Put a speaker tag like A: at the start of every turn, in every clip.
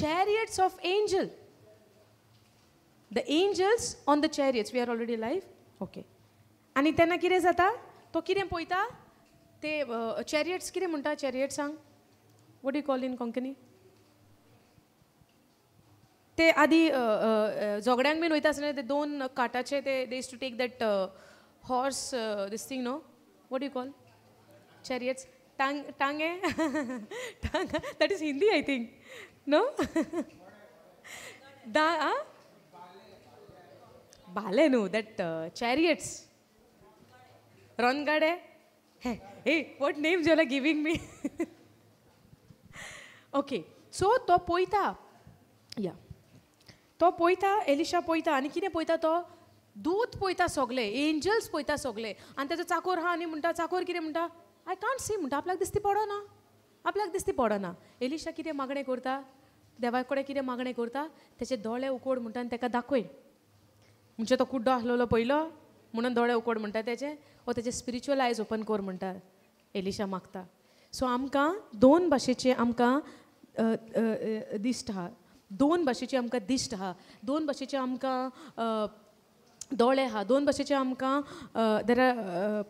A: chariots of angel. The angels on the chariots. We are already live? Okay. आणि त्यांना कितें जाता तो कितें पळयता ते चॅरियट्स कितें म्हणटा चॅरियट सांग what you call in Konkani ते आदी झगड्यांक बीन वयता आसतना ते दोन काटाचे ते they use to take that horse this thing no what you call chariots टांगे टांग that is Hindi I think no बाले न्हू दॅट चॅरियट्स रणगाडे हे what names you are giving me okay so तो पळयता या तो पळयता एलिशा पळयता आनी कितें पळयता तो दूत पळयता सगळे एंजल्स पळयता सगळे आनी तेजो चाकोर आहा आनी म्हणटा चाकोर कितें म्हणटा आय कांट सी म्हणटा आपल्याक दिसती पडना आपल्याक दिसती पडना एलिशा कितें मागणें करता देवा कडेन कितें मागणें करता तेचे दोळे उकोड म्हणटा आनी ताका दाखय म्हणजे तो कुड्डो आसलेलो पयलो म्हणून दोळे उकोड म्हणटा तेचे ओ तेचे स्पिरिच्युअल आयज ओपन कर म्हणटा एलिशा मागता सो आमकां दोन भाशेचे आमकां दिश्ट आहा दोन भाशेचे आमकां दिश्ट आहा दोन भाशेचे आमकां दोळे आहा दोन भाशेचे आमकां देर आर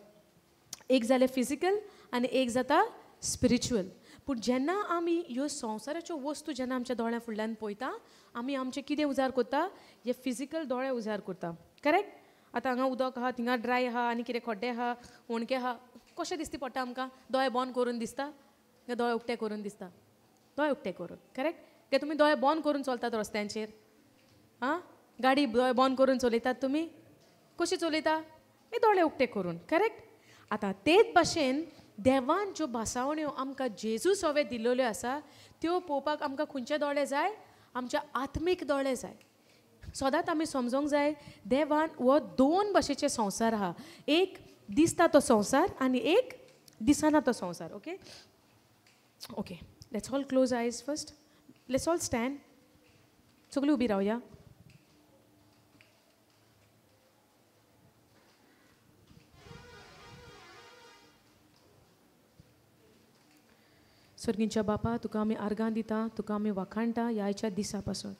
A: एक जालें फिजिकल आनी एक जाता स्पिरिच्युअल पूण जेन्ना आमी ह्यो संवसाराच्यो वस्तू जेन्ना आमच्या दोळ्या फुडल्यान पळयता आमी आमचे कितें उजार करता हे फिजिकल दोळे उजार करता करेक्ट आतां हांगा उदक आहा थिंगा ड्राय आहा आनी कितें खड्डे आहा होणके आहा कशें दिसती पडटा आमकां दोळे बंद करून दिसता काय दोळे उक्ते करून दिसता दोळे उक्ते करून करेक्ट काय तुमी दोळे बंद करून चलतात रस्त्यांचेर आं गाडी दोळे बंद करून चलयतात तुमी कशी चलयता हे दोळे उक्ते करून करेक्ट आतां तेच भाशेन देवान ज्यो भासावण्यो आमकां जेजू सवे दिल्ल्यो आसा त्यो पळोवपाक आमकां खंयचे दोळे जाय आमच्या आत्मीक दोळे जाय सदांच आमी समजूंक जाय देवान हो दोन भाशेचे संवसार आहा एक दिसता तो संवसार आनी एक दिसना तो संवसार okay okay let's all close आयज फर्स्ट लेट्स ऑल स्टँड सगळीं उबी रावया स्वर्गींच्या बापा तुका आमी आर्गां दिता तुका आमी वखाणटा ह्याच्या दिसा पासून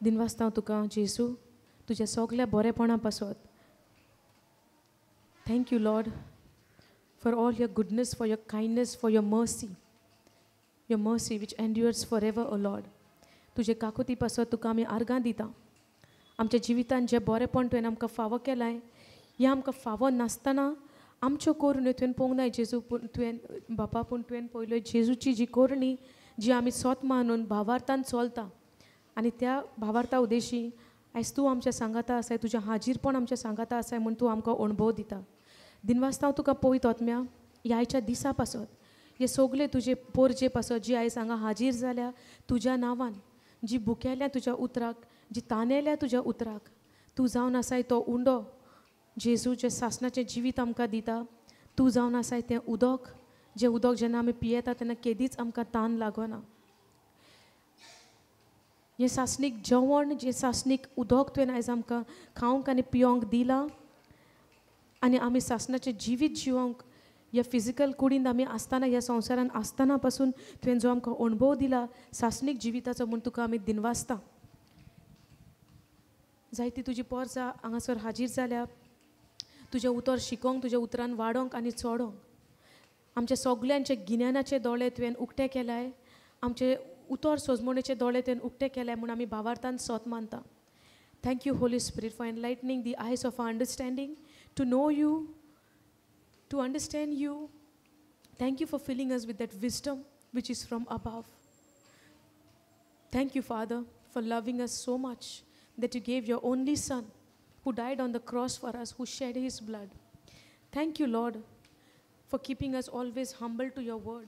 A: दिनवासता तुका जेजू तुज्या सगल्या बरेपणा पासत thank you Lord for all your goodness for your kindness for your mercy which endures for ever a Lord तुजे काकुती पासत तुका आमी आर्गां दिता आमच्या जिवितान जे बरेपण तुवें आमकां फावो केलाय हें आमकां फावो नासतना आमच्यो कोरण्यो तुवें पळोवंक नाय जेजू पूण तुवें बापा पूण तुवें पळयल्यो जेजूची जी कोरणी जी आमी सोत मानून भावार्थान चलता आनी त्या भावार्था उद्देशी आयज तूं आमच्या सांगाता आसाय तुजें हाजीरपण आमच्या सांगाता आसाय म्हूण तूं आमकां अणभव दिता दिनवासता हांव तुका पळयत आत्म्या ह्याच्या दिसा पासत हे सगळे तुजे पोरजे पासत जी आयज हांगा हाजीर जाल्या तुज्या नांवान जी भुकेल्या तुज्या उतराक जी तानेल्या तुज्या उतराक तूं जावन आसाय तो उंडो जेजू जे सासणाचें जिवीत आमकां दिता तूं जावन आसाय तें उदक जें उदक जेन्ना आमी पियेता तेन्ना केदीच आमकां तान लागना हें सासणीक जेवण जें सासणीक उदक तुवें आयज आमकां खावंक आनी पियोंक दिलां आनी आमी सासणाचें जिवीत जिवंक ह्या फिजिकल कुडींत आमी आसतना ह्या संवसारान आसतना पासून तुवें जो आमकां अणभव दिला सासणीक जिविताचो म्हूण तुका आमी दिनवासता जायती तुजी पोरसां हांगासर हाजीर जाल्या तुजें उतर शिकोवंक तुज्या उतरान वाडोवंक आनी चोडोवंक आमच्या सगल्यांचे गिन्यानाचे दोळे तुवें उक्ते केल्याय आमचे उतर सोजमणेचे दोळे तुवें उक्ते केल्याय म्हूण आमी भावार्थान सोत मानता thank you Holy Spirit for enlightening the eyes of our understanding to know you to understand you thank you for filling us with that wisdom which is from above thank you Father for loving us so much that you gave your only son who died on the cross for us, who shed his blood. Thank you, Lord, for keeping us always humble to your word.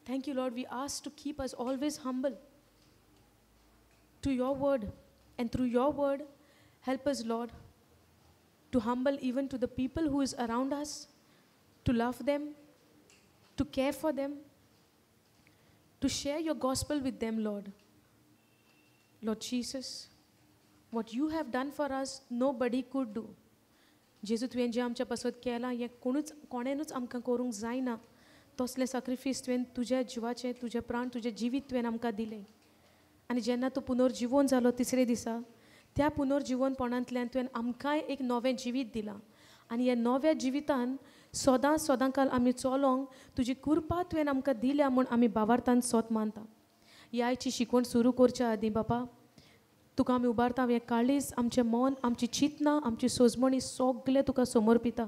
A: Thank you, Lord, we ask to keep us always humble to your word. And through your word, help us, Lord, to humble even to the people who is around us, to love them, to care for them, to share your gospel with them, Lord. Lord Jesus, what you have done for us, nobody could do. जेजू तुवें जें आमच्या पासत केलां हें कोणेनूच आमकां करूंक जायना तसलें सॅक्रिफीस तुवें तुज्या जिवाचें तुजें प्राण तुजें जिवीत तुवें आमकां दिलें आनी जेन्ना तूं पुनर्जिवन जालो तिसरे दिसा त्या पुनर्जिवनपणांतल्यान तुवें आमकांय एक नवें जिवीत दिलां आनी ह्या नव्या जिवितान सदां काल आमी चलोंक तुजी कृपा तुवें आमकां दिल्या म्हूण आमी भावार्थान सोत मानता ह्या आयची शिकवण सुरू करच्या आदी बाबा तुका आमी उबारता हें काळीज आमचें मन आमची चिंतना आमची सोजमणी सगळें तुका समर्पिता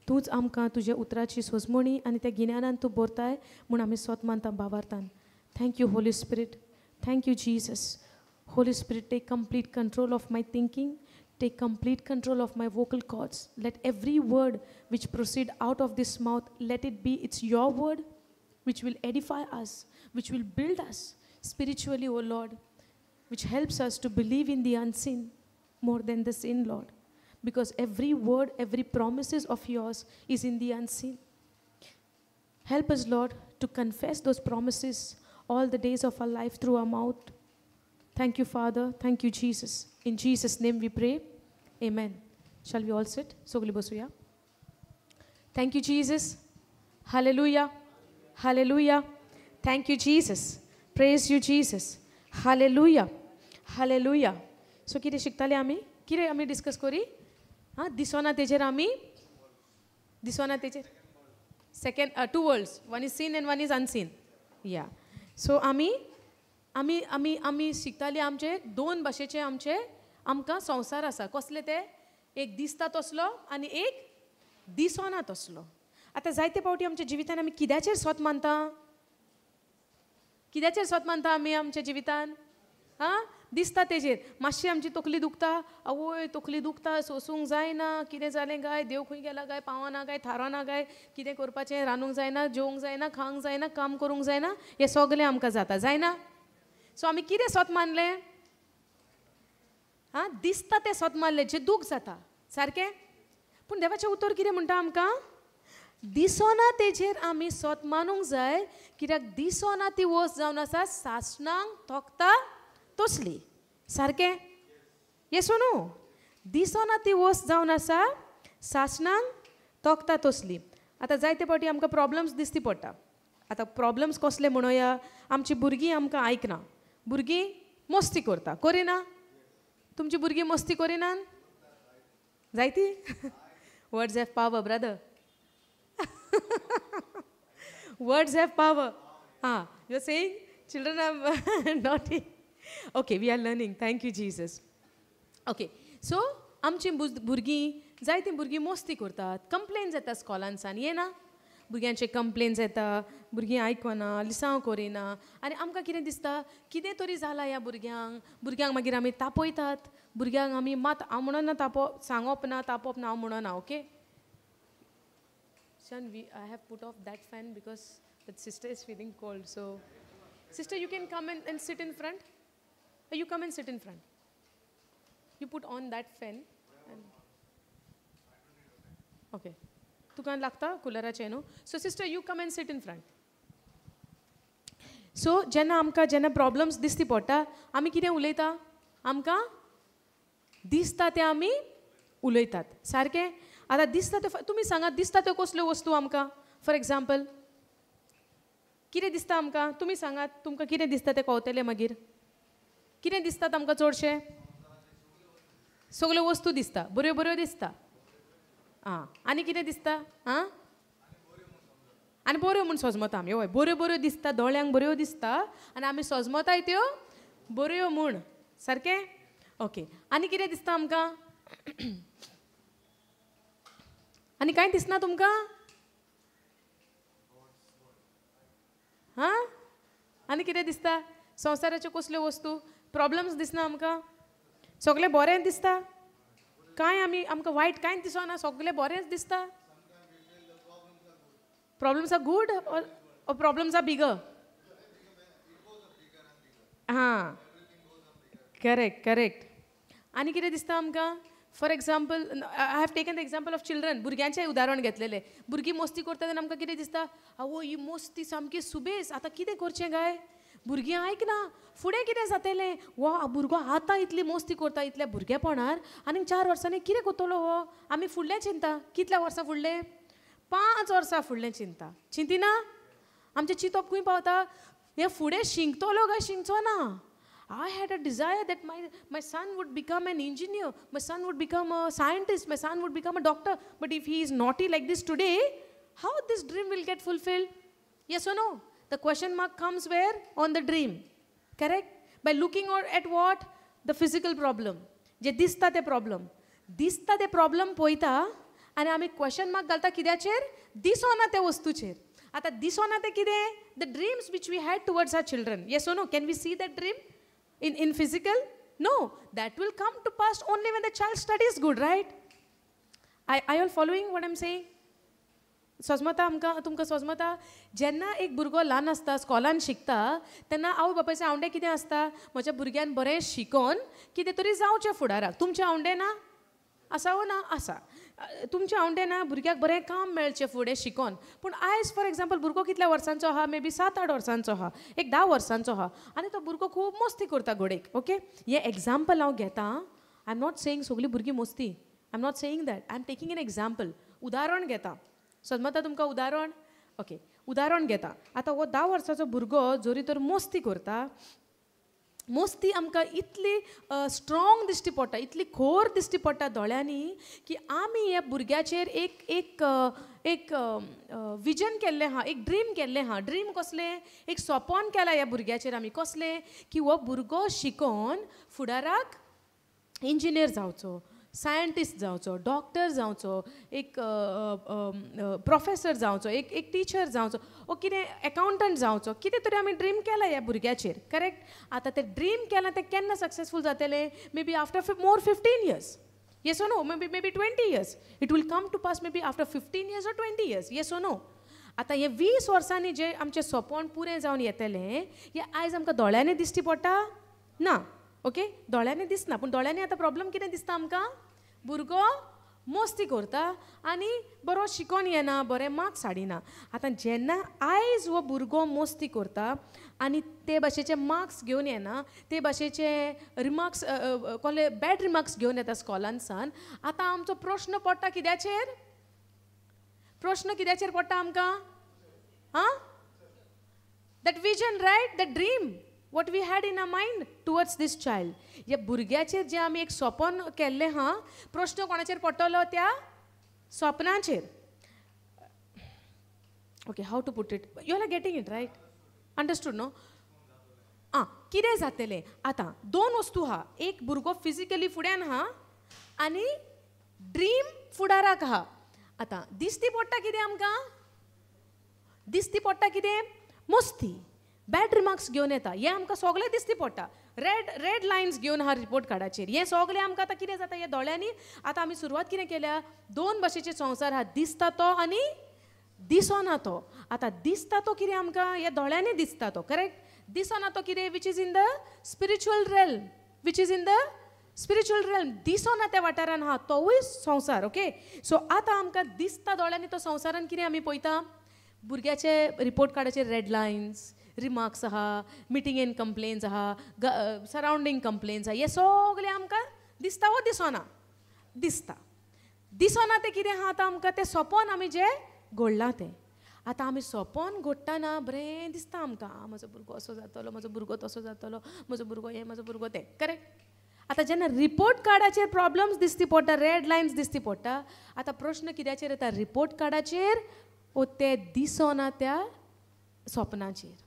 A: तूंच आमकां तुज्या उतराची सोजमणी आनी त्या गिन्यानान तूं भरताय म्हूण आमी सोत मानता भावार्थान thank you Holy Spirit thank you Jesus Holy Spirit take complete control of my thinking take complete control of my vocal cords let every word which proceed out of this mouth let it be it's your word which will edify us, which will build us spiritually, O Lord, which helps us to believe in the unseen more than the seen, Lord. Because every word, every promises of yours is in the unseen. Help us, Lord, to confess those promises all the days of our life through our mouth. Thank you, Father. Thank you, Jesus. In Jesus' name we pray. Amen. Shall we all sit? Sogli bosuya. Thank you, Jesus. Hallelujah. Hallelujah. Thank you, Jesus. Praise you, Jesus. Hallelujah. Hallelujah. So, कितें शिकताले आमी कितें आमी discuss करी हां दिसोना तेजेर आमी दिसोना तेजेर second two worlds one is seen and one is unseen या सो आमी आमी आमी आमी शिकताली आमचे दोन भाशेचे आमचे आमकां संवसार आसा कसले ते एक दिसता तसलो आनी एक दिसोना तसलो आतां जायते फावटी आमच्या जिवितान आमी कित्याचेर सोत मानता कित्याचेर सोत मानता आमी आमच्या जिवितान हां दिसता तेजेर मातशी आमची तकली दुखता आवय तकली दुखता सोसूंक जायना कितें जालें काय देव खंय गेला काय पावना काय थाराना काय कितें करपाचें रांदूंक जायना जेवंक जायना खावंक जायना काम करूंक जायना हें सगळें आमकां जाता जायना सो आमी कितें सोत मानलें हां दिसता तें सोत मानलें जें दूख जाता सारकें पूण देवाचें उतर कितें म्हणटा आमकां दिसोना तेजेर आमी सोत मानूंक जाय कित्याक दिसोना ती वस्त जावन आसा सासणांक तोखता तसली सारकें येसो न्हू दिसोना ती वस्त जावन आसा सासणांक तोखता तसली आतां जायते फावटी आमकां प्रॉब्लम्स दिसती पडटा आतां प्रॉब्लम्स कसले म्हणुया आमची भुरगीं आमकां आयकना भुरगीं मस्ती करता करिना तुमची भुरगीं मस्ती करिनात जायती words have power brother words have power you're saying children are naughty okay we are learning thank you Jesus okay so आमची भुरगीं जायतीं भुरगीं मस्ती करतात कंप्लेन्स येता स्कॉलांसान येना भुरग्यांचे कंप्लेन्स येता भुरगीं आयकना लिसांव करिना आनी आमकां कितें दिसता कितें तरी जालां ह्या भुरग्यांक मागीर आमी तापयतात भुरग्यांक आमी मात हांव म्हणना सांगप ना तापोवप ना हांव म्हणना okay Shan, I have put off that fan because that sister is feeling cold. So, sister, you can come and sit in front. You come and sit in front. You put on that fan. And okay. Tu kan lagta cooler anu. So, sister, you come and sit in front. So, jenna amka jenna problems disti potta. Ami kide uleita? Amka dista te ami उलयतात सारकें आतां दिसता त्यो तुमी सांगात दिसता त्यो कसल्यो वस्तू आमकां फॉर एग्जाम्पल कितें दिसता आमकां तुमी सांगात तुमकां कितें दिसता तें कळटलें मागीर कितें दिसतात आमकां चडशें सगल्यो वस्तू दिसता बऱ्यो बऱ्यो दिसता आनी कितें दिसता आनी बऱ्यो म्हूण सजमता आमी हय बऱ्यो बऱ्यो दिसता दोळ्यांक बऱ्यो दिसता आनी आमी सजमताय त्यो बऱ्यो म्हूण सारकें ओके आनी कितें दिसता आमकां आनी कांय दिसना तुमकां आनी कितें दिसता संवसाराच्यो कसल्यो वस्तू प्रॉब्लम्स दिसना आमकां सगळें बरें दिसता कांय आमकां वायट कांयच दिसना सगळें बरेंच दिसता प्रॉब्लम्स आर गूड और प्रॉब्लम्स आर बिगर करेक्ट आनी कितें दिसता आमकां for example I have taken the example of children भुरग्यांचें उदाहरण घेतलेलें भुरगीं मस्ती करता तेन्ना आमकां कितें दिसता आवय ही मस्ती सामकी सुबेज आतां कितें करचें काय भुरगीं आयकना फुडें कितें जातलें वो भुरगो आतां इतली मस्ती करता इतल्या भुरगेपणार आनी 4 वर्सांनी कितें करतलो हो आमी फुडलें चिंता कितल्या वर्सां फुडलें 5 वर्सां फुडलें चिंता चिंतिना आमचें चिंतप खंय पावता हे फुडें शिंकतलो काय शिंकचो ना I had a desire that my son would become an engineer, my son would become a scientist, my son would become a doctor. But if he is naughty like this today, how this dream will get fulfilled? Yes or no? The question mark comes where? On the dream. Correct? By looking at what? The physical problem. जे दिसता ते problem. दिसता ते problem पळयता आनी आमी question mark घालता कित्याचेर? दिसोना ते वस्तूचेर. आता दिसोना ते कितें? The dreams which we had towards our children. Yes or no? Can we see that dream? In physical? No, that will come to pass only when the child studies good, right? Are you all following what I'm saying? सोजमता तुमकां सोजमता जेन्ना एक भुरगो ल्हान आसता स्कॉलान शिकता तेन्ना आवय बापायचें आवडे कितें आसता म्हज्या भुरग्यान बरें शिकोन कितें तरी जावचें फुडाराक तुमचें आवडे ना आसा वो ना आसा तुमचें आवडे ना भुरग्याक बरें काम मेळचें फुडें शिकोन पूण आयज फॉर एग्जाम्पल भुरगो कितल्या वर्सांचो आहा मे बी 7-8 वर्सांचो आहा एक 10 वर्सांचो आहा आनी तो भुरगो खूब मस्ती करता घोडेक ओके हें एग्जाम्पल हांव घेता आय एम नॉट सेयींग सगळीं भुरगीं मस्ती I am not saying that I am taking an example उदाहरण घेता समजता तुमकां उदाहरण ओके उदाहरण घेता आतां हो 10 वर्साचो भुरगो जोरी तर मस्ती करता मस्ती आमकां इतली स्ट्रॉंग दिश्टी पडटा इतली खोर दिश्टी पडटा दोळ्यांनी की आमी ह्या भुरग्याचेर एक एक एक विजन केल्लें आहा एक ड्रीम केल्लें आहा ड्रीम कसलें एक सोपोन केलां ह्या भुरग्याचेर आमी कसलें की हो भुरगो शिकोन फुडाराक इंजिनियर जावचो सायंटिस्ट जावचो डॉक्टर जावचो एक प्रोफेसर जावचो एक टिचर जावचो ओ कितें एकाउंटंट जावचो कितें तरी आमी ड्रीम केलां ह्या भुरग्याचेर करेक्ट आतां तें ड्रीम केलां तें केन्ना सक्सेसफूल जातलें maybe after more 15 years yes O no maybe 20 years it will come to pass maybe after 15 years or 20 years yes O no आतां हे 20 वर्सांनी जे आमचें सोपोन पुरें जावन येतलें हें आयज आमकां दोळ्यांनी दिश्टी पडटा ना ओके दोळ्यांनी दिसना पूण दोळ्यांनी आतां प्रॉब्लम कितें दिसता आमकां भुरगो मस्ती करता आनी बरो शिकोन येना बरें मार्क्स हाडिना आतां जेन्ना आयज हो भुरगो मस्ती करता आनी ते भाशेचे मार्क्स घेवन येना ते भाशेचे रिमार्क्स कसले बॅड रिमार्क्स घेवन येता स्कॉलान सान आतां आमचो प्रश्न पडटा कित्याचेर प्रश्न कित्याचेर पडटा आमकां आं that vision right that dream what we had in our mind towards this child ह्या भुरग्याचेर जे आमी एक सोपन केल्लें हा प्रश्न कोणाचेर पडटलो त्या स्वप्नाचेर okay how to put it you are getting it right understood no आं कितें जातलें आतां 2 वस्तू आहा एक भुरगो फिजिकली फुड्यान आहा आनी ड्रीम फुडाराक आहा आतां दिसती पडटा कितें आमकां दिसती पडटा कितें मस्ती बॅड रिमार्क्स घेवन येता हें आमकां सगळें दिसती पडटा रेड लायन्स घेवन हा रिपोर्ट कार्डाचेर हें सगळें आमकां आतां कितें जाता ह्या दोळ्यांनी आतां आमी सुरवात कितें केल्या 2 भाशेचे संवसार आहा दिसता तो आनी दिसोना तो आतां दिसता तो कितें आमकां ह्या दोळ्यांनी दिसता तो करेक्ट दिसोना तो कितें which is in the spiritual realm which is in the spiritual realm दिसोना त्या वाठारान आहा तोवूय संवसार ओके सो आतां आमकां दिसता दोळ्यांनी तो संवसारान कितें आमी पळयता भुरग्याचे रिपोर्ट कार्डाचेर रेड लायन्स रिमार्क्स आहा मिटींगेन कंप्लेन्स आहा सरावंडींग कंप्लेन्स आहा हे सगळें आमकां दिसता वो दिसोना दिसता दिसोना तें कितें आहा आतां आमकां तें सोपोन आमी जें घोडलां तें आतां आमी सोपोन घोडटाना बरें दिसता आमकां म्हजो भुरगो असो जातलो म्हजो भुरगो तसो जातलो म्हजो भुरगो हें म्हजो भुरगो तें करेक्ट आतां जेन्ना रिपोर्ट कार्डाचेर प्रॉब्लम्स दिसती पडटा रेड लायन्स दिसती पडटा आतां प्रश्न कित्याचेर येता रिपोर्ट कार्डाचेर ओ ते दिसोना त्या स्वप्नाचेर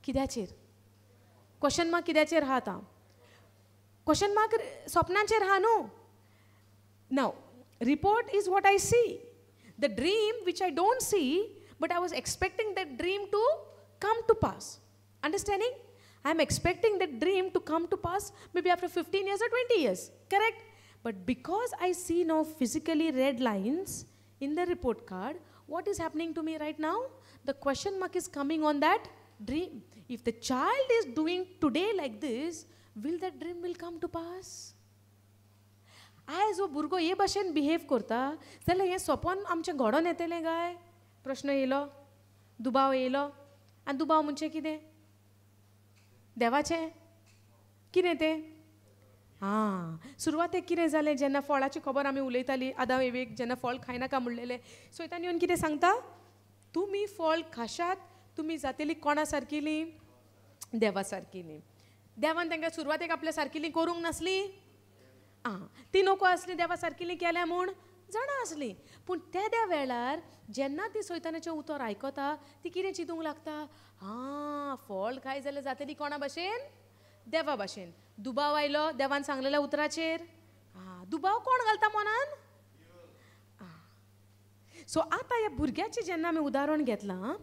A: कित्याचेर क्वेश्चन मार्क कित्याचेर आहा आतां क्वेश्चन मार्क स्वप्नाचेर आहा न्हू now report is what I see the dream which I don't see but I was expecting that dream to come to pass understanding I am expecting that dream to come to pass maybe after 15 years or 20 years correct but because I see no physically red lines in the report card what is happening to me right now the question mark is coming on that dream if the child is doing today like this will that dream will come to pass आयज हो भुरगो हे भाशेन behave करता जाल्यार हें सोपोन आमचें घडोन येतलें काय प्रश्न येयलो दुबाव येयलो आनी दुबाव म्हणजे कितें देवाचें कितें तें सुरवातेक कितें जालें जेन्ना फळाची खबर आमी उलयतालीं आदां एवेक जेन्ना फळ खायनाका म्हणलेलें सो हितान येवन कितें सांगता तुमी फळ खाशात तुमी जातलीं कोणा सारकिलीं देवा सारकिलीं देवान तांकां सुरवातेक आपल्या सारकिलीं करूंक नासलीं ती नोको आसलीं देवा सारकिलीं केल्या म्हूण जाणा आसलीं पूण त्या वेळार जेन्ना ती सैतानाचें उतर आयकता ती कितें चिंतूंक लागता फळ खाय जाल्यार जातलीं कोणा भाशेन देवा भाशेन दुबाव आयलो देवान सांगलेल्या उतराचेर दुबाव कोण घालता मनान सो आतां ह्या भुरग्याचें जेन्ना आमी उदाहरण घेतलां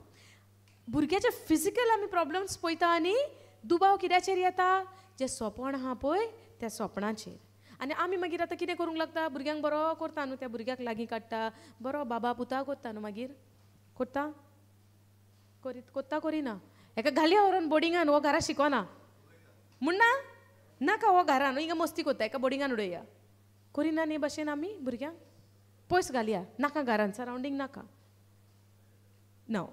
A: भुरग्याचे फिजिकल आमी प्रॉब्लम्स पळयता आनी दुबाव कित्याचेर येता जें सोपण आहा पळय त्या सोपणाचेर आनी आमी मागीर आतां कितें करूंक लागता भुरग्यांक बरो करता न्हू त्या भुरग्याक लागीं काडटा बरो बाबा पुता कोत्ता न्हू मागीर कोत्ता करिना हेका घालया व्हरोन बोर्डिंगान हो घरा शिकोना म्हणना नाका हो घरान हिंगा मस्ती कोत्ता एका बोर्डिंगान उडया करिना न्ही भाशेन आमी भुरग्यांक पयस घालया नाका घरान सरावंडींग नाका नाव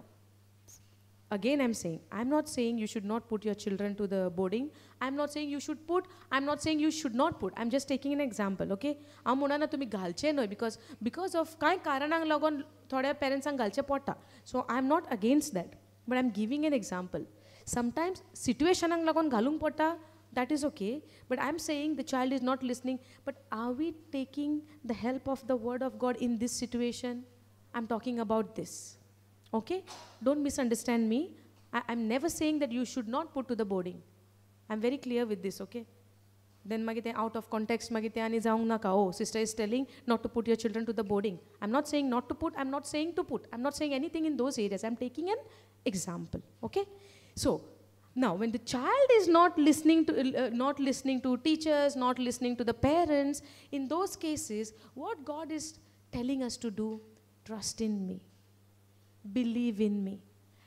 A: again I'm not saying you should not put your children to the boarding. I'm not saying you should put, I'm not saying you should not put. I'm just taking an example, okay? हांव म्हणना तुमी घालचे न्हय because of कांय कारणांक लागून थोड्या पेरंट्सांक घालचें पडटा so I am not against that but I am giving an example sometimes सिट्युएशनाक लागून घालूंक पडटा that is okay but I'm saying the child is not listening but are we taking the help of the word of God in this situation? I'm talking about this. Okay, don't misunderstand me. I'm never saying that you should not put to the boarding. I'm very clear with this, okay? Then magite out of context magite ani jaung naka oh sister is telling not to put your children to the boarding. I'm not saying not to put, I'm not saying to put, I'm not saying anything in those areas. I'm taking an example, okay? So now when the child is not listening to teachers, not listening to the parents, in those cases what God is telling us to do, trust in me, believe in me,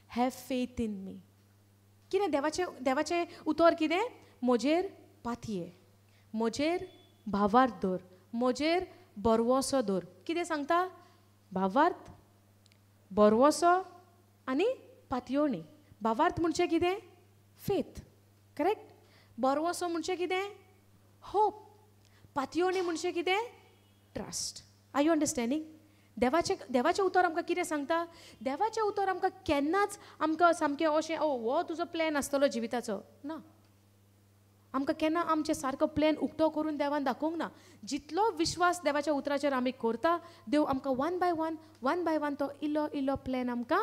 A: have faith in me. कितें देवाचे उतर कितें म्हजेर पातये म्हजेर भावार्थ दवर म्हजेर बरवोसो दवर कितें सांगता भावार्थ बरवोसो आनी पातयोणी भावार्थ म्हणचे कितें फेथ करेक्ट बरवोसो म्हणचे कितें होप पातयोणी म्हणचे कितें ट्रस्ट आर यू अंडरस्टँडींग देवाचें उतर आमकां कितें सांगता देवाचें उतर आमकां केन्नाच आमकां सामकें अशें हो तुजो प्लॅन आसतलो जिविताचो ना आमकां केन्ना आमचें सारको प्लॅन उक्तो करून देवान दाखोवंक ना जितलो विश्वास देवाच्या उतराचेर आमी करता देव आमकां वन बाय वन तो इल्लो इल्लो प्लॅन आमकां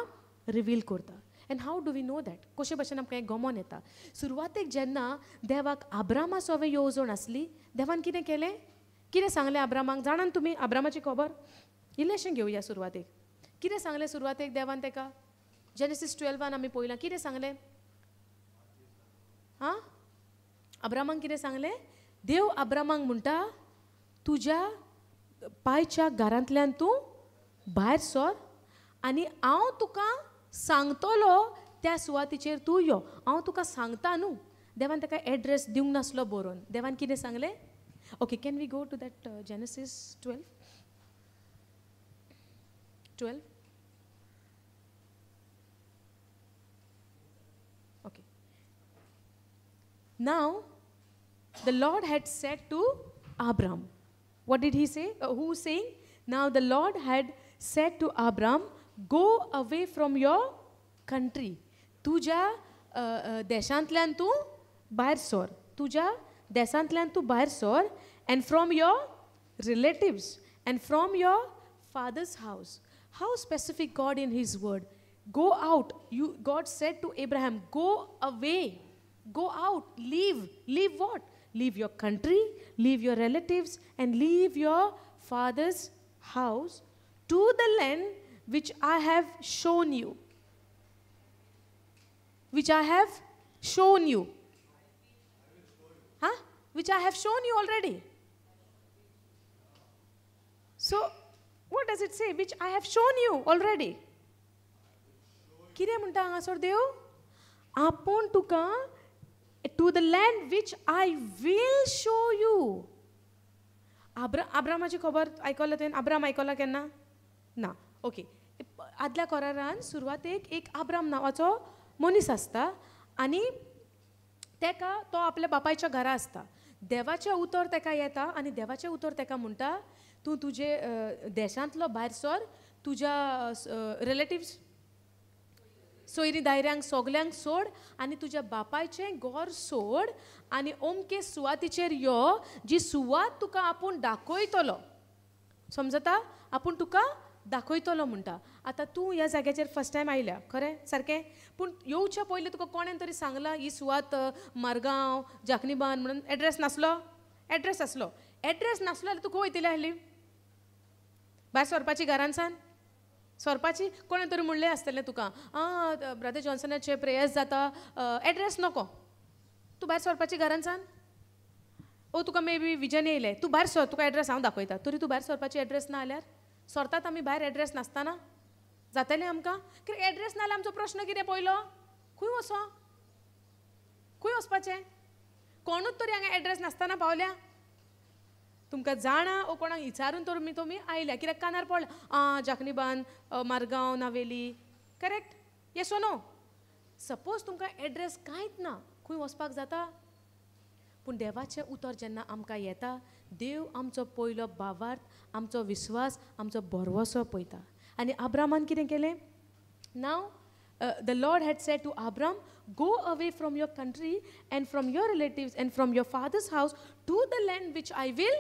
A: रिवील करता and how do we know that कशे भशेन आमकां हें गमोन येता सुरवातेक जेन्ना देवाक आब्रामा सोवे येवजण आसली देवान कितें केलें कितें सांगलें आब्रामाक जाणान तुमी आब्रामाची खबर इल्लेशें घेवया सुरवातेक कितें सांगलें सुरवातेक देवान तेका जेनेसीस 12 आमी पळयलां कितें सांगलें आब्रामाक कितें सांगलें देव आब्रामाक म्हणटा तुज्या पायच्या घरांतल्यान तूं भायर सर आनी हांव तुका सांगतलो त्या सुवातीचेर तूं यो हांव तुका सांगता न्हू देवान ताका एड्रेस दिवंक नासलो बरोवन देवान कितें सांगलें okay can we go to that Genesis 12 okay now the Lord had said to Abram what did he say who was saying now the Lord had said to Abram go away from your country तुज्या देशांतल्यान तूं भायर sir तुज्या देशांतल्यान तूं भायर sir and from your relatives and from your father's house. How specific God in his word. Go out. God said to Abraham, go away. Go out. Leave what? Leave your country, leave your relatives, and leave your father's house to the land which I have shown you. Which I have shown you. Huh? Which I have shown you already. So, what does it say? Which I have shown you already. कितें म्हणटा हांगासर देव आपूण तुका to the land which I will show you. आब्रामाची खबर आयकला तुवें Abraham आयकला केन्ना ना ओके आदल्या करारान सुरवातेक एक आब्राम नांवाचो मनीस आसता आनी तेका तो आपल्या बापायच्या घरा आसता देवाचें उतर ताका येता आनी देवाचें उतर ताका म्हणटा तूं तुजे देशांतलो भायर सर, तुज्या रिलेटिव्स सोयरी दायऱ्यांक सगल्यांक सोड आनी तुज्या बापायचें घोर सोड आनी ओमके सुवातीचेर यो जी सुवात तुका आपूण दाखयतलो. समजता? आपूण तुका दाखयतलो म्हणटा. आतां तूं ह्या जाग्याचेर फर्स्ट टायम आयल्या, खरें सारकें, पूण येवच्या पयलीं तुका कोणें तरी सांगलां ही सुवात मारगांव जाखणीबान म्हणून एड्रेस नासलो? एड्रेस आसलो. एड्रेस नासलो जाल्यार तूं खंय वयतली आसली? भायर सरपाची घरान सान सरपाची? कोणें तरी म्हणलें आसतलें तुका ब्रदर जॉन्सनाचे प्रेयर्स जाता, एड्रेस नको, तूं भायर सरपाची घरान सान. ओ तुका मे बी विजन येयलें, तूं भायर सर, तुका एड्रेस हांव दाखयता, तरी तूं भायर सरपाची एड्रेस ना जाल्यार सरतात आमी भायर एड्रेस नासतना? जातलें आमकां? कित्याक एड्रेस ना जाल्यार आमचो प्रश्न कितें पयलो? खंय वचो? खंय वचपाचें? कोणूच तरी हांगा एड्रेस नासतना पावल्या? तुमकां जाणा ओ कोणाक विचारून तर तुमी आयल्या, कित्याक कानार पडला जाखणीबान मारगांव नावेली, करेक्ट? येस ओ नो? सपोज तुमकां एड्रेस कांयच ना, खंय वचपाक जाता? पूण देवाचें उतर जेन्ना आमकां येता, देव आमचो पयलो भावार्थ, आमचो विश्वास, आमचो भरवोसो पळयता. आनी अब्रामान कितें केलें? नाव the Lord had said to Abram, go away from your country and from your relatives and from your father's house to the land which I will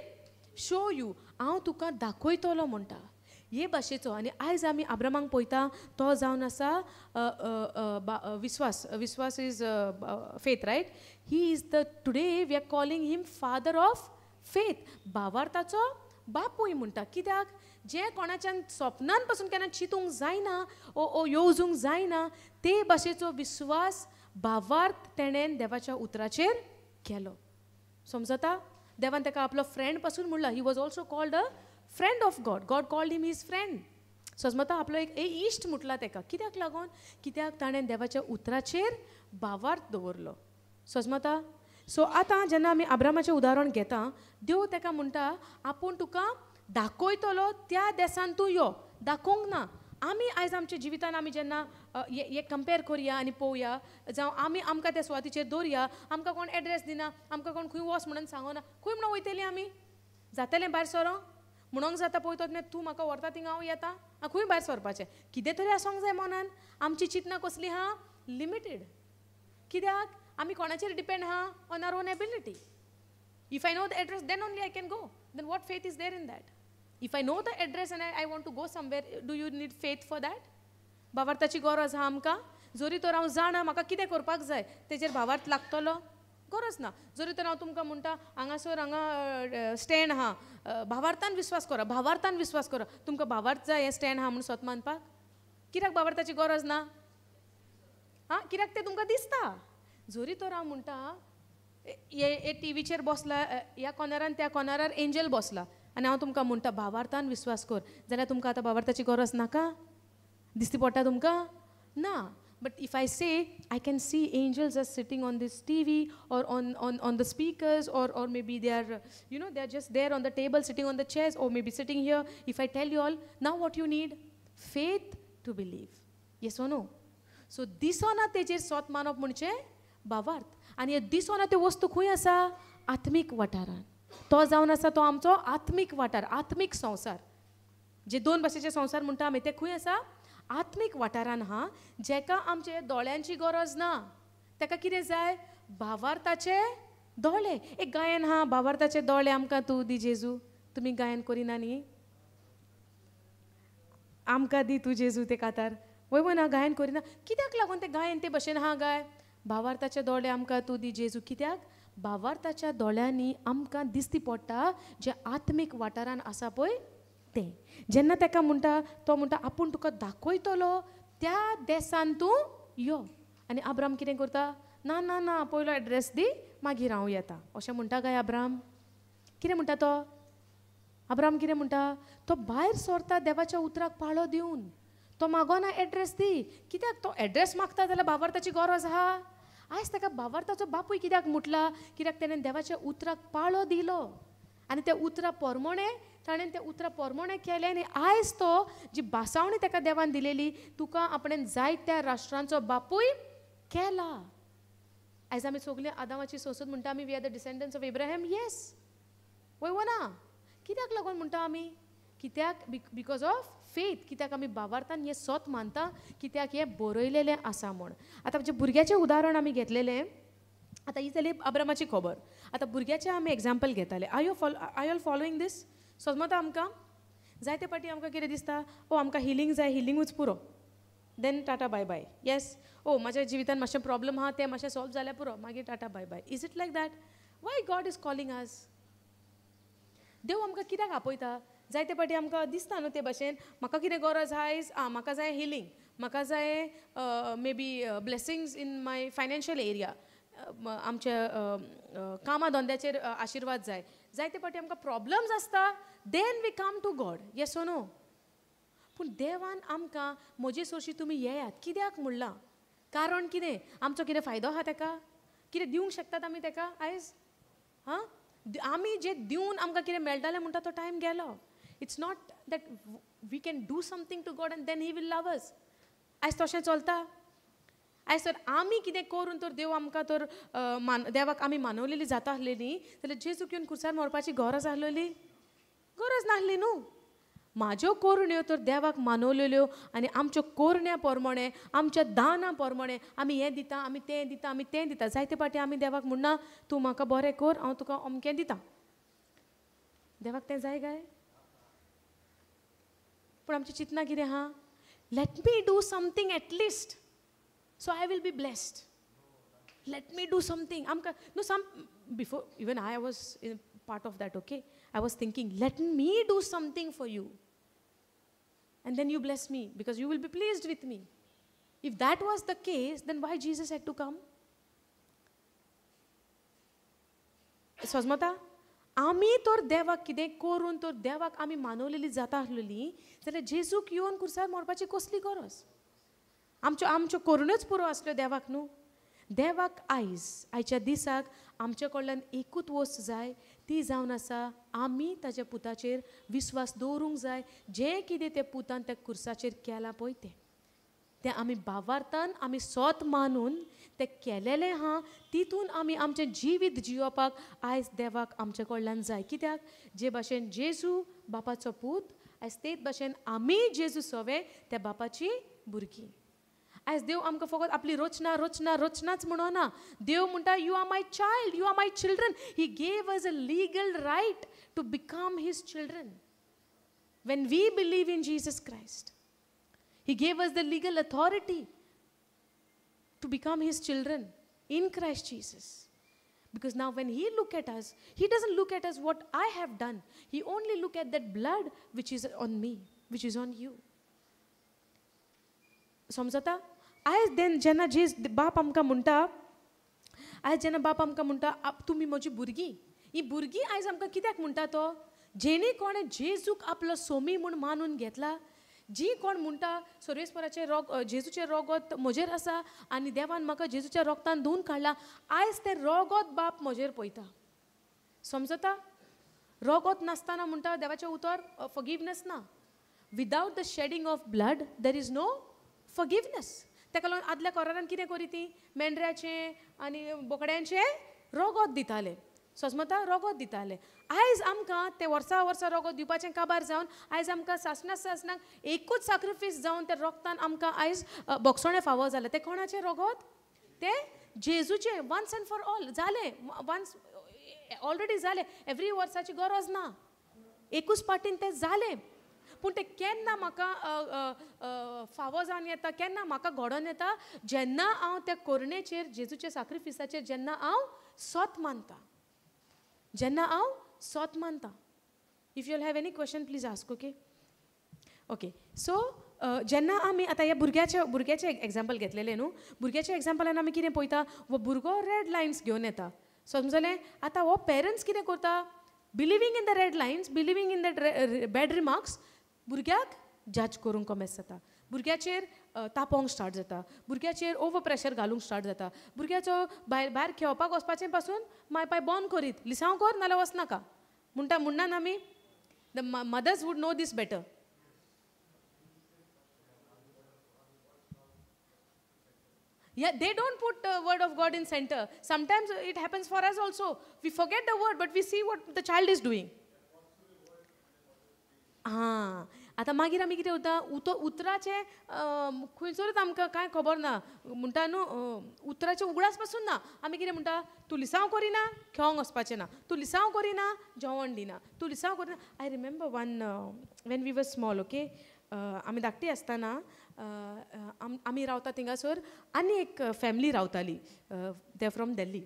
A: show you. हांव तुका दाखयतलो म्हणटा. हे भाशेचो आनी आयज आमी अब्रामाक पळयता तो जावन आसा विश्वास. विश्वास is faith, right? He is the today we are calling him Father of faith. भावार्थाचो बापूय म्हणटा. कित्याक? जे कोणाच्यान स्वप्नान पासून केन्ना चिंतूंक जायना ओ येवजूंक जायना ते भाशेचो विश्वास भावार्थ तेणेन देवाच्या उतराचेर केलो. समजता? देवान ताका आपलो फ्रेंड पासून म्हणला. He was also called a friend of God. God called him his friend. समजता? आपलो एक इश्ट म्हटला ताका. कित्याक लागून? कित्याक ताणें देवाच्या उतराचेर भावार्थ दवरलो. समजता? सो आतां जेन्ना आमी अब्रामाचें उदाहरण घेता, देव ताका म्हणटा आपूण तुका दाखयतलो त्या देसान तूं यो. दाखोवंक ना. आमी आयज आमच्या जिवितान आमी जेन्ना हे कंपेर करया आनी पळोवया, जावं आमी आमकां त्या सुवातीचेर दवरया, आमकां कोण एड्रेस दिना, आमकां कोण खंय वच म्हणून सांगना, खंय म्हणून वयतलीं आमी? जातलें भायर सरो? म्हणूंक जाता पळय तूं म्हाका व्हरता थिंगा हांव येता, खंय भायर सरपाचें? कितें तरी आसूंक जाय मनान. आमची चिंतना कसली आहा? लिमिटेड. कित्याक? आमी कोणाचेर डिपेंड आहा? On our own ability. If I know the address, then only I can go. Then what faith is there in that? If I know the address and I want to go somewhere, do you need faith for that? भावार्थाची गरज आहा आमकां? जरी तर हांव जाणा म्हाका कितें करपाक जाय तेजेर भावार्थ लागतलो? गरज ना. जरी तर हांव तुमकां म्हणटा हांगासर हांगा स्टँड आहा, भावार्थान विश्वास करा, भावार्थान विश्वास करा. तुमकां भावार्थ जाय हें स्टँड आहा म्हणून स्वत मानपाक? कित्याक भावार्थाची गरज ना? कित्याक तें तुमकां दिसता. जरी तर हांव म्हणटा हे टीव्हीचेर बसला, ह्या कॉर्नरान त्या कॉर्नरार एंजल बसला आनी हांव तुमकां म्हणटा भावार्थान विश्वास कर, जाल्यार तुमकां आतां भावार्थाची गरज नाका? दिसती पडटा तुमकां? ना. But if I say I can see angels are sitting on this TV or on the speakers or maybe they are just there on the table sitting on the chairs or maybe sitting here. If I tell you all, now what you need? Faith to believe. Yes or no? So दिसोना तेजेर स्वत मानप म्हणजे भावार्थ. आनी हे दिसोना त्यो वस्तू खंय आसा? आत्मीक वाठारान. तो जावन आसा तो आमचो आत्मीक वाठार, आत्मीक संवसार. जे दोन भाशेचे संवसार म्हणटा आमी ते खंय आसा? आत्मीक वाठारान आहा. जेका आमचे दोळ्यांची गरज ना. ताका कितें जाय? भावार्थाचे दोळे. एक गायन आहा, भावार्थाचे दोळे आमकां तूं दी जेजू. तुमी गायन करिना न्ही? आमकां दी तूं जेजू ते कातार. वय ना गायन करिना. कित्याक लागून तें गायन ते भशेन आहा गाय? भावार्थाचे दोळे आमकां तूं दी जेजू. कित्याक? भावार्थाच्या दोळ्यांनी आमकां दिसती पडटा जे आत्मीक वाठारान आसा पळय तें. जेन्ना ताका म्हणटा तो म्हणटा आपूण तुका दाखयतलो त्या देसान तूं यो. आनी अब्राम कितें करता? ना ना ना, पयलो एड्रेस दी मागीर हांव येता. अशें म्हणटा काय अब्राम? कितें म्हणटा तो? अब्राम कितें म्हणटा? तो भायर सरता देवाच्या उतराक पाळो दिवन. तो मागोना एड्रेस दी. कित्याक? तो एड्रेस मागता जाल्यार भावार्थाची गरज आहा. आयज ताका भावार्थाचो बापूय कित्याक म्हटला? कित्याक ताणें देवाच्या उतराक पाळो दिलो आनी त्या उतरा पोरमोणे ताणें त्या उतरा पोरमोणे केलें. आनी आयज तो जी भासावणी ताका देवान दिलेली, तुका आपणें जायत्या राष्ट्रांचो बापूय केला. आयज आमी सगळी आदामाची सोसूत म्हणटा आमी we are the descendants of Abraham. Yes, वय ना. कित्याक लागून म्हणटा आमी? कित्याक? Because of faith. कित्याक आमी भावार्थान हें सोत मानता, कित्याक हें बरयलेलें आसा म्हूण. आतां म्हणजे भुरग्याचें उदाहरण आमी घेतलेलें. आतां ही जाली अब्रामाची खबर. आतां भुरग्याचें आमी एग्जाम्पल घेताले. आय यू ऑल फॉलोईंग दीस? समजता आमकां जायते पाटी आमकां कितें दिसता, ओ आमकां हिलींग जाय, हिलींगूच पुरो, then tata bye bye. Yes, ओ म्हाज्या जिवितान मातशें प्रॉब्लम आहा तें मातशें सॉल्व जाल्यार पुरो, मागीर tata bye bye. Is it like that? Why God is calling us? देव आमकां कित्याक आपयता? जायते पाटी आमकां दिसता न्हू ते भाशेन, म्हाका कितें गरज आयज, म्हाका जाय हिलींग, म्हाका जाय may be blessings in my financial area, आमच्या कामा धंद्याचेर आशिर्वाद जाय. जायते पाटी आमकां प्रॉब्लम्स आसता, then we come to God. Yes O no? पूण देवान आमकां म्हजे सोर्शी तुमी येयात कित्याक म्हणलां? कारण कितें? आमचो कितें फायदो आहा ताका? कितें दिवंक शकतात आमी ताका आयज? हां, आमी जें दिवन आमकां कितें मेळटलें म्हणटा तो टायम गेलो. It's not that we can do something to God and then he will love us. आयज तशें चलता? आयज तर आमी कितें करून तर देव आमकां तर देवाक आमी मानवलेली जाता आसलेली, जाल्यार जेजूक येवन खुर्सार मरपाची गरज आसलेली? गरज नासली न्हू. म्हाज्यो कोरण्यो तर देवाक मानवलेल्यो आनी आमच्यो कोरण्या प्रमाणे, आमच्या दाना प्रमाणे आमी हें दिता, आमी तें दिता, आमी तें दिता. जायते पाटी आमी देवाक म्हणना तूं म्हाका बरें कर, हांव तुका अमकें दिता. देवाक तें जाय काय? पूण आमचें चिंतना कितें आहा? Let me do something at least, so I will be blessed. Let me do something. आमकां no some before even I was in part of that, okay? I was thinking, let me do something for you, and then you bless me because you will be pleased with me. If that was the case, then why Jesus had to come? समजता? आमी तर देवाक कितें करून तर देवाक आमी मानवलेली जाता आसलेली, जाल्यार जेजूक येवन खुर्सार मरपाची कसली गरज? आमच्यो कोरूनच पुरो आसल्यो देवाक न्हू. देवाक आयच्या दिसाक आमचे कडल्यान एकूच वस्त जाय, ती जावन आसा आमी ताच्या पुताचेर विस्वास दवरूंक जाय. जें कितें तें पुतान त्या खुर्साचेर केलां पळय तें आमी भावार्थान आमी सोत मानून तें केलेलें आहा, तितून आमी आमचें जिवीत जियोवपाक आयज देवाक आमचे कडल्यान जाय. कित्याक? जे भाशेन जेजू बापाचो पूत, आयज तेच भाशेन आमी जेजू सवे त्या बापाची भुरगीं. आयज देव आमकां फकत आपली रचनाच म्हणना. देव म्हणटा you are my child, you are my children. He gave us a legal right to become his children. When we believe in Jesus Christ, he gave us the legal authority to become his children in Christ Jesus. Because now when he look at us, he doesn't look at us what I have done. He only look at that blood which is on me, which is on you. समजता? आयज जेन्ना बाप आमकां म्हणटा, आयज जेन्ना बाप आमकां म्हणटा तुमी म्हजी भुरगीं, ही भुरगीं आयज आमकां कित्याक म्हणटा तो? जेणी कोणें जेजूक आपलो सोमी म्हूण मानून घेतला, जी कोण म्हणटा सर्वेस्पराचें जेजूचें रोगत म्हजेर आसा आनी देवान म्हाका जेजूच्या रोगतान धुवन काडला, आयज तें रोगत बाप म्हजेर पळयता. समजता? रोगत नासतना म्हणटा देवाचें उतर फॉरगिवनेस ना. Without the shedding of blood there is no forgiveness. ताका लागून आदल्या कोरारान कितें करी ती? मेंढऱ्याचें आनी बोकड्यांचें रोगत दिताले. समजता? रोगत दिताले. आयज आमकां तें वर्सा रोगत दिवपाचें काबार जावन आयज आमकां सासणाक एकूच सॅक्रिफीस जावन त्या रोगतान आमकां आयज बोगसोणें फावो जालें. तें कोणाचें रोगत? तें जेजूचें. वन्स एंड फॉर ऑल जालें. वन्स ऑलरेडी जालें. एवरी वर्साची गरज ना. एकूच पाटीन तें जालें. पूण तें केन्ना म्हाका फावो जावन येता, केन्ना म्हाका घडोवन येता? जेन्ना हांव त्या कोरणेचेर, जेजूच्या सॅक्रिफिसाचेर जेन्ना हांव सोत मानता. जेन्ना हांव सोत मानता. If you have any question please ask. Okay. So जेन्ना आमी आतां ह्या भुरग्याचें एग्जाम्पल घेतलेलें न्हू. भुरग्याच्या एग्जाम्पलान आमी कितें पळयता? वो भुरगो रेड लायन्स घेवन येता. समजलें? आतां हो पेरंट्स कितें करता? Believing in the red lines, believing in the bad remarks, भुरग्याक जज करूंक कॉमेस जाता. भुरग्याचेर तापोवंक स्टार्ट जाता. भुरग्याचेर ओवर प्रेशर घालूंक स्टार्ट जाता. भुरग्याचो भायर खेळपाक वचपाचें पासून माय पाय बंद करीत, लिसांव कर नाल्यार वचनाका म्हणना आमी. The mothers would know this better. Yeah, they don't put the word of God in center. Sometimes it happens for us also. We forget the word, but we see what the child is doing. हां आतां मागीर आमी कितें उरता उतराचे खंयसरूच आमकां कांय खबर ना म्हणटा न्हू उतराचे उगडास पासून ना आमी कितें म्हणटा तूं लिसांव करिना खेळोंक वचपाचें ना तूं लिसांव करिना जेवण दिना तूं लिसांव करिना I remember one when we were small okay आमी धाकटी आसतना आमी रावता थिंगासर आनी एक फॅमिली रावताली दे फ्रॉम दिल्ली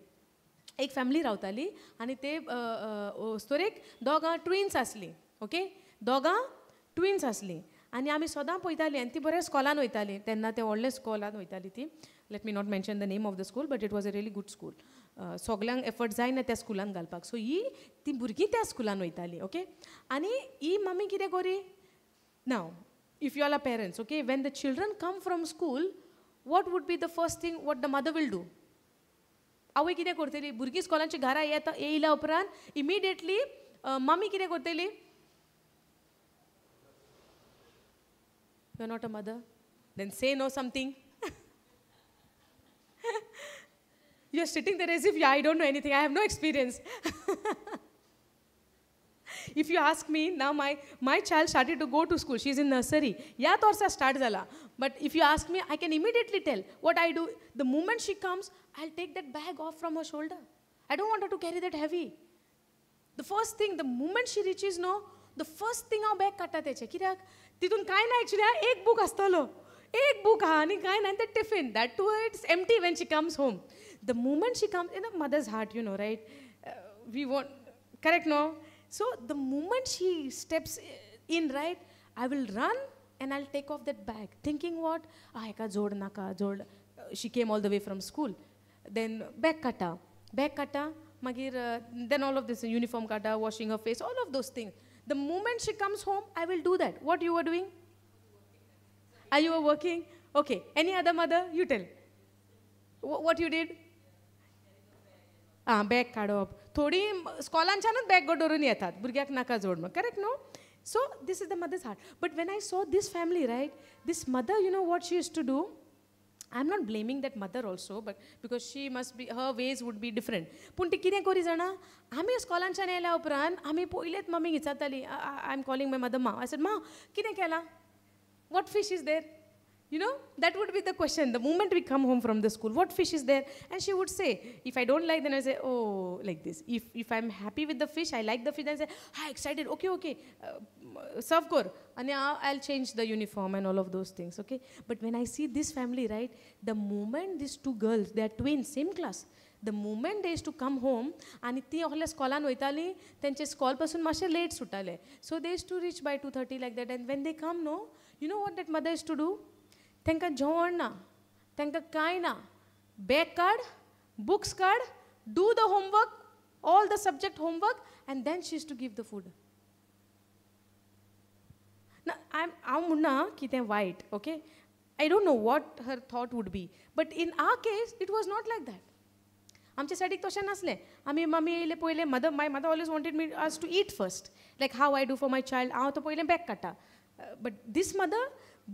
A: एक फॅमिली रावताली आनी ते स्टोरेक दोगां ट्विन्स आसलीं ओके दोगां ट्विन्स आसलीं आनी आमी सदां पळयतालीं आनी ती बऱ्या स्कॉलान वयतालीं तेन्ना ते व्हडले स्कॉलान वयतालीं ती let me not mention the name of the school but it was a really good school सगल्यांक एफर्ट जायना त्या स्कुलान घालपाक सो ही ती भुरगीं त्या स्कुलान वयतालीं ओके आनी ही मम्मी कितें करी नाव if you are a parents okay when the children come from school what would be the first thing what the mother will do आवय कितें करतली भुरगीं स्कॉलांची घरा येयल्या उपरांत इमिडिएटली मम्मी कितें करतली You're not a mother? Then say no something. You're sitting there as if, yeah, I don't know anything. I have no experience. If you ask me, now my child started to go to school. She's in nursery. Yeah, torsa start zala. But if you ask me, I can immediately tell what I do. The moment she comes, I'll take that bag off from her shoulder. I don't want her to carry that heavy. The first thing, the moment she reaches, no, the first thing हांव bag काडटा तेचें कित्याक तितून कांय ना actually एक book आसतलो एक बूक आहा आनी कांय ना ते tiffin that too it's empty when she comes home the moment she comes in the mother's heart you know right we want correct no so the moment she steps in right I will run and I take off that bag thinking what हेका जोड नाका जोड she came all the way from school then bag काडटा मागीर then all of this uniform काडटा washing her face all of those things The moment she comes home, I will do that. What you were doing? Are you working? Okay. Any other mother? You tell. What you did? Bag काडप. थोडी स्कॉलांच्यानूच bag दवरून येतात. भुरग्याक नाका जोड म्हणून. Correct, no? So this is the mother's heart. But when I saw this family, right, this mother, you know what she used to do? I'm not blaming that mother also, but because she must be, her ways would be different. पूण ती कितें करी जाणा आमी स्कॉलांच्यान येयल्या उपरांत आमी पयलेच मम्मीक विचारताली I am calling my mother मा आय सेड मा कितें केलां what fish is there You know, that would be the question. The moment we come home from the school, what fish is there? And she would say, if I don't like, then I say, oh, like this. If I'm happy with the fish, I like the fish, then I say, hi, excited, okay, serve kor. And I'll change the uniform and all of those things, okay? But when I see this family, right, the moment these two girls, they are twins, same class, the moment they used to come home, and ती ohले स्कॉलान वयताली, तेंचे स्कॉल पासून मातशे late सुटाले. So they used to reach by 2:30 like that. And when they come, no, you know what that mother used to do? तेंकां जेवण ना, तेंकां कांय ना. Bag card, books card, do the homework, all the subject homework, and then she used to give the food. Now, हांव म्हणना की तें वायट, okay? I don't know what her thought would be. But in our case, it was not like that. आमचे सायडीक तशें नासलें. आमी mummy येयले पयले my mother always wanted me us to eat first. Like how I do for my child. हांव तो पयलें बॅग काडटा. But this mother,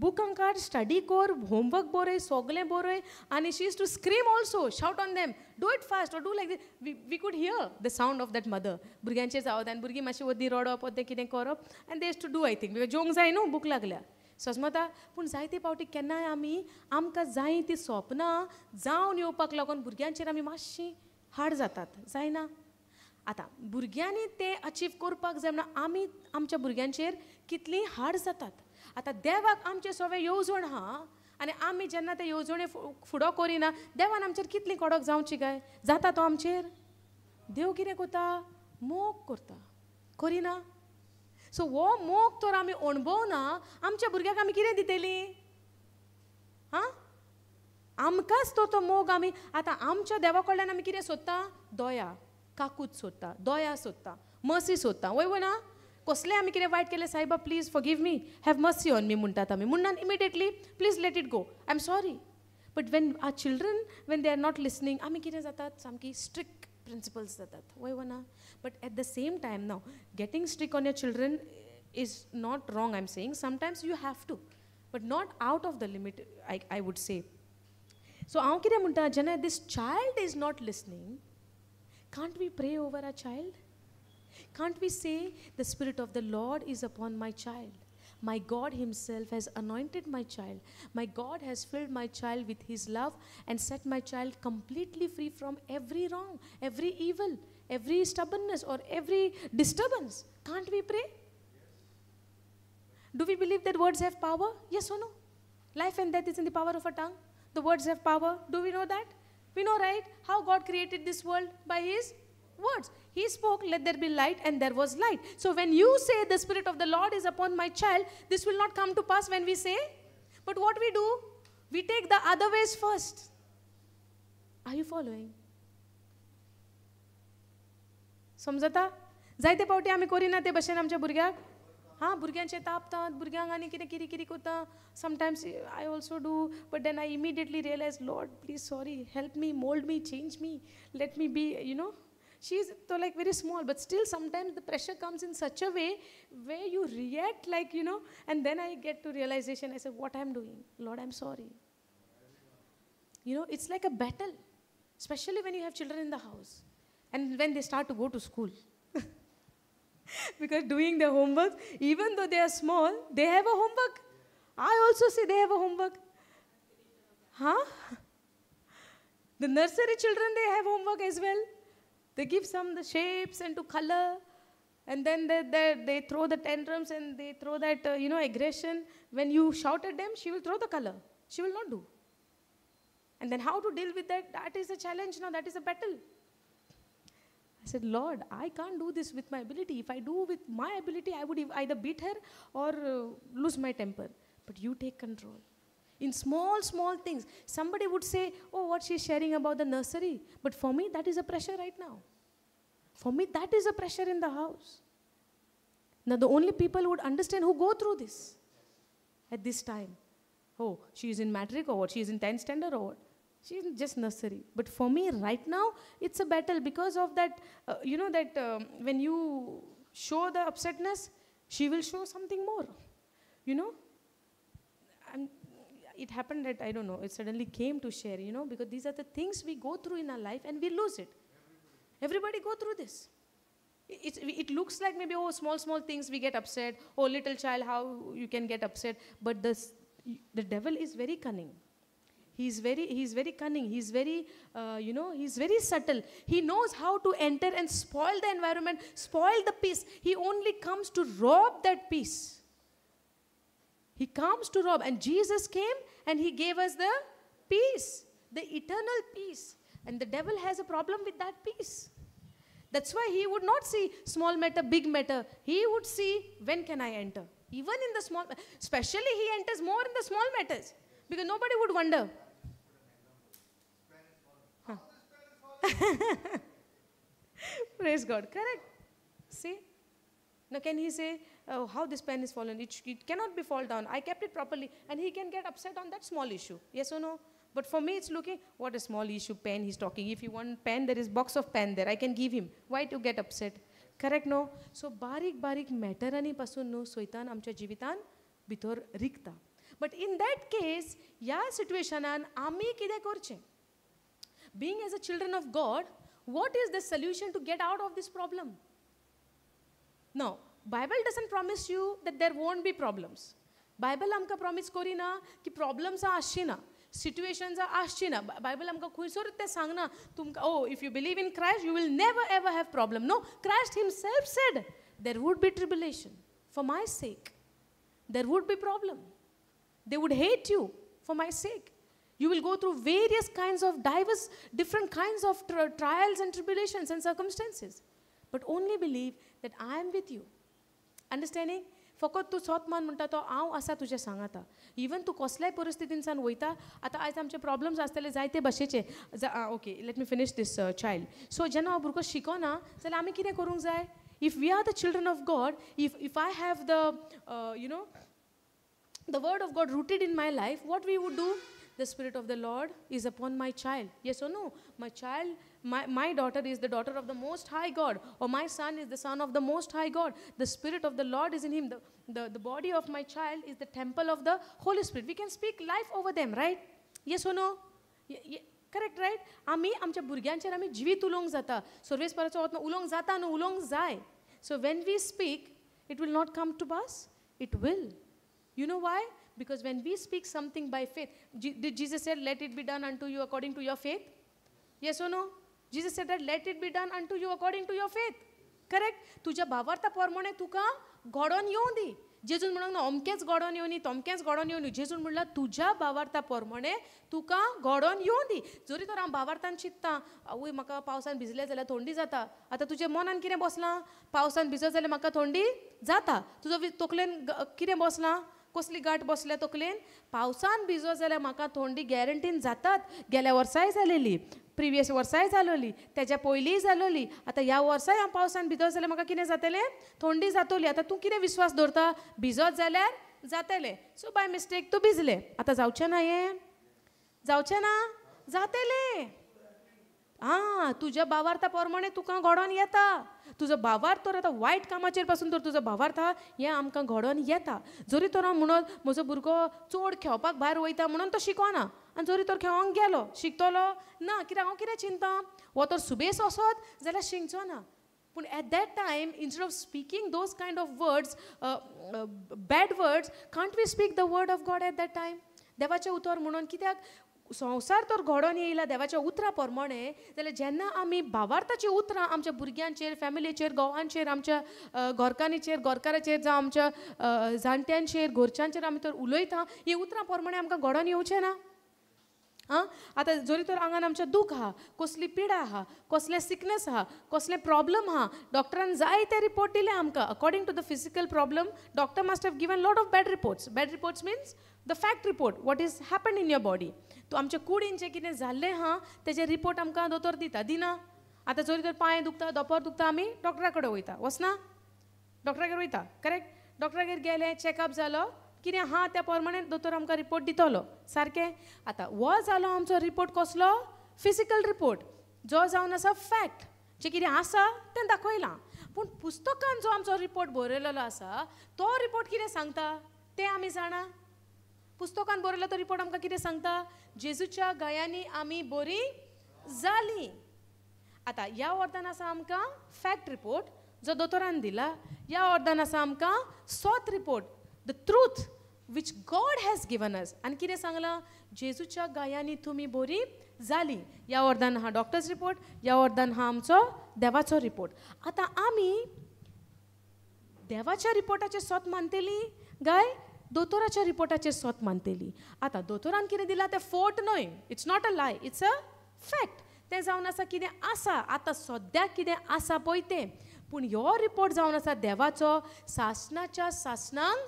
A: book card, study कर, homework बरय, सगलें बरय, and she used to scream also, shout on them, do it fast or do like this. We could hear the sound of that mother. भुरग्यांचेर जावत आनी भुरगीं मातशी वद्दी रडप वद्दें कितें करप, and they used to do, I think, because जेवंक जाय न्हू भूक लागल्या. सजमता पूण जायते फावटी केन्नाय आमकां जाय ती सपनां जावन येवपाक लागून भुरग्यांचेर आमी मातशीं हार्ड जातात, जायना? आतां भुरग्यांनी तें अचीव करपाक जाय म्हणून आमी आमच्या भुरग्यांचेर कितलीं हार्ड जातात. आतां देवाक आमचे सगळे येवजण आहा आनी आमी जेन्ना ते येवजणे फुडो करिना, देवान आमचेर कितलीं कडक जावची काय? जाता तो आमचेर? देव कितें करता? मोग करता, करिना? सो हो मोग तर आमी अणभवना, आमच्या भुरग्याक आमी कितें दितलीं? हां, आमकांच तो मोग आमी आतां आमच्या देवा कडल्यान आमी कितें सोदता? दया, काकूत सोदता, दया सोदता, मर्सी सोदता, वय ना? कसलें आमी कितें वायट केलें, सायबा please forgive me, have mercy on me म्हणटात आमी. म्हणून immediately please let it go, I am sorry. But when our children, when they are not listening, आमी कितें जातात? सामकी स्ट्रिक्ट principles जातात, वय ना? But at the same time now, getting strict on your children is not wrong, I'm saying. Sometimes you have to, but not out of the limit, I would say. So हांव कितें म्हणटा, जेन्ना this child is not listening, can't we pray over our child? Can't we say, the Spirit of the Lord is upon my child. My God himself has anointed my child. My God has filled my child with his love and set my child completely free from every wrong, every evil, every stubbornness or every disturbance. Can't we pray? Do we believe that words have power? Yes or no? Life and death is in the power of a tongue. The words have power. Do we know that? We know, right? How God created this world by his words. He spoke, let there be light, and there was light. So when you say the Spirit of the Lord is upon my child, this will not come to pass when we say. But what we do, we take the other ways first. Are you following? समजता? जायते पावटी आमी करिना ते भशेन आमच्या भुरग्याक. हां, भुरग्यांचे तापतात, भुरग्यांक आनी कितें कितें कितें करता. Sometimes I also do, but then I immediately realize, Lord, please, sorry, help me, mold me, change me, let me be, She's like very small, but still sometimes the pressure comes in such a way where you react like, and then I get to realization, I say, what I'm doing? Lord, I'm sorry. It's like a battle, especially when you have children in the house and when they start to go to school. Because doing their homework, even though they are small, they have a homework. I also say they have a homework. Huh? The nursery children, they have homework as well. They give some the shapes and to color, and then they throw the tantrums and they throw that, aggression. When you shout at them, she will throw the color. She will not do. And then how to deal with that? That is a challenge now. That is a battle. I said, Lord, I can't do this with my ability. If I do with my ability, I would either beat her or lose my temper. But you take control. In small, small things. Somebody would say, oh, what she's sharing about the nursery. But for me, that is a pressure right now. For me, that is a pressure in the house. Now, the only people who would understand who go through this at this time. Oh, she is in matric or what? She is in 10th standard or what? She is just nursery. But for me, right now, it's a battle because of that, when you show the upsetness, she will show something more. It happened that, I don't know, it suddenly came to share, because these are the things we go through in our life and we lose it. Everybody go through this. It looks like maybe, small, small things we get upset. Oh, little child, how you can get upset. But the devil is very cunning. He's very cunning. He's very, he's very subtle. He knows how to enter and spoil the environment, spoil the peace. He only comes to rob that peace. He comes to rob. And Jesus came and he gave us the peace, the eternal peace. And the devil has a problem with that peace. That's why he would not see small matter, big matter. He would see, when can I enter? Even in the small, especially he enters more in the small matters. Because nobody would wonder. Praise God. Correct. See? Now can he say, oh, how this pen is fallen? It cannot be fall down. I kept it properly. And he can get upset on that small issue. Yes or no? But for me, it's looking, what a small issue, pen he's talking. If you want pen, there is box of pen there. I can give him. Why to get upset? Correct, no? So, barik matter ani pasun no soitan amcha jivitan bitor rikta. But in that case, ya situationan ami kide korche? Being as a children of God, what is the solution to get out of this problem? No, Bible doesn't promise you that there won't be problems. Bible amka promise korina ki problems are ashina. Situations are ashina. Bible amka khuisor te sangna tumka, oh, if you believe in Christ, you will never ever have problem. No, Christ himself said there would be tribulation for my sake. There would be problem. They would hate you for my sake. You will go through various kinds of different kinds of trials and tribulations and circumstances. But only believe that I am with you. Understanding? फकत तू स्वत मान म्हणटा तो हांव आसा तुजें सांगाता. इवन तू कसल्याय परिस्थितींसान वयता, आतां आयज आमचे प्रॉब्लम्स आसतले जायते भशेचे. Okay, let me finish this child. So जेन्ना हो भुरगो शिकोना जाल्यार आमी कितें करूंक जाय? If we are the children of God, if I have the word of God rooted in my life, what we would do? The Spirit of the Lord is upon my child. Yes or no? My child, my daughter is the daughter of the Most High God, or my son is the son of the Most High God. The Spirit of the Lord is in him. The body of my child is the temple of the Holy Spirit. We can speak life over them, right? Yes or no? Correct right. आमी आमच्या भुरग्यांचेर आमी जिवीत उलोवंक जाता. सर्वेस्पराचो वतना उलोवंक जाता न्हू, उलोवंक जाय. So when we speak, it will not come to pass. It will. You know why? Because when we speak something by faith, did Jesus said, let it be done unto you according to your faith? Yes or no? Jesus said that let it be done unto you according to your faith. Correct? तुझ्या भावार्था प्रमाणे तुका घडोवन येवं दी. जेजून म्हणून अमकेच घडोवन येवनी, तमकेच घडोवन येवनी. जेजून म्हणला तुझ्या भावार्था प्रमाणे तुका घडोवन येवं दी. जरी तर हांव भावार्थान चिंतता, आवय म्हाका पावसान भिजलें जाल्यार थंडी जाता. आतां तुज्या मनान कितें बसलां? पावसान भिजत जाल्यार म्हाका थंडी जाता. तुजो तकलेन कितें बसलां? कसली गांठ बसल्या तकलेन? पावसान भिजत जाल्यार म्हाका थंडी गॅरंटीन जातात. गेल्या वर्साय जालेली, प्रिवियस वर्साय जालोली, तेज्या पयलींय जालोली. आतां ह्या वर्साय हांव पावसान भिजत जाल्यार म्हाका कितें जातलें? थंडी जातली. आतां तूं कितें विश्वास दवरता? भिजत जाल्यार जातलें. सो बाय मिस्टेक तूं भिजलें. आतां जावचें ना हें? जावचें ना? जातलें. तुज्या भावार्था प्रमाणे तुका घडोवन येता. तुजो भावार्थ तर आतां वायट कामाचेर पासून तर तुजो भावार्थ हें आमकां घडोवन येता. जरी तर हांव म्हणत म्हजो भुरगो चड खेळपाक भायर वयता म्हणून तो शिकोना, आनी जरी तर खेळोंक गेलो शिकतलो ना, कित्याक हांव कितें चिंता? वो तर सुबेज वसत जाल्यार शिंकचो ना. पूण at that time instead of speaking those kind of words, bad words, can't we speak the word of God at that time? देवाचें उतर म्हणून. कित्याक संवसार तर घडोवन येयला देवाच्या उतरा प्रमाणे, जाल्यार जेन्ना आमी भावार्थाची उतरां आमच्या भुरग्यांचेर, फॅमिलीचेर, घोवांचेर, आमच्या घरकान्नीचेर, घरकाराचेर, जावं आमच्या जाणट्यांचेर, घरच्यांचेर आमी तर उलयता, ही उतरां प्रमाणे आमकां घडोवन येवचें ना. आतां जरी तर आंगान आमच्या दूख आहा, कसली पिडा आहा, कसलें सिकनेस आहा, कसलें प्रॉब्लम आहा, डॉक्टरान जायते रिपोर्ट दिले आमकां. According to the physical problem, doctor must have given lot of bad reports. Bad reports means the fact report, what is happen in your body. तो आमच्या कुडीन जें कितें जाल्लें आहा तेजे रिपोर्ट आमकां दोतोर दिता, दिना. आतां जरी तर पांय दुखता, दोपर दुखता, आमी डॉक्टरा कडेन वयता, वचना? डॉक्टरा कडेन वयता, करेक्ट? डॉक्टरागेर गेले, चॅकअप जालो, कितें आहा त्या प्रमाणे दोतोर आमकां रिपोर्ट दितलो, सारकें? आतां हो जालो आमचो रिपोर्ट कसलो? फिजिकल रिपोर्ट, जो जावन आसा फॅक्ट, जें कितें आसा तें दाखयलां. पूण पुस्तकान जो आमचो रिपोर्ट बरयलेलो आसा तो रिपोर्ट कितें सांगता तें आमी जाणा? पुस्तकान बरयलो तो रिपोर्ट आमकां कितें सांगता? जेजूच्या गायांनी आमी बरी जालीं. आतां ह्या वर्दान आसा आमकां फॅक्ट रिपोर्ट जो दोतोरान दिला. ह्या वर्दान आसा आमकां सॉत report, the truth which God has given us. आनी कितें सांगलां? जेजूच्या गायांनी तुमी बरी जालीं. ह्या वर्दान आहा डॉक्टर्स रिपोर्ट, ह्या वर्दान आहा आमचो देवाचो रिपोर्ट. आतां आमी देवाच्या रिपोर्टाचेर सॉत मानतलीं गाय दोतोराच्या रिपोर्टाचेर सॉत मानतलीं? आतां दोतोरान कितें दिलां तें फोट न्हय, इट्स नॉट अ लाय, इट्स अ फॅक्ट. तें जावन आसा कितें आसा, आतां सद्याक कितें आसा पळय तें. पूण हो रिपोर्ट जावन आसा देवाचो, सासणाच्या सासणांक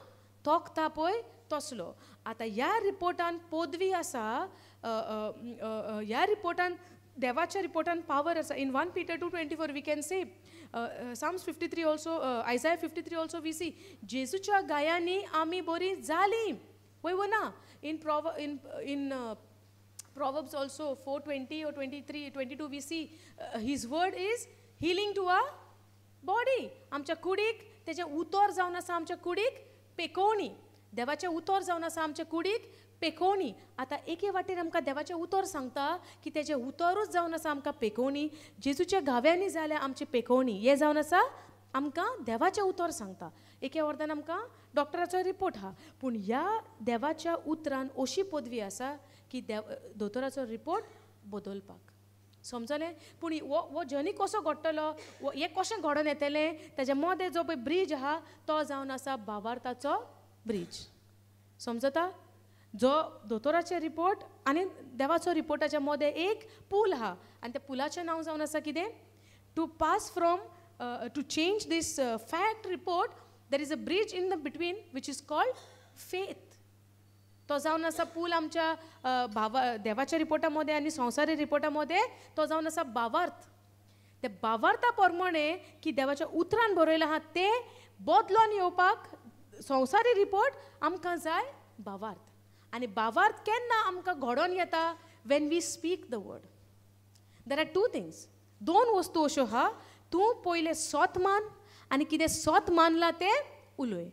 A: तोखता पळय तसलो. आतां ह्या रिपोर्टान पदवी आसा, ह्या रिपोर्टान देवाच्या रिपोर्टान पावर आसा. In 1 Peter 2:24 we can say, Psalms 53 also, Isaiah 53 also we see, जेजूच्या गायांनी आमी बरी जालीं. वय वो ना? In Proverbs also 4:20 or 22 we see, his word is healing to our body. आमच्या कुडीक तेजें उतर जावन आसा, आमच्या कुडीक पेकोवणी. देवाचें उतर जावन आसा आमच्या कुडीक पेकोवणी. आतां एके वाटेन आमकां देवाचें उतर सांगता की तेजें उतरूच जावन आसा आमकां पेकोवणी. जेजूच्या गाव्यांनी जाल्यार आमची पेकोवणी हें जावन आसा आमकां देवाचें उतर सांगता. एके वर्दान आमकां डॉक्टराचो रिपोर्ट आहा. पूण ह्या देवाच्या उतरान अशी पदवी आसा की दोतोराचो रिपोर्ट बदलपाक. समजलें? पूण वो जर्नी कसो घडटलो, हें कशें घडोवन येतलें, तेज्या मदें जो पळय ब्रीज आहा तो जावन आसा भावार्थाचो ब्रीज. समजता? जो दोतोराचे रिपोर्ट आनी देवाचो रिपोर्टाच्या मदें एक पूल आहा, आनी त्या पुलाचें नांव जावन आसा कितें? To pass from, to change this fact report, there is a bridge in the between which is called faith. तो जावन आसा पूल आमच्या देवाच्या रिपोर्टा मदें आनी संवसारी रिपोर्टा मदें, तो जावन आसा भावार्थ. त्या भावार्था प्रमाणे की देवाच्या उतरान बरयलें आहा तें बदलोन येवपाक संवसारी रिपोर्ट आमकां जाय भावार्थ. आनी भावार्थ केन्ना आमकां घडोवन येता? When we speak the word. There are 2 things. 2 वस्तू अश्यो आहा. तूं पयलें सोत मान, आनी कितें सोत मानलां तें उलय.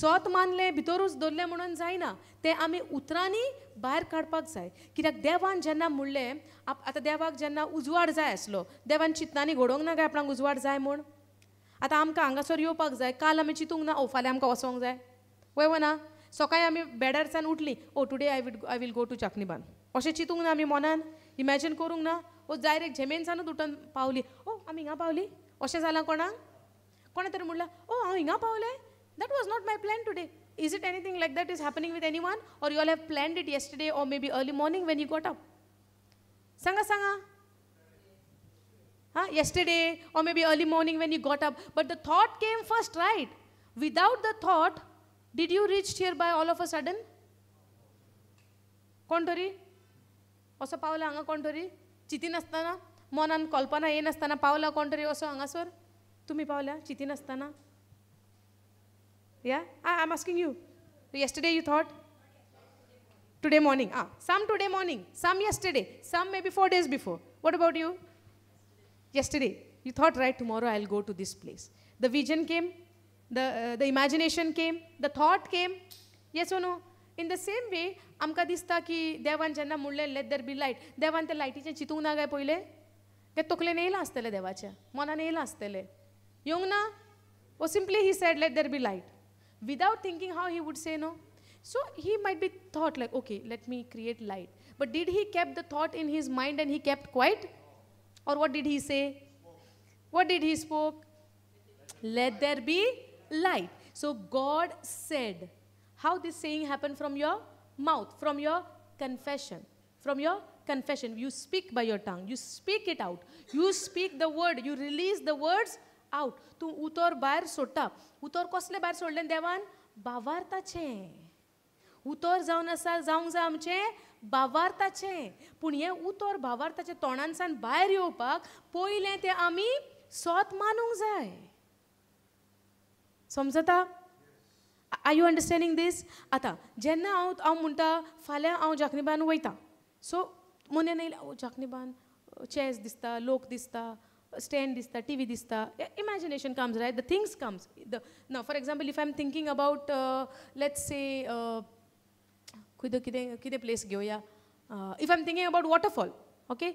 A: सोत मानलें भितरूच दवरलें म्हणून जायना तें आमी उतरांनी भायर काडपाक जाय कित्याक देवान जेन्ना म्हणलें आतां देवाक जेन्ना उजवाड जाय आसलो देवान चिंतनांनी घडोवंक ना काय आपणाक उजवाड जाय म्हूण आतां आमकां हांगासर येवपाक जाय काल आमी चिंतूंक ना फाल्यां आमकां वचोंक जाय वय ना सकाळीं आमी बेडारच्यान उठलीं today I will go to चाकनीबान अशें चिंतूंक ना आमी मनान इमॅजीन करूंक ना डायरेक्ट झेमेनसानूच उठून पावली आमी हिंगा पावली अशें जालां कोणाक कोणा तरी म्हणलां हांव हिंगा पावलें that was not my plan today is it anything like that is happening with any one or you all have planned it yesterday or may B early morning when you got up Sanga yesterday or maybe early morning when you got up but the thought came first right without the thought did you reach here by all of a sudden कोण तरी असो पावला हांगा कोण तरी चिती नासतना मनान कल्पना येनासतना पावला कोण तरी असो हांगासर तुमी पावल्या चिती नासतना या I am asking you yesterday you thought today morning some today morning some yesterday some maybe 4 days before what about you yesterday you thought right tomorrow I'll go to this place the vision came the imagination came the thought came yes or no in the same way आमकां दिसता की देवान जेन्ना म्हणलें let there be light देवान त्या लायटीचें चिंतूंक ना काय पयलें तें तकलेन येयलां आसतलें देवाच्या मनान येयलां आसतलें येवंक ना or simply he said let there be light without thinking how he would say no so he might be thought like okay let me create light but did he kept the thought in his mind and he kept quiet or what did he say what did he spoke let there be light so God said how this saying happened from your mouth from your confession you speak by your tongue you speak it out you speak the word you release the words out तूं उतर भायर सोडटा उतर कसलें भायर सोडलें देवान भावार्थाचें उतर जावन आसा जावंक जाय आमचें भावार्थाचें पूण हें उतर भावार्थाचें तोंडानसान भायर येवपाक पयलें तें आमी सोत मानूंक जाय समजता आर यू अंडरस्टँडींग दीस आतां जेन्ना हांव म्हणटा फाल्यां हांव जाकनीबान वयता सो मनेन येयलें जाकनीबान चॅस दिसता लोक दिसता स्टँड दिसता टी दिसता imagination comes right the things comes ना for example if I am thinking about let's say कितें प्लेस घेवया if I am thinking about waterfall okay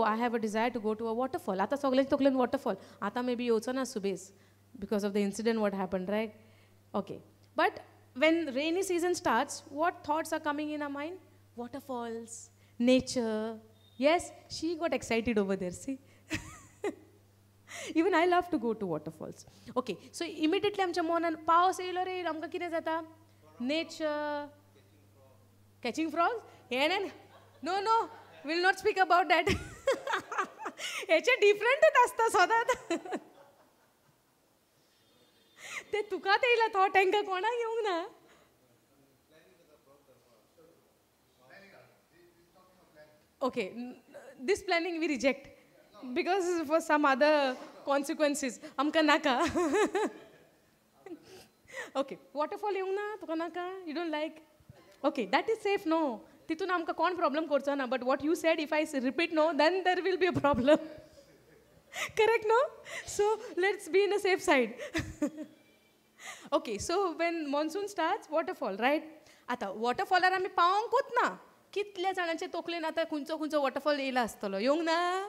A: I have a desire to go to a waterfall आतां सगळ्यांच्या तकलेन waterfall आतां may be येवचो ना सुबेज because of the incident what happen right okay but when rainy season starts what thoughts are coming in a mind waterfalls nature yes she got excited over there see even I love to go to waterfalls okay so immediately आमच्या मनान पावस येयलो रे आमकां कितें जाता nature catching frogs no we'll not speak about that हेचे डिफरंटच आसता सदांच ते तुकाच येयला थॉट तांकां कोणाक येवंक ना okay this planning we reject because for some other consequences amka naka okay waterfall येवंक ना तुका नाका you don't like okay that is safe no तितून आमकां कोण प्रॉब्लम करचो ना but what you said if I repeat no then there will be a problem correct no so let's be in a safe side okay so when monsoon starts waterfall right आता waterfallar आमी पावंकूच ना कितल्या जाणांचे तकलेन आतां खंयचो waterfall येयला आसतलो येवंक ना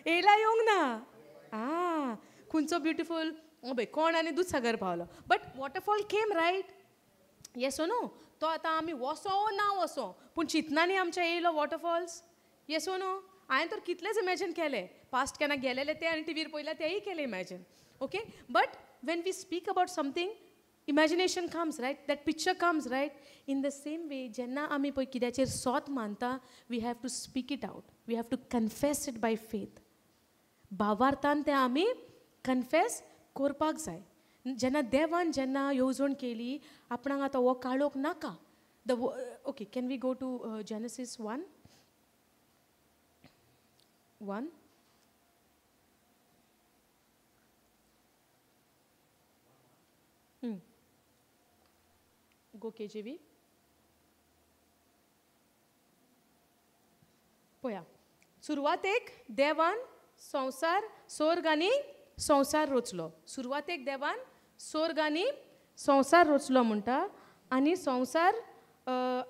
A: येवंक ना खंयचो ब्युटिफूल पळय कोण आनी दूधसागर पावलो but waterfall came right yes no तो आतां आमी वसो ना वसो पूण चिंतनांनी आमच्या येयलो वॉटरफॉल्स येस नो हांवें तर कितलेच इमॅजीन केले पास्ट केन्ना गेलेले ते आनी टीव्हीर पयल्या तेय केले imagine okay but when we speak about something imagination comes right that picture comes right in the same way jenna ami poi kidyachir sot manta we have to speak it out we have to confess it by faith भावार्थान ते आमी confess करपाक जाय जेन्ना देवान जेन्ना येवजण केली आपणाक आतां हो काळोख नाका okay can we go to Genesis 1 go KJV पळया सुरवातेक देवान संसार स्वर्ग आनी संसार रचलो सुरवातेक देवान स्वर्ग आनी संवसार रचलो म्हणटा आनी संवसार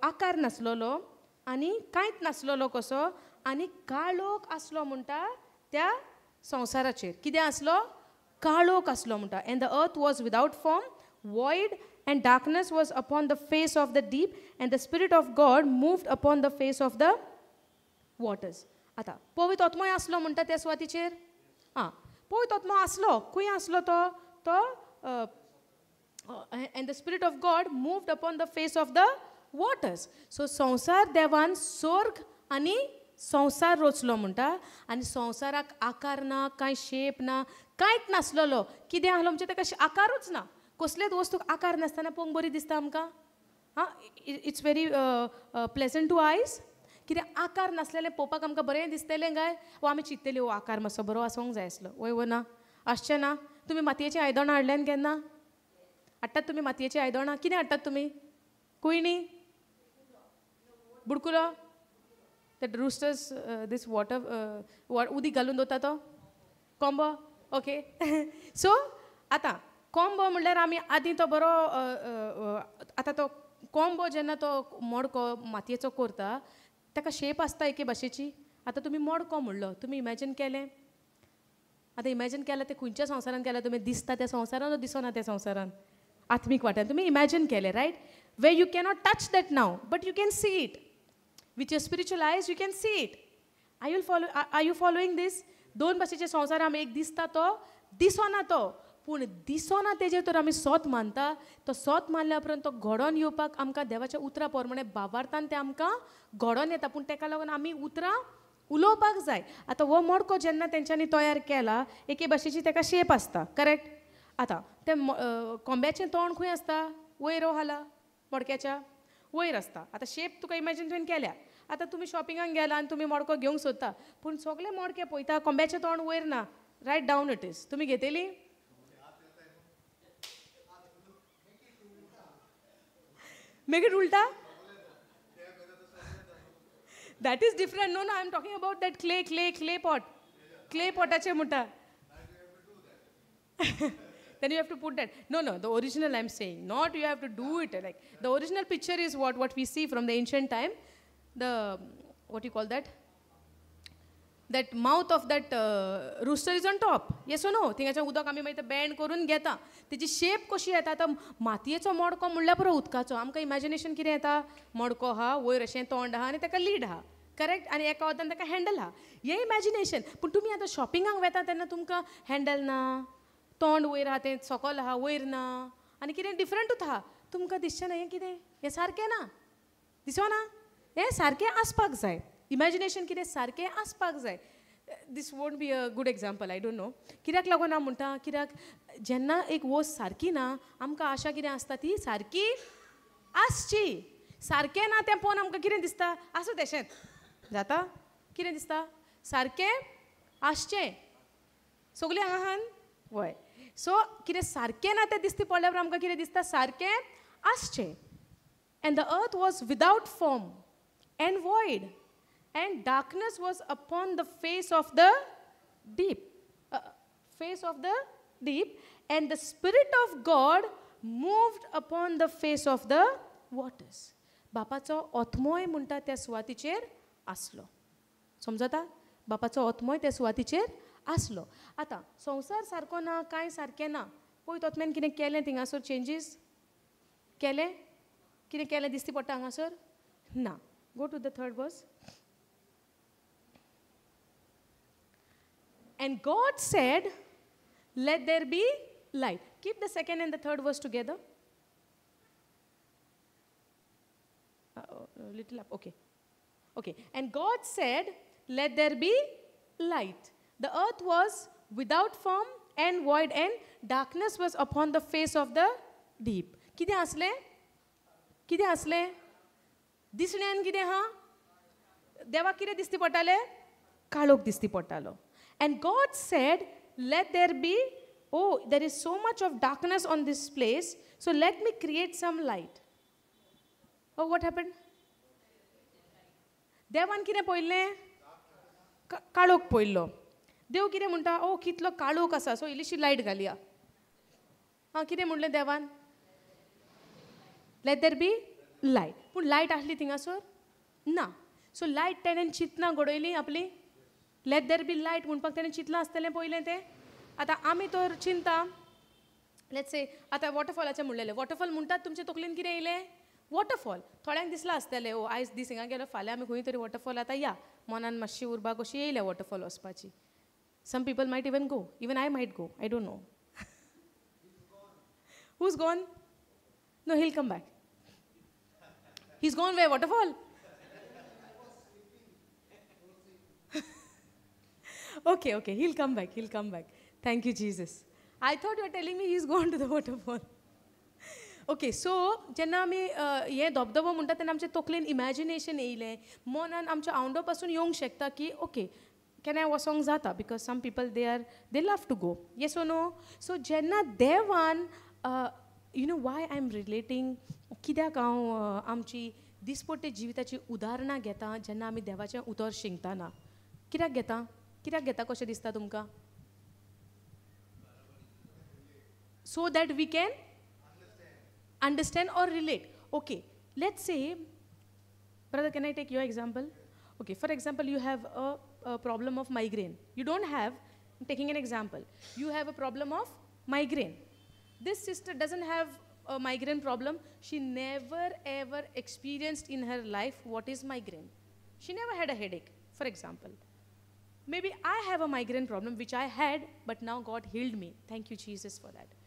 A: आकार नासलोलो आनी कांयच नासलोलो कसो आनी काळोख आसलो म्हणटा त्या संवसाराचेर कितें आसलो काळोख आसलो म्हणटा and the earth was without form void and darkness was upon the face of the deep and the spirit of God moved upon the face of the waters आतां पवित्र आत्मोय आसलो म्हणटा त्या सुवातीचेर आं पवित्र आत्मो आसलो खंय आसलो तो and the spirit of God moved upon the face of the waters. So संसार देवान स्वर्ग आनी संसार रचलो म्हणटा आनी संसाराक आकार ना कांय शेप ना कांयच नासलोलो कितें आसलो म्हणजे ताका आकारूच ना कसलेच वस्तूक आकार नासतना पळोवंक बरी दिसता आमकां हां इट्स व्हेरी प्लेजंट टू आयज कितें आकार नासलेलें पळोवपाक आमकां बरें दिसतलें काय वो आमी चिंततलीं आकार मातसो बरो आसूंक जाय आसलो वय वो ना आसचें ना तुमी मातयेचें आयदनां हाडल्यान केन्ना हाडटात तुमी मातयेचीं आयदनां कितें हाडटात तुमी कुयणी बुडकुलो दॅट रुस्टर्स दीस वॉटर उदीक घालून दवरता तो कोंबो ओके सो आतां कोंबो म्हणल्यार आमी आदीं तो बरो आतां तो कोंबो जेन्ना तो मडको मातयेचो करता ताका शेप आसता एके भाशेची आतां तुमी मडको म्हणलो तुमी इमॅजीन केलें आतां इमॅजीन केलें तें खंयच्या संवसारान केलें तुमी दिसता त्या संवसारान दिसना त्या संवसारान आत्मीक वाट्यान तुमी इमॅजीन केलें right way you cannot touch that now but you can see it with your spiritual eyes you can see it are you following this दोन भाशेचे संवसार आमी एक दिसता तो दिसना तो पूण दिसना तेजेर तर आमी सोत मानता तो सोत मानल्या उपरांत तो घडोवन येवपाक आमकां देवाच्या उतरां प्रमाणे भावार्थान तें आमकां घडोवन येता पूण ताका लागून आमी उतरां उलोवपाक जाय आतां हो मडको जेन्ना तेंच्यांनी तयार केला एके भाशेची ताका शेप आसता करेक्ट आतां तें कोंब्याचें तोंड खंय आसता वयर हाला मडक्याच्या वयर आसता आतां शेप तुका इमॅजीन तुवें केल्या आतां तुमी शॉपिंगाक गेला आनी तुमी मडको घेवंक सोदता पूण सगळे मडके पळयता कोंब्याचें तोंड वयर ना रायट डावन इट इज तुमी घेतली मेक इट उल्टा that is different no I am talking about that clay पॉटाचें म्हणटा then you have to put that no the original I'm saying not you have to do it like the original picture is what we see from the ancient time the what you call that mouth of that rooster is on top yes or no थिंगाचें उदक आमी मागीर band करून घेता तेजी shape कशी येता आतां मातयेचो मडको म्हणल्यार पुरो उदकाचो आमकां इमॅजिनेशन कितें येता मडको आहा वयर अशें तोंड आहा आनी ताका लीड आहा करेक्ट आनी एका वतान ताका हँडल आहा हें इमॅजिनेशन पूण तुमी आतां शॉपिंगाक वेता तेन्ना तुमकां हँडल ना तोंड वयर आहा तें सकल आहा वयर ना आनी कितें डिफरंटूच आहा तुमकां दिसचें ना हें कितें हें सारकें ना दिसना हें सारकें आसपाक जाय इमॅजिनेशन कितें सारकें आसपाक जाय this won't be a good example I don't know कित्याक लागून हांव म्हणटा कित्याक जेन्ना एक वस्त सारकी ना आमकां आशा कितें आसता ती सारकी आसची सारकें ना तें पळोवन आमकां कितें दिसता आसूं तेशेंच जाता कितें दिसता सारकें आसचें सगलीं हांगा आहान वय सो कितें सारकें ना तें दिसता पडल्या उपरांत आमकां कितें दिसता सारकें आसचें and the earth was without form and void and darkness was upon the face of the deep and the spirit of God moved upon the face of the waters बापाचो आत्मोय म्हणटा त्या सुवातीचेर आसलो समजता बापाचो आत्मोय त्या सुवातीचेर आसलो आतां संवसार सारको ना कांय सारकें ना पळय तोत्म्यान कितें केलें थिंगासर चेंजीस केलें कितें केलें दिसती पडटा हांगासर ना go to the third verse and God said let there be light keep the second and the third verse together little up okay and God said let there be light the earth was without form and void and darkness was upon the face of the deep कितें आसलें दिसण्यान कितें हा देवाक कितें दिसती पडटालें काळोख दिसती पडटालो and God said let there be there is so much of darkness on this place so let me create some light what happened देवान कितें पळयल्लें काळोख पळयल्लो देव कितें म्हणटा कितलो काळोख आसा सो इल्लीशी लायट घालया कितें म्हणलें देवान लेट देर बी लायट. पूण लायट आसली थिंगासर ना. सो लायट तेणें चिंतना घडयली आपली. लेट देर बी लायट म्हणपाक तेणें चिंतलां आसतलें पयलें तें. आतां आमी तर चिंता लेट्स से आतां वॉटरफॉलाचें म्हणलेलें. वॉटरफॉल म्हणटात तुमचे तकलेन कितें येयलें? वॉटरफॉल. थोड्यांक दिसलां आसतलें ओ आयज दीस हिंगा गेलो फाल्यां आमी खंय तरी वॉटरफॉल आतां या मनान मातशी उर्बा कशी येयल्या वॉटरफॉल वचपाची. Some people might even go. Even I might go. I don't know. Who's gone? No, he'll come back. He's gone where? Waterfall? Okay. He'll come back. Thank you, Jesus. I thought you were telling me he's gone to the waterfall. Okay, so जेन्ना आमी हे धबधबो म्हणटा तेन्ना आमच्या तकलेन imagination येयलें. मनान आमच्या आवंडो पासून येवंक शकता की ओके केन्नाय वसोंक जाता because some people they love to go. Yes O no? So जेन्ना देवान you know why I am relating कित्याक हांव आमची दिसपट्टे जिविताची उदाहरणां घेता जेन्ना आमी देवाचें उतर शिंकतना. कित्याक घेता कशें दिसता तुमकां? So that we can understand or relate. Okay, let's say, brother, can I take your example? Okay, for example, you have a problem of migraine. You don't have, I'm taking an example, you have a problem of migraine. This sister doesn't have a migraine problem. She never ever experienced in her life what is migraine. She never had a headache, for example. Maybe I have a migraine problem, which I had, but now God healed me. Thank you, Jesus, for that.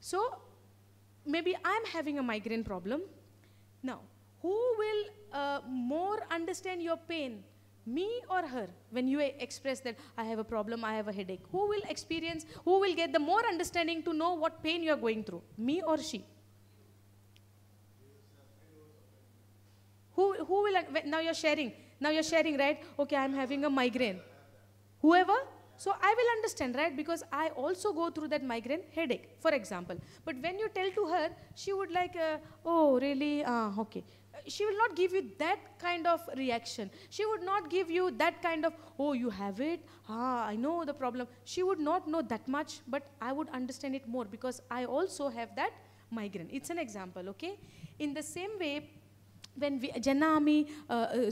A: So, maybe I'm having a migraine problem. Now, who will more understand your pain, me or her, when you express that I have a problem, I have a headache? Who will get the more understanding to know what pain you are going through, me or she? Who will, now you're sharing, right? Okay, I'm having a migraine. Whoever? So I will understand, right? Because I also go through that migraine headache, for example. But when you tell to her, she would like, oh, really? Okay. She will not give you that kind of reaction. She would not give you that kind of, oh, you have it? I know the problem. She would not know that much, but I would understand it more because I also have that migraine. It's an example, okay? In the same way, जेन्ना आमी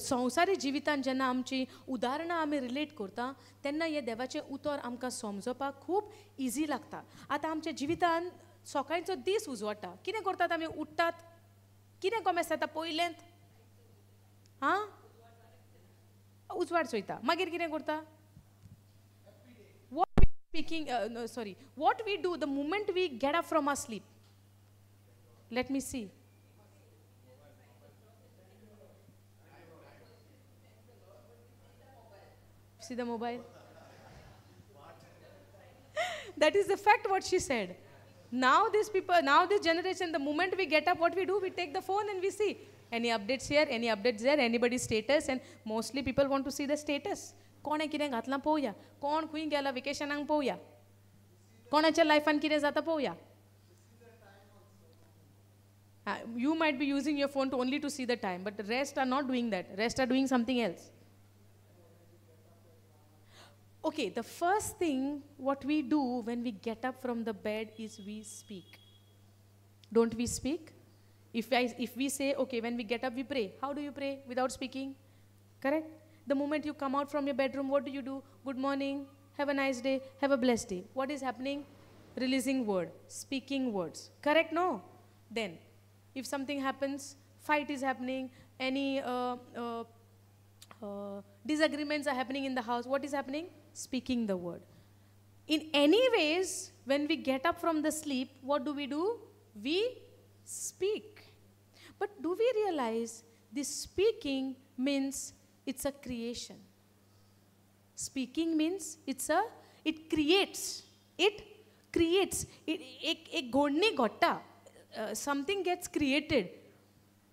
A: संवसारी जिवितान जेन्ना आमची उदाहरणां आमी relate करता तेन्ना हे देवाचें उतर आमकां समजपाक खूब इजी लागता. आतां आमच्या जिवितान सकाळचो दीस उजवाडटा. कितें करतात आमी? उठतात. कितें कॉमेस जाता पयलेंत? उजवाड चोयता. मागीर कितें करता? What we do the moment we get up from our sleep? Let me see. See the mobile? That is the fact what she said. Now this generation, the moment we get up, what we do? We take the phone and we see. Any updates here, any updates there, anybody's status, and mostly people want to see the status. कोणे कितें घातलां पळोवया. कोण खंय गेला वेकेशनाक पळोवया. कोणाच्या लायफान कितें जाता पळोवया. You might be using your phone only to see the time, but the rest are not doing that. Rest are doing something else. Okay, the first thing what we do when we get up from the bed is we speak. Don't we speak? If we say, okay, when we get up we pray. How do you pray? Without speaking? Correct? The moment you come out from your bedroom, what do? Good morning, have a nice day, have a blessed day. What is happening? Releasing word, speaking words. Correct? No? Then, if something happens, fight is happening, any disagreements are happening in the house, what is happening? Speaking the word. In any ways, when we get up from the sleep, what do? We speak. But do we realize this speaking means it's a creation? Speaking means it creates. Something gets created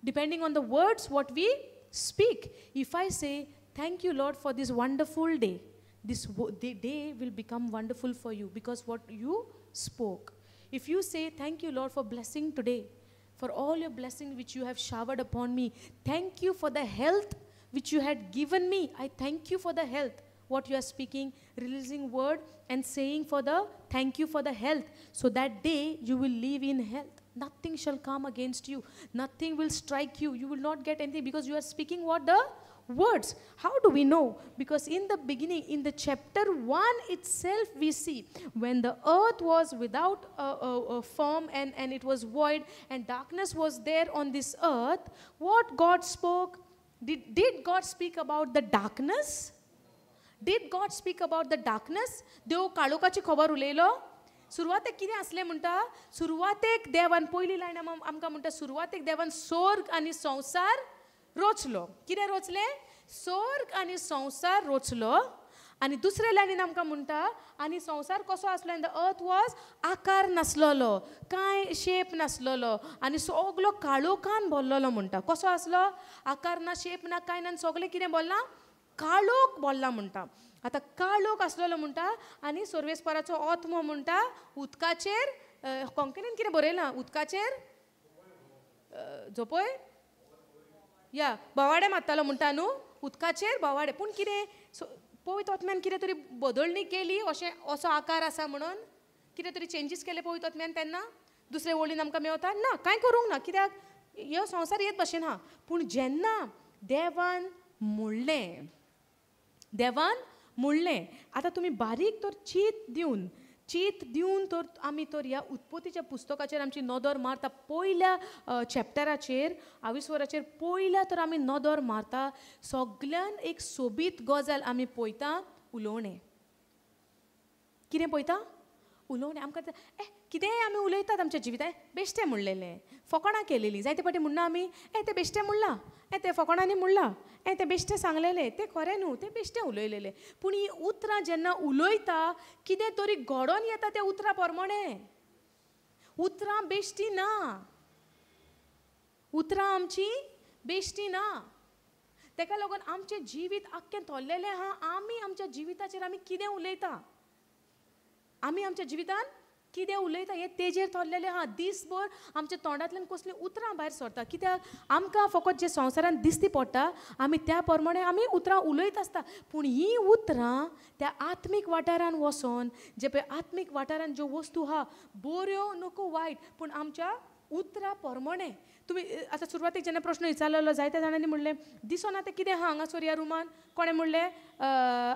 A: depending on the words what we speak. If I say, thank you, Lord, for this wonderful day, this day will become wonderful for you because what you spoke. If you say, thank you, Lord, for blessing today, for all your blessings which you have showered upon me, thank you for the health which you had given me. I thank you for the health. What you are speaking, releasing word and saying thank you for the health. So that day you will live in health. nothing shall come against you, nothing will strike you, you will not get anything, because you are speaking what? The words. How do we know? Because in the beginning, in the chapter 1 itself, we see when the earth was without a form and it was void and darkness was there on this earth, what God spoke? Did God speak about the darkness? Did God speak about the darkness? देव काळोखाची खबर उलयलो. सुरवातेक कितें आसलें म्हणटा? सुरवातेक देवान पयली lion आमकां म्हणटा, सुरवातेक देवान स्वर्ग आनी संवसार रचलो. कितें रचलें? स्वर्ग आनी संवसार रचलो. आनी दुसरे लायनीन आमकां म्हणटा, आनी संवसार कसो आसलो? एंड द अर्थ वॉज आकार नासलोलो, कांय शेप नासलोलो, आनी सगलो काळोखान भरलोलो म्हणटा. कसो आसलो? आकार ना, शेप ना, कांय ना, सगलें कितें बोल्लां? काळोख बोल्ला म्हणटा. आतां काळोख आसलोलो म्हणटा, आनी सर्वेस्पराचो आत्मो म्हणटा उदकाचेर, कोंकणीन कितें बरयलां? उदकाचेर झोपय या बोवाडे मारतालो म्हणटा न्हू, उदकाचेर बोवाडे. पूण कितें पवित्र आत्म्यान कितें तरी बदलणी केली अशें, असो आकार आसा म्हणून कितें तरी चेंजीस केले पवित्र आत्म्यान तेन्ना दुसरे वळीन आमकां मेवता? ना, कांय करूंक ना. कित्याक ह्यो संवसार येत भशेन आहा. पूण जेन्ना देवान म्हणलें, देवान म्हणलें, आतां तुमी बारीक तर चीत दिवन तर आमी तर ह्या उत्पत्तीच्या पुस्तकाचेर आमची नदर मारता. पयल्या चॅप्टराचेर 22 पयल्या तर आमी नदर मारता. सगळ्यान एक सोबीत गजाल आमी पळयता, उलोवणें. कितें पळयता? उलोवणें. आमकां कितेंय आमी उलयतात आमच्या जिवितांत. बेश्टें म्हणलेलें, फकाणां केलेलीं. जायते फावटी म्हणना आमी, तें बेश्टें म्हणलां, तें फकाणांनी म्हणलां, तें बेश्टें सांगलेलें, तें खरें न्हू, तें बेश्टें उलयलेलें. पूण हीं उतरां जेन्ना उलयता, कितें तरी घडोवन येता त्या उतरां प्रमाणें. उतरां बेश्टी ना, उतरां आमची बेश्टी ना. ताका लागून आमचें जिवीत आख्खें थोल्लेलें आहा. आमी आमच्या जिविताचेर आमी कितें उलयता, आमी आमच्या जिवितान कितें उलयता हें तेजेर थोल्लेलें आहा. दिसभर आमच्या तोंडांतल्यान कसलीं उतरां भायर सरता. कित्याक आमकां फकत जे संवसारान दिसती पडटा, आमी त्या प्रमाणें आमी उतरां उलयत आसता. पूण हीं उतरां त्या आत्मीक वाठारान वचोन, जे पळय आत्मीक वाठारान ज्यो वस्तू आहा, बऱ्यो नको वायट, पूण आमच्या उतरां प्रमाणें. तुमी आतां सुरवातेक जेन्ना प्रश्न विचारलेलो, जायत्या जाणांनी म्हणलें दिसोना तें कितें आहा हांगासर ह्या रुमान. कोणें म्हणलें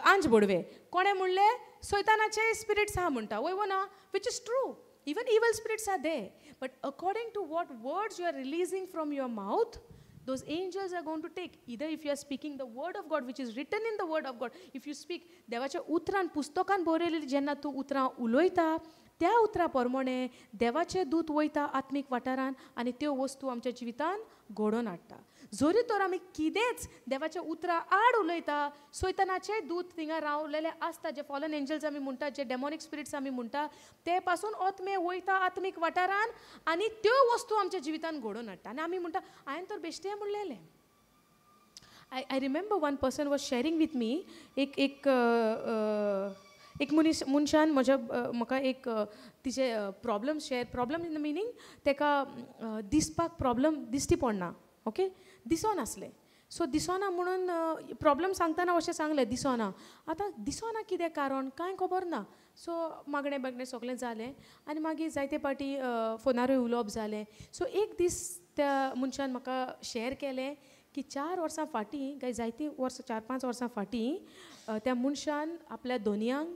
A: आंज बोडवे, कोणें म्हणलें सैतानाचे स्पिरिट्स आहा म्हणटा. वय ना, which is true. Even evil spirits are there. But according to what words you are releasing from your mouth, those angels are going to take. Either if you are speaking the word of God, which is written in the word of God, if you speak देवाच्या उतरान पुस्तकान बरयलेली जेन्ना तूं उतरां उलयता, त्या उतरां प्रमाणें देवाचे दूत वयता आत्मीक वाठारान आनी त्यो वस्तू आमच्या जिवितान घडोवन हाडटा. जरी तर आमी कितेंच देवाच्या उतरां आड उलयता, सैतानाचे दूत थिंगा रावलेले आसता, जे फॉलन एंजल्स आमी म्हणटा, जे डेमोनीक स्पिरिट्स आमी म्हणटा, ते पासून आत्मे वयता आत्मीक वाठारान आनी त्यो वस्तू आमच्या जिवितान घडोवन हाडटा. आनी आमी म्हणटा हांवें तर बेश्टें म्हणलेलें. I remember one person was sharing with me, एक मनशान म्हाका एक तिचे प्रॉब्लम इन द मिनींग, तेका दिसपाक प्रॉब्लम दिसती पडना. ओके, दिसोन आसलें. सो दिसोना म्हणून प्रॉब्लम सांगतना अशें सांगलें दिसोना. आतां दिसोना कितें कारण कांय खबर ना. सो मागणें बागणें सगळें जालें आनी मागीर जायते फावटी फोनारूय उलोवप जालें. सो एक दीस त्या मनशान म्हाका शेअर केलें की 4 वर्सां फाटीं, काय जायतीं वर्सां, 4-5 वर्सां फाटीं त्या मनशान आपल्या दोनयांक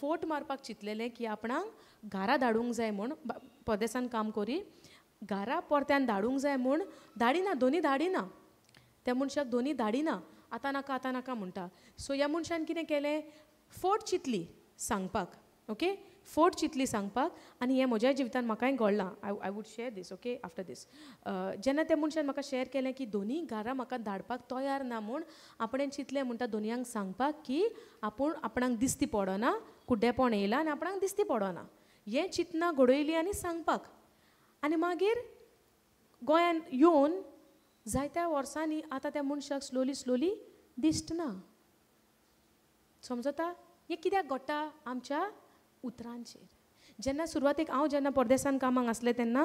A: फोट मारपाक चिंतलेलें की आपणाक घारा धाडूंक जाय म्हूण. परदेसान काम करी, घारा परत्यान धाडूंक जाय म्हूण धाडिना, दोनी धाडिना. त्या मनशाक दोनी धाडिना, आतां नाका म्हणटा. सो ह्या मनशान कितें केलें, फोट चिंतली सांगपाक. ओके, फोट चिंतली सांगपाक. आनी हें म्हज्या जिवितान म्हाकाय घडलां. I would share this. Okay, after this जेन्ना त्या मनशान म्हाका शेअर केलें की दोनी घारां म्हाका धाडपाक तयार ना म्हूण आपणें चिंतलें म्हणटा दोनयांक सांगपाक की आपणाक दिसती पडना, कुड्डेपण येयलां आनी आपणाक दिसती पडना. हें चिंतना घडयली आनी सांगपाक. आनी मागीर गोंयान येवन जायत्या वर्सांनी आतां त्या मनशाक स्लोली दिसतना. समजता हें कित्याक घडटा? आमच्या उतरांचेर. जेन्ना सुरवातेक हांव जेन्ना परदेसान कामाक आसलें तेन्ना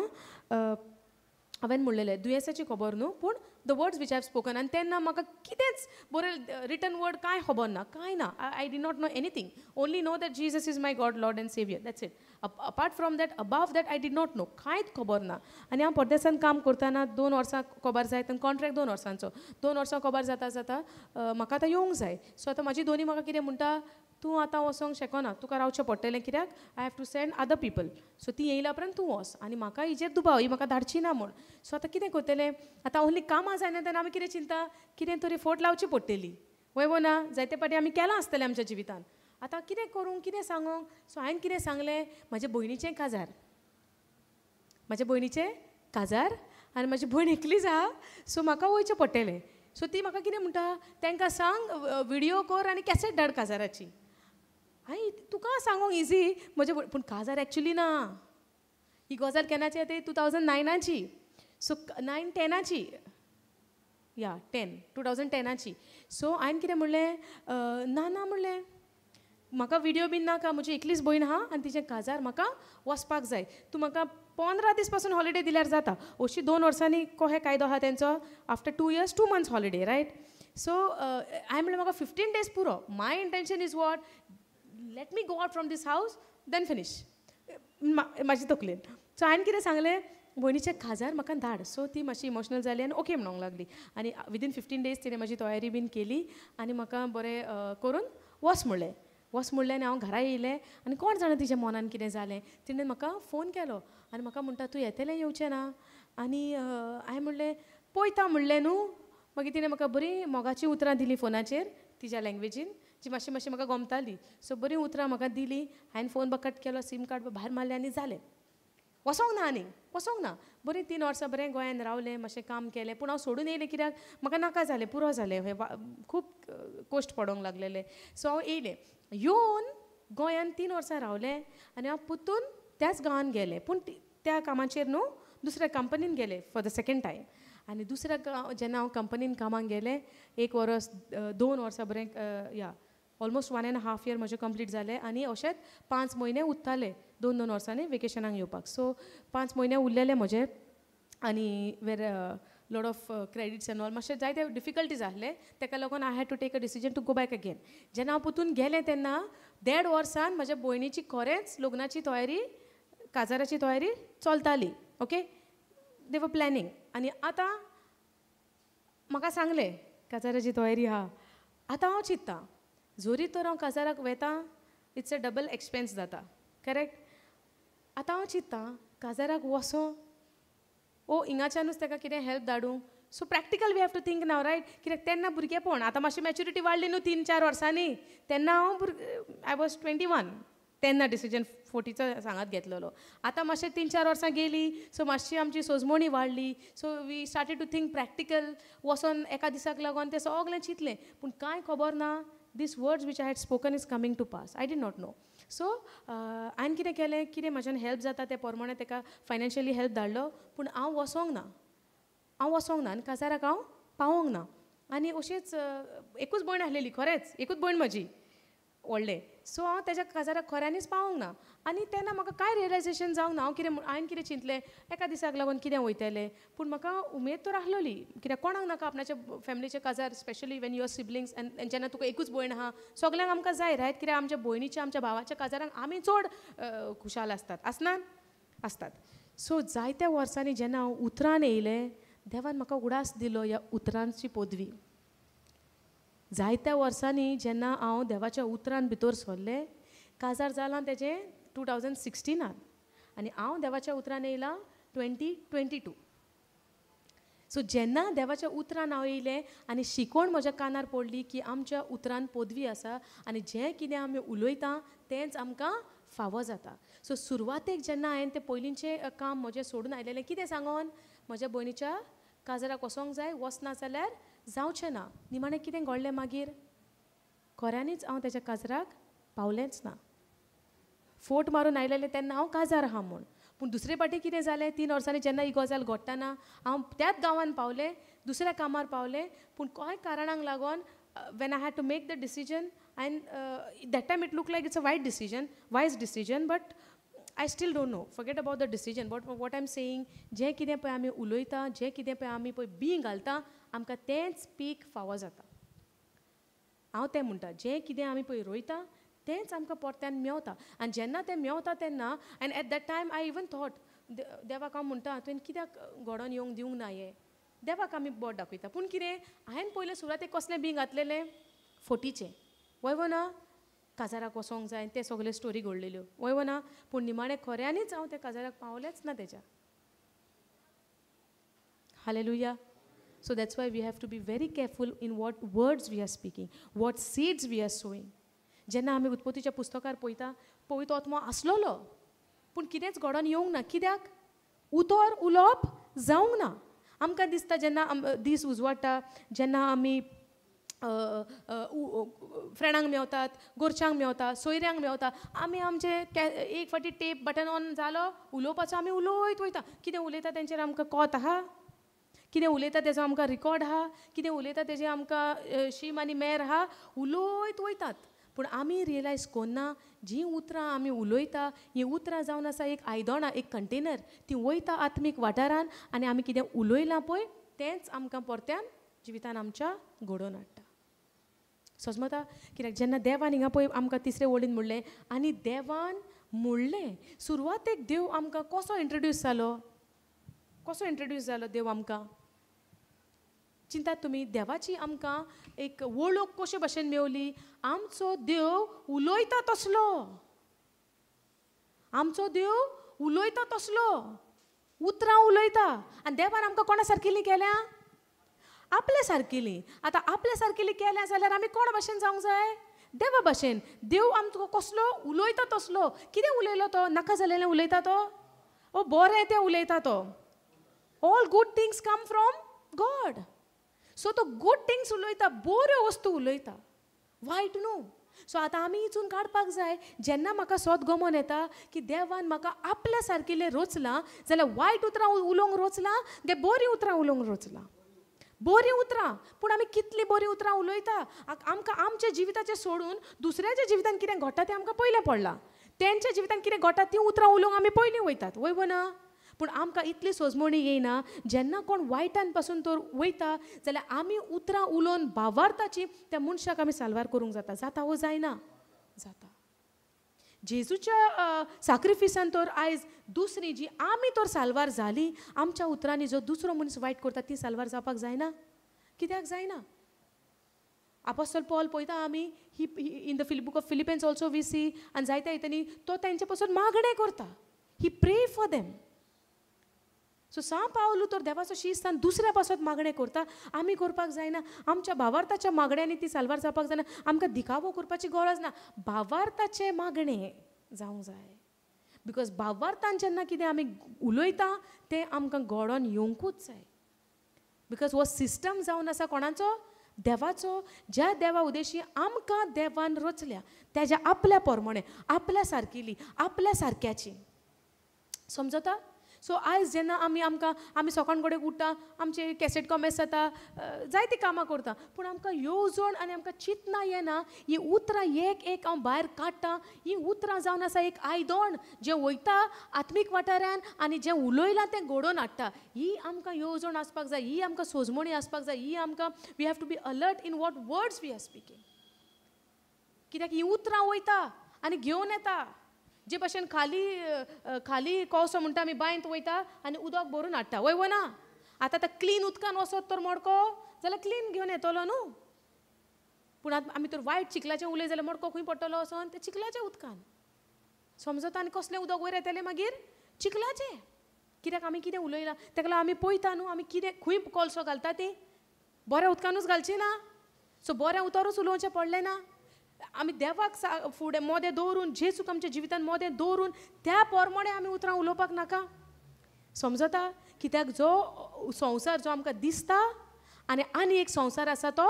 A: हांवें म्हणलेलें दुयेंसाची खबर न्हू पूण the words which have spoken आनी तेन्ना म्हाका कितेंच बरें रिटन वर्ड कांय खबर ना कांय ना I did not know anything only know that Jesus is my God Lord and saviour that's it apart from that above that I did not know कांयच खबर ना आनी हांव परदेसान काम करतना 2 वर्सां खबर जाय आनी कॉन्ट्रॅक्ट 2 वर्सांचो 2 वर्सां खबर जाता जाता म्हाका आतां येवंक जाय सो आतां म्हाजी दोनी म्हाका कितें म्हणटा तूं आतां वचोंक शकना तुका रावचें पडटलें कित्याक I have to send other people so ती येयल्या उपरांत तूं वच आनी म्हाका हिजेर दुबाव ही म्हाका धाडची ना म्हूण सो आतां कितें करतलें आतां ओन्ली कामां जायना तेन्ना आमी कितें चिंता कितें तरी फोट लावची पडटली वय ना जायते पाटी आमी केलां आसतलें आमच्या जिवितान आतां कितें करूं कितें सांगूंक सो हांवें कितें सांगलें म्हाज्या भयणीचें काजार आनी म्हाजी भयण एकलीच आहा सो म्हाका वयचें पडटलें सो ती म्हाका कितें म्हणटा तांकां सांग विडियो कर आनी कॅसेट धाड काजाराची हाय तुका सांगूंक इजी म्हजे पूण काजार एक्चुली ना ही गजाल केन्नाची ती 2009ची सो 9-10ची या 2010ची सो हांवें कितें म्हणलें ना म्हणलें म्हाका विडियो बीन नाका म्हजी एकलीच भयण आहा आनी तिचें काजार म्हाका वचपाक जाय तूं म्हाका 15 दीस पासून हॉलिडे दिल्यार जाता अशी 2 वर्सांनी कहे कायदो आहा तेंचो after 2 years 2 months holiday right so हांवें म्हणलें म्हाका 15 days पुरो my intention is what let me go out from this house then finish म्हाजी तकलेन सो हांवें कितें सांगलें भयणीचें काजार म्हाका धाड सो ती मातशी इमोशनल जाली आनी ओके म्हणूंक लागली आनी विदीन 15 days तिणें म्हाजी तयारी बीन केली आनी म्हाका बरें करून वच म्हणलें आनी हांव घरा येयलें आनी कोण जाणा तिच्या मनान कितें जालें तिणें म्हाका फोन केलो आनी म्हाका म्हणटा तूं येतलें येवचें ना आनी हांवें म्हणलें पळयता म्हणलें न्हू मागीर तिणें म्हाका बरी मोगाची उतरां दिलीं फोनाचेर तिच्या लँग्वेजीन जी मातशी म्हाका गमताली सो बरी उतरां म्हाका दिली हांवें फोन बकट केलो सीम कार्ड भायर मारलें आनी जालें वचोंक ना बरीं 3 वर्सां बरें गोंयान रावलें मातशें काम केलें पूण हांव सोडून येयलें कित्याक म्हाका नाका जालें पुरो जालें खूब कोश्ट पडोंक लागलेलें सो हांव येयलें येवन गोंयान 3 वर्सां रावलें आनी हांव पुतून त्याच गांवांत गेलें पूण त्या कामाचेर न्हू दुसऱ्या कंपनीन गेलें फॉर द सेकेंड टायम आनी दुसऱ्या जेन्ना हांव कंपनीन कामाक गेलें 1 वर्स 2 वर्सां बरें या ऑलमोस्ट 1.5 year म्हजें कंप्लीट जालें आनी अशेंच 5 म्हयने उरताले 2 वर्सांनी वेकेशनाक येवपाक सो 5 म्हयने उरलेले म्हजे आनी were lot of credits and all मातशें जायते डिफिकल्टीज आहले तेका लागून I had to take a decision to go back again जेन्ना हांव पुतून गेलें तेन्ना 1.5 वर्सान म्हज्या भयणीची खरेंच लग्नाची तयारी काजाराची तयारी चलताली ओके दे वर प्लॅनिंग आनी आतां म्हाका सांगलें काजाराची तयारी आहा आतां हांव चिंत्तां जोरी तर हांव काजाराक वेता इट्स अ डबल एक्सपेन्स जाता करेक्ट आतां हांव चिंत्तां काजाराक वसो हिंगाच्यानूच ताका कितें हेल्प धाडूं so practical we have to think now right कित्याक तेन्ना भुरगेपण आतां मातशी मॅच्युरिटी वाडली न्हू 3-4 वर्सांनी तेन्ना हांव आय वॉज 21 तेन्ना डिसिजन 40चो सांगात घेतलेलो आतां मातशें 3-4 वर्सां गेली सो मातशी आमची सोजमोणी वाडली so we started to think practical वचोन एका दिसाक लागून तें सगलें चिंतलें पूण कांय खबर ना these words which I had spoken is coming to pass. I did not know. So, हांवें कितें केलें कितें म्हाज्यान हेल्प जाता ते प्रमाणे ताका फायनान्शियली हेल्प धाडलो पूण हांव वचोंक ना आनी काजाराक हांव पावोंक ना आनी अशीच एकूच भयण आसलेली खरेंच एकूच भयण म्हजी व्हडलें सो हांव तेज्या काजाराक खऱ्यांनीच पावोंक ना आनी तेन्ना म्हाका कांय रियलायजेशन जावंक ना हांवें कितें चिंतलें एका दिसाक लागून कितें वयतलें पूण म्हाका उमेद तर आसलोली कित्याक कोणाक नाका आपणाच्या फॅमिलीचे काजार specially when your siblings and जेन्ना तुका एकूच भयण आहा सगल्यांक आमकां जाय रायट कित्याक आमच्या भयणीच्या आमच्या भावाच्या काजारांक आमी चड खुशाल आसतात सो जायत्या वर्सांनी जेन्ना हांव उतरान येयलें देवान म्हाका उडास दिलो ह्या उतरांची पदवी जायत्या वर्सांनी जेन्ना हांव देवाच्या उतरान भितर सरलें काजार जालां तेजें 2016 आनी हांव देवाच्या उतरान येयलां 2022 सो जेन्ना देवाच्या उतरान हांव येयलें आनी शिकोवण म्हज्या कानार पडली की आमच्या उतरान पदवी आसा आनी जें कितें आमी उलयता तेंच आमकां फावो जाता सो सुरवातेक जेन्ना हांवें तें पयलींचें काम म्हजें सोडून आयलेलें कितें सांगोन म्हज्या भयणीच्या काजाराक वसोंक जाय वचना जाल्यार जावचें ना निमाणें कितें घडलें मागीर खऱ्यांनीच हांव तेज्या काजाराक पावलेंच ना फोट मारून आयलेलें तेन्ना हांव काजार आहा म्हूण पूण दुसरे फावटी कितें जालें 3 वर्सांनी जेन्ना ही गजाल घडटाना हांव त्याच गांवांत पावलें दुसऱ्या कामार पावलें पूण कांय कारणांक लागून when I had to make the decision and that time it look like it's a wise decision but I still don't know, forget about the decision, but what I am saying, जें कितें पळय आमी उलयता, जें कितें पळय आमी पळय बी घालता, आमकां तेंच पीक फावो जाता. हांव तें म्हणटा, जें कितें आमी पळय रोयता तेंच आमकां परत्यान मेवता. आनी जेन्ना तें मेवता तेन्ना, and at that time I even thought, देवाक हांव म्हणटा, तुवें कित्याक घोडोन येवंक दिवंक ना हें, देवाक आमी बोट दाखयता. पूण कितें, हांवें पयलें सुरवातेक कसलें बी घातलेलें, फोटीचें, वय ना, काजाराक वसोंक जाय, ते सगळे स्टोरी घडलेल्यो, वय ना. पूण निमाणें खऱ्यांनीच हांव त्या काजाराक पावलेंच ना तेच्या. Hallelujah. So that's why we have to be very careful in what words we are speaking, what seeds we are sowing. जेन्ना आमी उत्पत्तीच्या पुस्तकार पळयता, पवित्र आत्मो आसलोलो, पूण कितेंच घडोन येवंक ना. कित्याक? उतर उलोवप जावंक ना. आमकां दिसता जेन्ना दीस उजवाडटा, जेन्ना आमी फ्रेंडांक मेवतात, गोरच्यांक मेवता, सोयऱ्यांक मेवता, आमी आमचे एक फावटी टेप बटन ऑन जालो, उलोवपाचो आमी उलयत वयता. कितें उलयता तेंचेर आमकां कोत आहा, कितें उलयता तेजो आमकां रिकॉर्ड आहा, कितें उलयता तेजें आमकां शीम आनी मेर आहा, उलयत वयतात. पूण आमी रियलायज कोन्ना, जीं उतरां आमी उलयता, हीं उतरां जावन आसा एक आयदोणां, एक कंटेनर, तीं वयता आत्मीक वाठारान, आनी आमी कितें उलयलां पळय तेंच आमकां परत्यान जिवितान आमच्या घडोवन हाडटा. समजता? कित्याक जेन्ना देवान हिंगा पळय आमकां तिसरे वळीन म्हणलें, आनी देवान म्हणलें, सुरवातेक देव आमकां कसो इंट्रोड्यूस जालो, कसो इंट्रोड्यूस जालो देव आमकां? चिंतात तुमी, देवाची आमकां एक वळख कशे भाशेन मेवली. आमचो देव उलयता तसलो, आमचो देव उलयता तसलो, उतरां उलयता. आनी देवान आमकां कोणा सारकिलीं केल्या? आपल्या सारकिलीं. आतां आपल्या सारकिलीं केल्या जाल्यार आमी कोणा भाशेन जावंक जाय? देवा भाशेन. देव आमकां कसलो उलयता तसलो. कितें उलयलो तो? नाका जालेलें उलयता तो? ओ बरें तें उलयता तो. All good things come from God. So तो गूड थिंग्स उलयता, बऱ्यो वस्तू उलयता, वायट न्हू. सो आतां आमी हितून काडपाक जाय, जेन्ना म्हाका सोद गमन येता की देवान म्हाका आपल्या सारकिलें रोचलां, जाल्यार वायट उतरां उलोवंक रोचलां गे बरीं उतरां उलोवंक रोचलां. बरीं उतरां, पूण आमी कितलीं बरीं उतरां उलयता. आमकां आमच्या जिविताचें सोडून दुसऱ्याच्या जिवितान कितें घडटा तें आमकां पयलें पडलां. तेंच्या जिवितान कितें घडटा तीं उतरां उलोवंक आमी पयलीं वयतात, वय ना. पूण आमकां इतली सोजमणी येयना. जेन्ना कोण वायटान पासून तर वयता जाल्यार आमी उतरां उलोवन भावार्थाची त्या मनशाक आमी साल्वार करूंक जाता. जाता वो जायना? जाता. जेजूच्या सॅक्रिफिसान तर आयज दुसरी जी आमी तर साल्वार जाली, आमच्या उतरांनी जो दुसरो मनीस वायट करता ती साल्वार जावपाक जायना? कित्याक जायना? अपोस्टल पॉल पळयता आमी, he in the book of Philippians also we see, आनी जायत्या हितूंनी तो तेंचे पासून मागणें करता. He pray for them. So सा पावलू तर देवाचो शिस्तान दुसऱ्या पासून मागणें करता. आमी करपाक जायना. आमच्या भावार्थाच्या मागण्यांनी ती साल्वार जावपाक जायना. आमकां दिखावो करपाची गरज ना. भावार्थाचें मागणें जावंक जाय. बिकॉज भावार्थान जेन्ना कितें आमी उलयता तें आमकां घडोवन येवंकूच जाय. बिकॉज हो सिस्टम जावन आसा कोणाचो? देवाचो. ज्या देवा उद्देशी आमकां देवान रचल्या, तेज्या आपल्या प्रमाणे, आपल्या सारकिली, आपल्या सारक्याची. समजता? सो आयज जेन्ना आमी सकाळ कडेन उठता, आमचे कॅसेट कॉमेस जाता, जायतीं कामां करता, पूण आमकां येवजण आनी आमकां चिंतना येना. ही उतरां एक एक हांव भायर काडटां. ही उतरां जावन आसा एक आयदोण जें वयता आत्मीक वाठारान आनी जें उलयलां तें घडोवन हाडटा. ही आमकां येवजण आसपाक जाय, ही आमकां सोजमणी आसपाक जाय, ही आमकां we have to be alert in what words we are speaking. कित्याक ही उतरां वयता आनी घेवन येता. जे भाशेन खाली कोसो म्हणटा आमी बांयत वयता आनी उदक भरून हाडटा, वय ना. आतां क्लीन उदकान वसत तर मडको जाल्यार क्लीन घेवन येतलो न्हू. पूण आमी तर वायट चिखलाचें उलय जाल्यार मडको खंय पडटलो वचोन? ते चिखलाच्या उदकान. समजता? आनी कसलें उदक वयर येतलें मागीर? चिखलाचें. कित्याक आमी कितें उलयलां तेका लागून आमी पळयता न्हू, आमी कितें खंय कोलसो घालता ती बऱ्या उदकानूच घालची ना. सो बऱ्या उतरूच उलोवचें पडलें ना. आमी देवाक फुडें मोदें दवरून, जेजूक आमच्या जिवितान मोदें दवरून त्या प्रमाणे आमी उतरां उलोवपाक नाका. समजता? कित्याक जो संवसार जो आमकां दिसता आनी एक संवसार आसा तो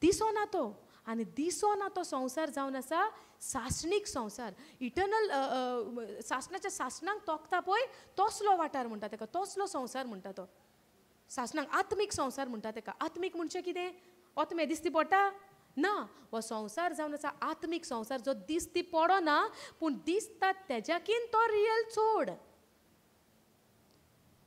A: दिसोना तो. आनी दिसोना तो संवसार जावन आसा सासणीक संवसार. इटर्नल सासणाच्या सासणांक तोखता पळय तसलो वाठार म्हणटा तेका, तसलो संवसार म्हणटा तो. सासणांक आत्मीक संवसार म्हणटा तेका. आत्मीक म्हणजे कितें? आत्मे दिसती पडटा? ना, हो संवसार जावन आसा आत्मीक संवसार, जो दिसती पडो ना पूण दिसता तेज्याकीन तो रियल चड.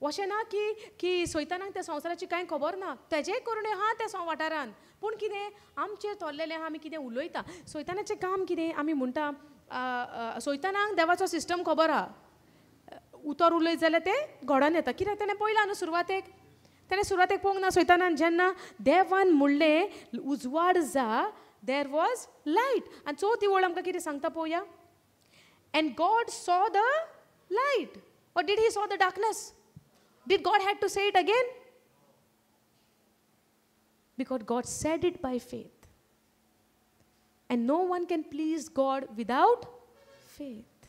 A: अशें ना की की सैतानाक त्या संवसाराची कांय खबर ना, तेजेय करुणे आहा त्या वाठारान, पूण कितें आमचेर थोरलेलें आहा, आमी कितें उलयता. सैतानाचें काम कितें, आमी म्हणटा सैतानाक देवाचो सिस्टम खबर आहा. उतर उलयत जाल्यार तें घडोवन येता. कित्याक तेणें पळयलां न्हू सुरवातेक, तेणें सुरवातेक पळोवंक ना सैतानान जेन्ना देवान म्हणलें उजवाड जा, देर वॉज लायट. आनी चवथी ओळ आमकां कितें सांगता पळोवया. And God saw the light, or did he saw the darkness? Did God had to say it again? Because God said it by faith. And no one can please God without faith.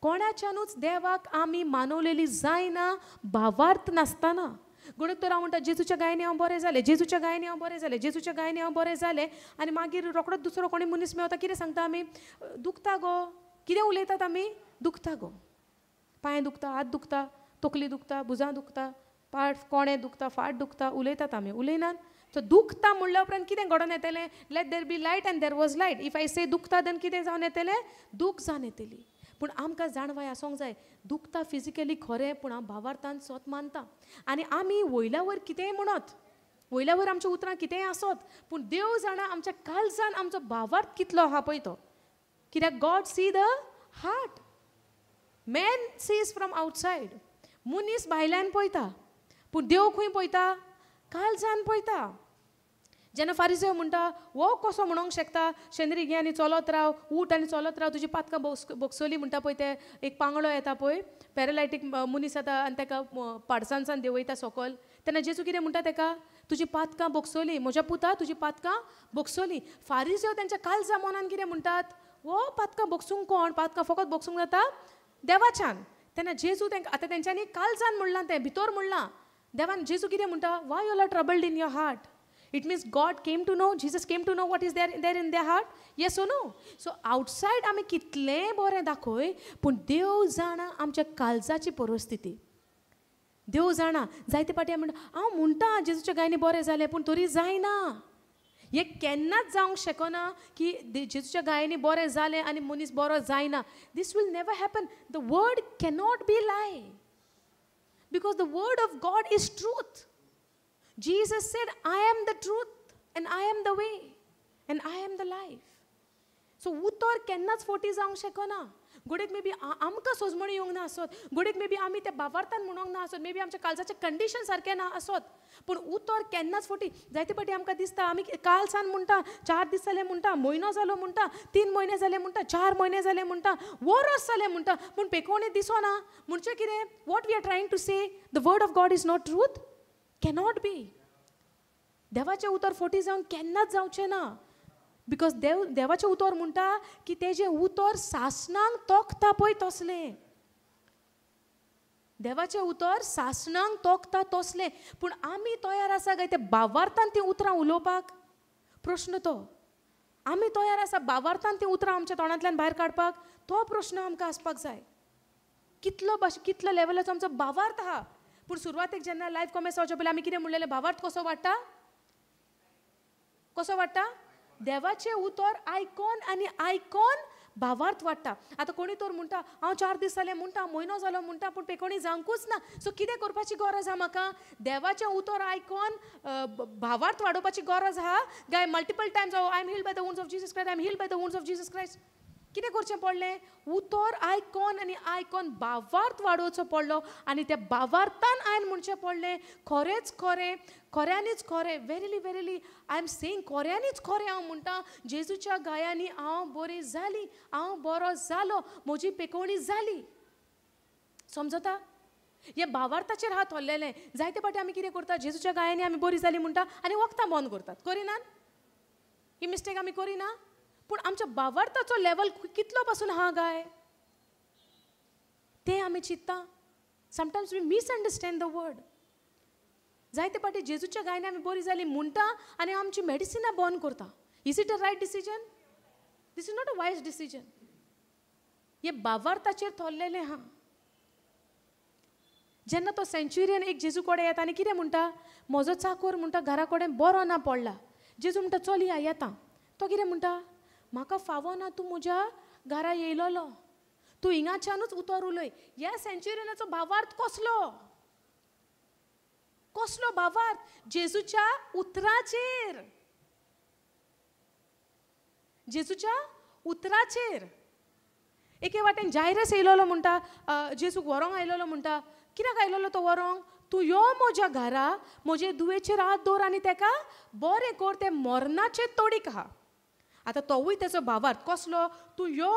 A: कोणाच्यानूच देवाक आमी मानवलेली जायना भावार्थ नासतना. गणक तर हांव म्हणटा जेजूच्या gynae हांव बरें जालें, जेजूच्या गायनी हांव बरें जालें, जेजूच्या गायनी हांव बरें जालें, आनी मागीर रोकडोच दुसरो कोणी मनीस मेवता कितें सांगता आमी, दुखता गो. कितें उलयतात आमी? दुखता गो, पांय दुखता, हात दुखता, तकली दुखता, भुजां दुखता, पाट कोणे दुखता, फाट दुखता, उलयतात आमी, उलयनात. सो दुखता म्हणल्या उपरांत कितें घडोवन येतलें? Let there be light and there was light. If I say दुखता देन कितें जावन येतलें? दूख जावन येतली. पूण आमकां जाणवाय आसूंक जाय, दुखता फिजिकली खरें, पूण हांव भावार्थान स्वत मानता. आनी आमी वयल्या वयर कितेंय म्हणत, वयल्या वयर आमच्या उतरां कितेंय आसत, पूण देव जाणा आमच्या काळजान आमचो भावार्थ कितलो आहा पळय तो. कित्याक God see the heart, man sees from outside. मनीस भायल्यान पळयता, पूण देव खंय पळयता? काळजान पळयता. जेन्ना फारिसेव म्हणटा वो कसो म्हणूंक शकता, शेंद्री घे आनी चलत राव, ऊठ आनी चलत राव, तुजी पातकां बोगसली म्हणटा पळय ते एक पांगडो येता पळय, पॅरालायटीक मनीस येता आनी ताका पाडसानसान देंवयता सकयल. तेन्ना जेजू कितें म्हणटा ताका? तुजी पातकां बोगसली, म्हज्या पुता तुजी पातकां बोगसली. फारिसेव तेंच्या काळजा मनान कितें म्हणटात? वो पातकां बोगसूंक कोण? पातकां फकत बोगसूंक जाता देवाच्यान. तेन्ना जेजू तांकां आतां तेंच्यांनी काळजान म्हणलां, तें भितर म्हणलां. देवान जेजू कितें म्हणटा? Why you are troubled in your heart? It means God came to know, Jesus came to know what is there in their heart. Yes O no? So outside आमी कितलेंय बरें दाखय, पूण देव जाणा आमच्या काळजाची परिस्थिती. देव जाणा. जायते फाटी आमी म्हणटा हांव म्हणटा जेजूच्या गायनी बरें जालें, पूण तरी जायना. हे केन्नाच जावंक शकना की जेजूच्या गायनी बरें जालें आनी मनीस बरो जायना. This will never happen. The word cannot be lie, because the word of God is truth. Jesus said, I am the truth and I am the way and I am the life. So उतर केन्नाच forty जावंक शकना. गोडेक may be आमकां सोजमणी येवंक ना आसत, गोडेक may be आमी त्या भावार्थान म्हणूंक ना आसत, मे बी आमच्या काळजाचें कंडिशन सारकें ना आसत, पूण उतर केन्नाच फोटी. जायते फाटी आमकां दिसता आमी काल सान म्हणटा, 4 दीस जाले म्हणटा, म्हयनो जालो म्हणटा, 3 म्हयने जाले म्हणटा, 4 म्हयने जाले म्हणटा, वरस जाले म्हणटा, पूण पेकोवणी दिसना. म्हणचें कितें? What we are trying to say? The word of God is not truth? Cannot be. देवाचें उतर फोटी जावन केन्नाच जावचें ना. बिकॉज देवाचें उतर म्हणटा की तेजें उतर सासणांक तोखता पळय तसलें. देवाचें उतर सासणांक तोखता तसलें. पूण आमी तयार आसा काय तें भावार्थान तीं उतरां उलोवपाक? प्रश्न तो. आमी तयार आसा भावार्थान तीं उतरां आमच्या तोंडांतल्यान भायर काडपाक? तो प्रश्न आमकां आसपाक जाय. कितलो लेवलाचो आमचो भावार्थ आहा. पूण सुरवातेक जेन्ना लायफ कॉमेस जावचे पयलीं आमी कितें म्हणलेलें? भावार्थ कसो वाडटा? कसो वाडटा? देवाचें उतर आयकोन आनी आयकोन भावार्थ वाडटा. आतां कोणी तर म्हणटा हांव 4 दीस जाले म्हणटा, म्हयनो जालो म्हणटा, पूण पेकोवणी जावंकूच ना. सो कितें करपाची गरज आहा म्हाका? देवाचें उतर आयकोन भावार्थ वाडोवपाची गरज आहा काय? Multiple Times I am heeled by the wounds of Jesus Christ, I am heeled by the wounds of Jesus Christ. कितें करचें पडलें? उतर आयकोन आनी आयकोन भावार्थ वाडोवचो पडलो. आनी त्या भावार्थान हांवें म्हणचें पडलें खरेंच खरें, खऱ्यांनीच खरें, वेरिली वेरिली आय एम सेईंग, खऱ्यांनीच खरें हांव म्हणटा जेजूच्या गायांनी हांव बरी जाली, हांव बरो जालो, म्हजी पेकोवणी जाली. समजता? हे भावार्थाचेर हात हल्लेलें. जायते फाटी आमी कितें करता? जेजूच्या गायांनी आमी बरी जाली म्हणटा आनी वखदां बंद करतात. करिनात? ही मिस्टेक आमी करिना? पूण आमच्या भावार्थाचो लेवल कितलो पासून आहा गाय तें आमी चिंतता. Sometimes we misunderstand the word. जायते फाटी जेजूच्या गायनी आमी बरी जाली म्हणटा आनी आमची मेडिसिनां बंद करता. Is it a right decision? This is not a wise decision. हे भावार्थाचेर थरलेलें आहा. जेन्ना तो सेंच्युरियन एक जेजू कडेन येता आनी कितें म्हणटा? म्हजो चाकर म्हणटा घरा कडेन बरो ना पडला. जेजू म्हणटा चल या येता. तो कितें म्हणटा, म्हाका फावो ना तूं म्हज्या घरा येयलोलो, तूं हिंगाच्यानूच उतर उलय. ह्या सेंच्युरियनाचो भावार्थ कसलो? कसलो भावार्थ? जेजूच्या उतराचेर, जेजूच्या उतराचेर. एके वाटेन जायरस येयलोलो म्हणटा, जेजूक व्हरोंक आयलोलो म्हणटा. कित्याक आयलोलो तो व्हरोंक? तूं यो म्हज्या घरा, म्हजे दुयेचेर हात दवर आनी ताका बरें कर, ते मरणाचे तोडीक आहा. आतां तोवूय तेचो भावार्थ कसलो? तूं यो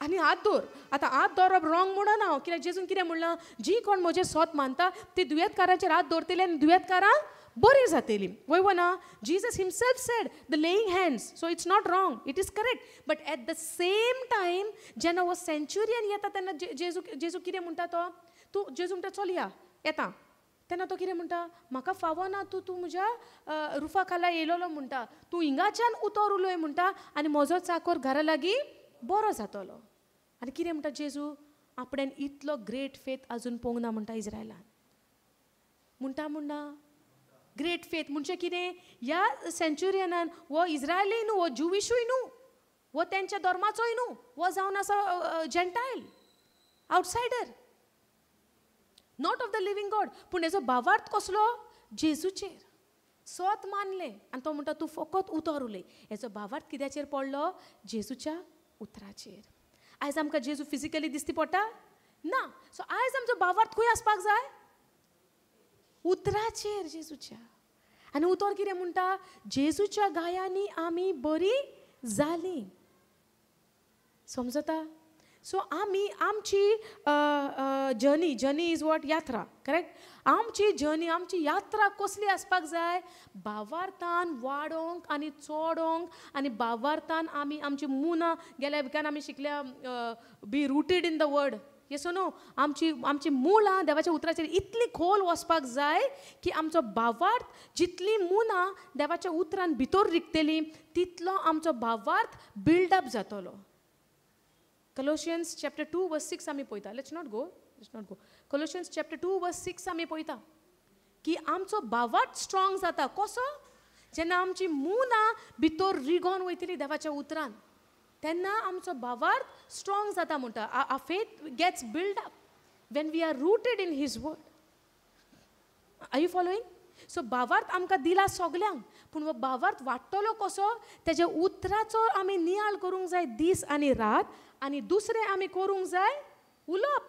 A: आनी हात दवर. आतां हात दवरप रॉंग म्हणून हांव, कित्याक जेजून कितें म्हणलां, जी कोण म्हजें सोत मानता ती दुयेंतकारांचेर हात दवरतली आनी दुयेंतकारां बरी जातली. वय ना, Jesus himself said the laying hands, so it's not wrong, it is correct. But at the same time जेन्ना हो सेंच्युरियन येता तेन्ना जेजू कितें म्हणटा, तो तूं जेजू म्हणटा चल या येता. तेन्ना तो कितें म्हणटा, म्हाका फावो ना तूं म्हज्या रुफा खाला येयलोलो म्हणटा, तूं हिंगाच्यान उतर उलय म्हणटा आनी म्हजो चाकर घरा लागीं बरो जातलो. आनी कितें म्हणटा जेजू, आपणेन इतलो ग्रेट फेथ आजून पळोवंक ना म्हणटा इज्रायलान. म्हणटा ग्रेट फेथ म्हणजे कितें? ह्या सेंच्युरियनान हो इज्रायली न्हू, हो ज्युविशूय न्हू, हो तेंच्या धर्माचोय न्हू, हो जावन आसा gentile, outsider, not of the living God. पूण हेजो भावार्थ कसलो? जेजूचेर सोत मानले आनी तो म्हणटा तूं फकत उतर उलय. हेजो भावार्थ कित्याचेर पडलो? जेजूच्या उतराचेर. आयज आमकां जेजू फिजिकली दिसती पडटा ना. सो आयज आमचो भावार्थ खंय आसपाक जाय? उतराचेर जेजूच्या. आनी उतर कितें म्हणटा? जेजूच्या गायांनी आमी बरी जाली. समजता? सो आमी आमची जर्नी इज वॉट? यात्रा, करेक्ट? आमची जर्नी, आमची यात्रा कसली आसपाक जाय? भावार्थान वाडोंक आनी चोडोंक, आनी भावार्थान आमी आमची मुना, गेल्या विकान आमी शिकल्या be rooted in the word. येसो न्हू, आमची मुळां देवाच्या उतराचेर इतली खोल वचपाक जाय की आमचो भावार्थ जितली मुना देवाच्या उतरान भितर रिगतली तितलो आमचो भावार्थ बिल्डअप जातलो. Colossians chapter 2 verse 6 आमी पळयता. Let's not go. Colossians chapter 2 verse 6 आमी पळयता की आमचो भावार्थ स्ट्रॉंग जाता. कसो? जेन्ना आमची मुना भितर रिगोन वयतली देवाच्या उतरान, तेन्ना आमचो भावार्थ स्ट्रॉंग जाता म्हणटा. Our faith gets built up when we are rooted in His word. Are you following? सो भावार्थ आमकां दिला सगल्यांक, पूण हो भावार्थ वाडटलो कसो? तेज्या उतराचो आमी नियाळ करूंक जाय दीस आनी रात. आनी दुसरें आमी करूंक जाय उलोवप.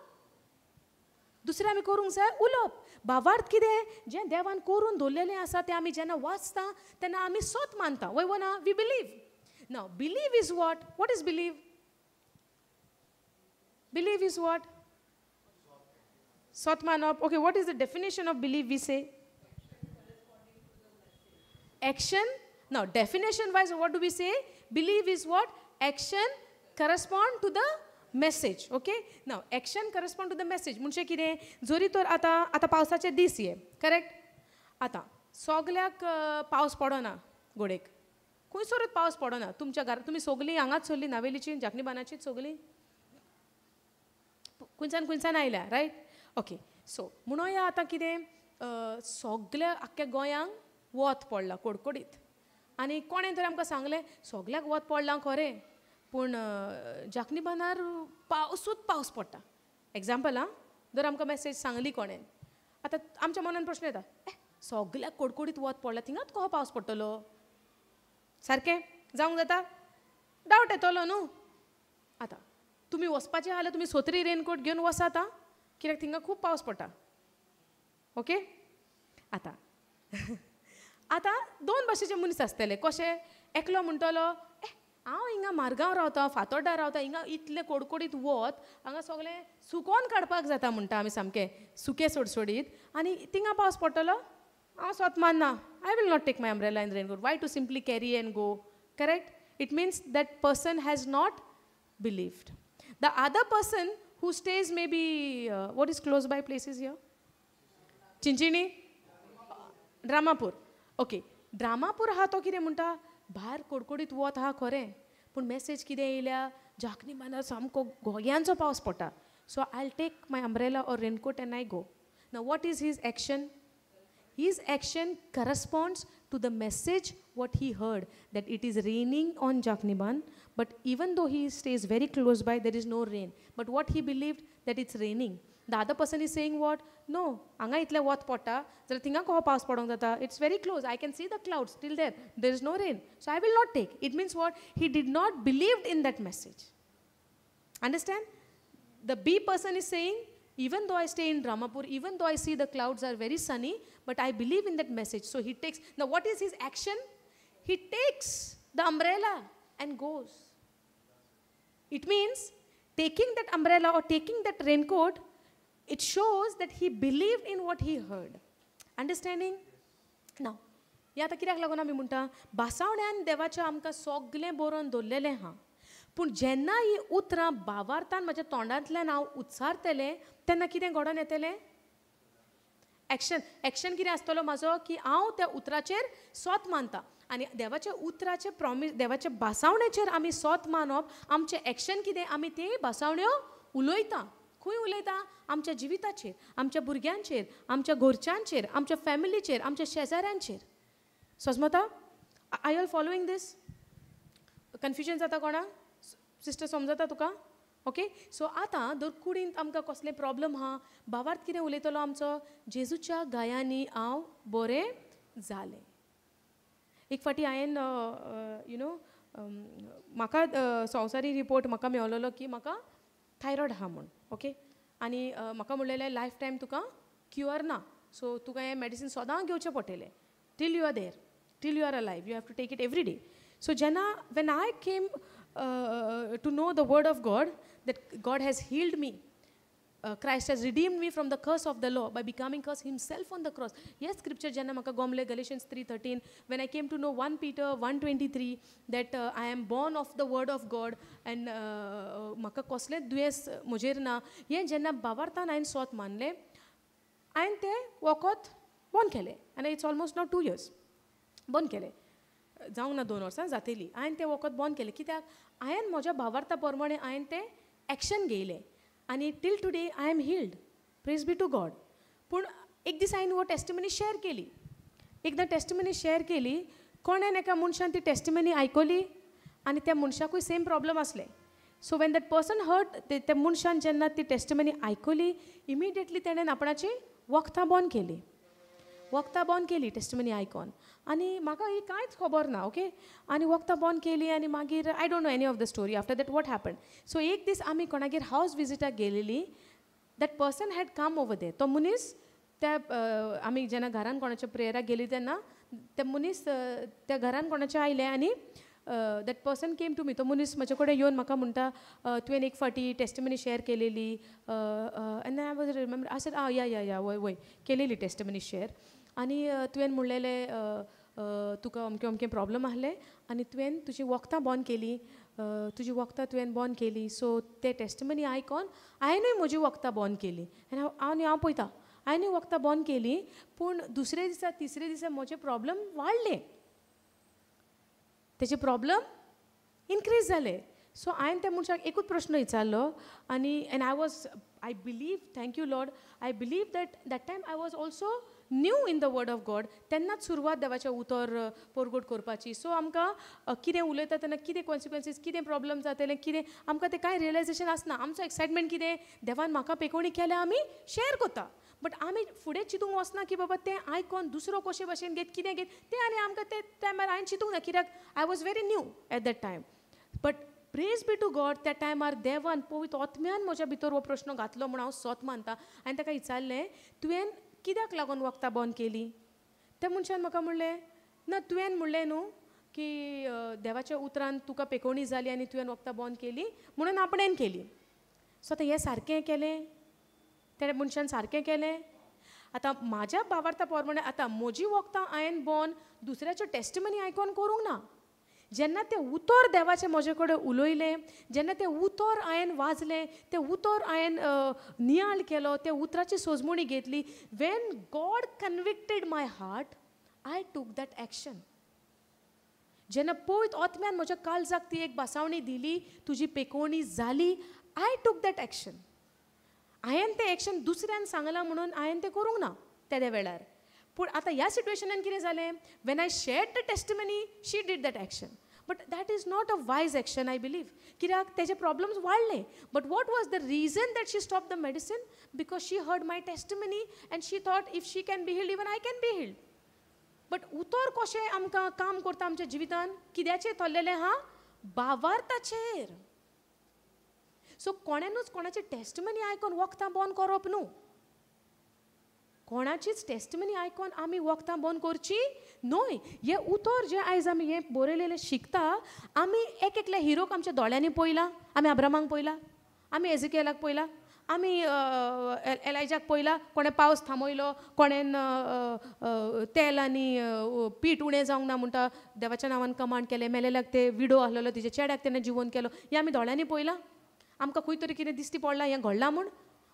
A: दुसरें आमी करूंक जाय उलोवप. भावार्थ कितें? जें देवान करून दवरलेलें आसा तें आमी जेन्ना वाचता तेन्ना आमी सोत मानता. वय ना, we believe. Now believe is what? What is believe? Believe is what? सोत मानप. Okay, what is the definition of believe? We say action. Now definition wise, what do we say? Believe is what? Action correspond to the message. Okay, now action correspond to the message. म्हणजे कितें? जरी तर आता पावसाचे दीस ये, correct? आता सगल्याक पावस पडना गोडेक, खंयसरूच पावस पडना. तुमच्या घरात तुम्ही सगळीं हांगाच सरली, नावेलीची झाकणी बांदाचीच सगळीं खंयच्यान आयल्या, रायट? ओके, सो म्हणूया आतां कितें सगल्या आख्ख्या गोंयांक वत पडला कडकडीत. आनी कोणें तरी आमकां सांगलें सगल्याक वत पडलां खरें, पूण झाकणी बांदार पावस पडटा. एग्जाम्पल जर आमकां मेसेज सांगली कोणें, आतां आमच्या मनान प्रश्न येता, सगल्याक कडकडीत वत पडला, थिंगाच कहो पावस पडटलो? सारकें जावंक जाता? डावट येतलो न्हू. आतां तुमी वचपाचें जाल्यार तुमी सोत्री रेनकोट घेवन वसात, कित्याक थिंगा खूब पावस पडटा. ओके, आतां दोन भाशेचे मनीस आसतले. कशें? एकलो म्हणटलो हांव हिंगा मारगांव रावता, फातोड्डा रावता, हिंगा इतलें कडकडीत वत, हांगा सगळें सुकोवन काडपाक जाता म्हणटा आमी, सामकें सुकें सोडसोडीत, आनी थिंगा पावस पडटलो? हांव स्वत मानना. I will not take my umbrella in raincoat. Why to simply carry and go? Correct? It means that person has not believed. The other person who stays maybe what is close by places here? Chinchinim, Dramapur. Okay, Dramapur आहा तो कितें म्हणटा? भायर कडकडीत वत आहा खरें, पूण मेसेज कितें येयल्या? झाकणी बांदार सामको गोग्यांचो पावस पडटा. So I take my umbrella or raincoat and I go. Now what is his action? His action corresponds to the message what he heard, that it is raining on Jakniban, but even though he stays very close by, there is no rain. But what he believed, that it's raining. The other person is saying what? No, anga itle wat potta, jara tinga koho paus padong jata, it's very close, I can see the clouds still there, there is no rain, so I will not take. It means what? He did not believe in that message. Understand? The B person is saying, even though I stay in Ramapur, even though I see the clouds are very sunny, but I believe in that message. So he takes, now what is his action? He takes the umbrella and goes. It means taking that umbrella or taking that raincoat, it shows that he believed in what he heard. Understanding? Now, या आता कित्याक लागून आमी म्हणटा बासावण्यान देवाचें आमकां सगळें बरोवन दवरलेलें आहा, पूण जेन्ना ही उतरां भावार्थान म्हज्या तोंडांतल्यान हांव उच्चारतलें तेन्ना कितें घडोवन येतलें? एक्शन कितें आसतलो म्हाजो, की हांव त्या उतराचेर सोत मानता. आनी देवाच्या उतराचे प्रॉमीस, देवाच्या बासावणेचेर आमी सोत मानप, आमचें एक्शन कितें, आमी ते बासावण्यो उलयता. खंय उलयता? आमच्या जिविताचेर, आमच्या भुरग्यांचेर, आमच्या घरच्यांचेर, आमच्या फॅमिलीचेर, आमच्या शेजाऱ्यांचेर. समजता? I you all following this? Confusion जाता कोणाक? सिस्टर समजता तुका? ओके. सो आतां दर कुडींत आमकां कसलें प्रॉब्लम आहा, भावार्थ कितें उलयतलो आमचो? जेजूच्या गायांनी हांव बरें जालें. एक फावटी हांवें यू नो म्हाका संवसारी रिपोर्ट म्हाका मेळलोलो की म्हाका थायरॉयड आहा म्हूण. ओके. आनी म्हाका म्हणलेलें लायफ टायम तुका क्युअर ना, सो तुका हें मेडिसीन सदां घेवचें पडटलें till you are there, till you are alive, you have to take it every day. So जेन्ना when I came to know the word of God, that God has healed me. Christ has redeemed me from the curse of the law by becoming curse himself on the cross. Yes, scripture jenna maka gomle Galatians 3:13. When I came to know 1 Peter 1:23 that I am born of the word of God and maka कसले दुयेस म्हजेर ना, हे जेन्ना भावार्थान हांवें स्वत मानले, हांवें ते वखद बंद केलें. आनी इट्स ऑलमोस्ट नाव 2 years बंद केलें. जावंक ना 2 वर्सां जातली. हांवें तें वखद बंद केलें. कित्याक? हांवें म्हज्या भावार्था प्रमाणे हांवें तें एक्शन घेयलें आनी till today I am healed. Praise be to God. पूण एक दीस हांवें वो टेस्टिमनी शेअर केली. एकदां टेस्टिमनी शेअर केली, कोणें एका मनशान ती टेस्टिमनी आयकली आनी त्या मनशाकूय सेम प्रॉब्लम आसलें. So when that person heard, त्या मनशान जेन्ना ती टेस्टिमनी आयकली, इमिडिएटली तेणें आपणाची वखदां बंद केली. वखदां बंद केली टेस्टिमनी आयकून. आनी म्हाका ही कांयच खबर ना. ओके. आनी वखदां बंद केली आनी मागीर I don't know any of the story after that what happen. So एक दीस आमी कोणागेर हावस विजिटाक गेलेली. That person had come over there. तो मनीस त्या आमी जेन्ना घरान कोणाच्या प्रेयराक गेली तेन्ना ते मनीस त्या घरान कोणाच्या आयले आनी that person came to me. तो मनीस म्हजे कडेन येवन म्हाका म्हणटा, तुवें एक फावटी टेस्टिमनी शेअर केलेली and I was remember. I said या वय वय केलेली टेस्टिमनी शेअर. आनी तुवें म्हणलेलें तुका अमकें अमकें प्रॉब्लम आहलें आनी तुवें तुजी वखदां बंद केली, तुजी वखदां तुवें बंद केली. सो ते टेस्टिमनी आयकून हांवेंनूय म्हजी वखदां बंद केली. आनी हांव पळयतां हांवेंनूय वखदां बंद केली, पूण दुसरे दिसा तिसरे दिसा म्हजे प्रॉब्लम वाडले, तेजे प्रॉब्लम इनक्रीज जाले. सो हांवें त्या मनशाक एकूच प्रश्न विचारलो आनी and I believe, thank you Lord, I believe that time I was also new in the word of God. तेन्नाच सुरवात देवाचें उतर परगट करपाची. सो आमकां कितें उलयता तेन्ना कितें कॉन्सिक्वन्सीस, कितें प्रॉब्लम जातलें, कितें आमकां तें कांय रियलायजेशन आसना. आमचो एक्सायटमेंट कितें, देवान म्हाका पेकोवणी केल्या आमी शेअर करता. बट आमी फुडें चिंतूंक वचना की बाबा तें आयकून दुसरो कशे भशेन घेत, कितें घेत तें. आनी आमकां ते टायमार हांवें चिंतूंक ना, कित्याक I was very new at that time. But praise be to God, त्या टायमार देवान पवित्र आत्म्यान म्हज्या भितर हो प्रश्न घातलो म्हूण हांव सोत मानता. हांवें ताका विचारलें, तुवें कित्याक लागून वखदां बंद केली? त्या मनशान म्हाका म्हणलें, ना तुवें म्हणलें न्हू की देवाच्या उतरान तुका पेकोवणी जाली आनी तुवें वखदां बंद केली म्हणून आपणेन केली. सो आतां हें सारकें केलें, त्या मनशान सारकें केलें. आतां म्हाज्या भावार्था प्रमाणे आतां म्हजी वखदां हांवें बंद दुसऱ्याच्यो टेस्टिमनी आयकून करूंक ना. जेन्ना तें उतर देवाचें म्हजे कडेन उलयलें, जेन्ना तें उतर हांवें वाजलें, तें उतर हांवें नियाळ केलो, त्या उतराची सोजमणी घेतली. When God convicted my heart, आय टूक दॅट एक्शन. जेन्ना पवित्र आत्म्यान म्हज्या काळजाक ती एक बासावणी दिली, तुजी पेकोवणी जाली, आय टूक दॅट एक्शन. हांवें तें एक्शन दुसऱ्यान सांगलां म्हणून हांवें तें करूंक ना त्या वेळार. पूण आतां ह्या सिट्युएशनान कितें जालें, when I shared the testimony she did that action, but that is not a wise action I believe. कित्याक तेजे प्रॉब्लम्स वाडले. But what was the reason that she stop the medicine? Because she heard my testimony and she thought if she can be healed even I can be healed. बट उतर कशें आमकां काम करता आमच्या जिवितान? कित्याचेर थरलेलें आहा? भावार्थाचेर. सो कोणेनूच कोणाची टेस्टिमनी आयकून वखदां बंद करप न्हू. कोणाचीच टेस्टिमनी आयकून आमी वखदां बंद करची न्हय. हे उतर जे आयज आमी हें बरयलेलें शिकता, आमी एक एकल्या हिरोक आमच्या दोळ्यांनी पळयलां. आमी अब्रामाक पळयलां, आमी एजिकेलाक पळयलां, आमी एलायजाक पळयलां. कोणें पावस थांबयलो, कोणेन तेल आनी पीठ उणें जावंक ना म्हणटा देवाच्या नांवान कमांड केलें. मेलेल्याक ते विडो आहलेलो तिच्या चेड्याक तेणें जिवंत केलो. हें आमी दोळ्यांनी पळयलां. आमकां खंय तरी कितें दिश्टी पडलां हें घडलां म्हूण,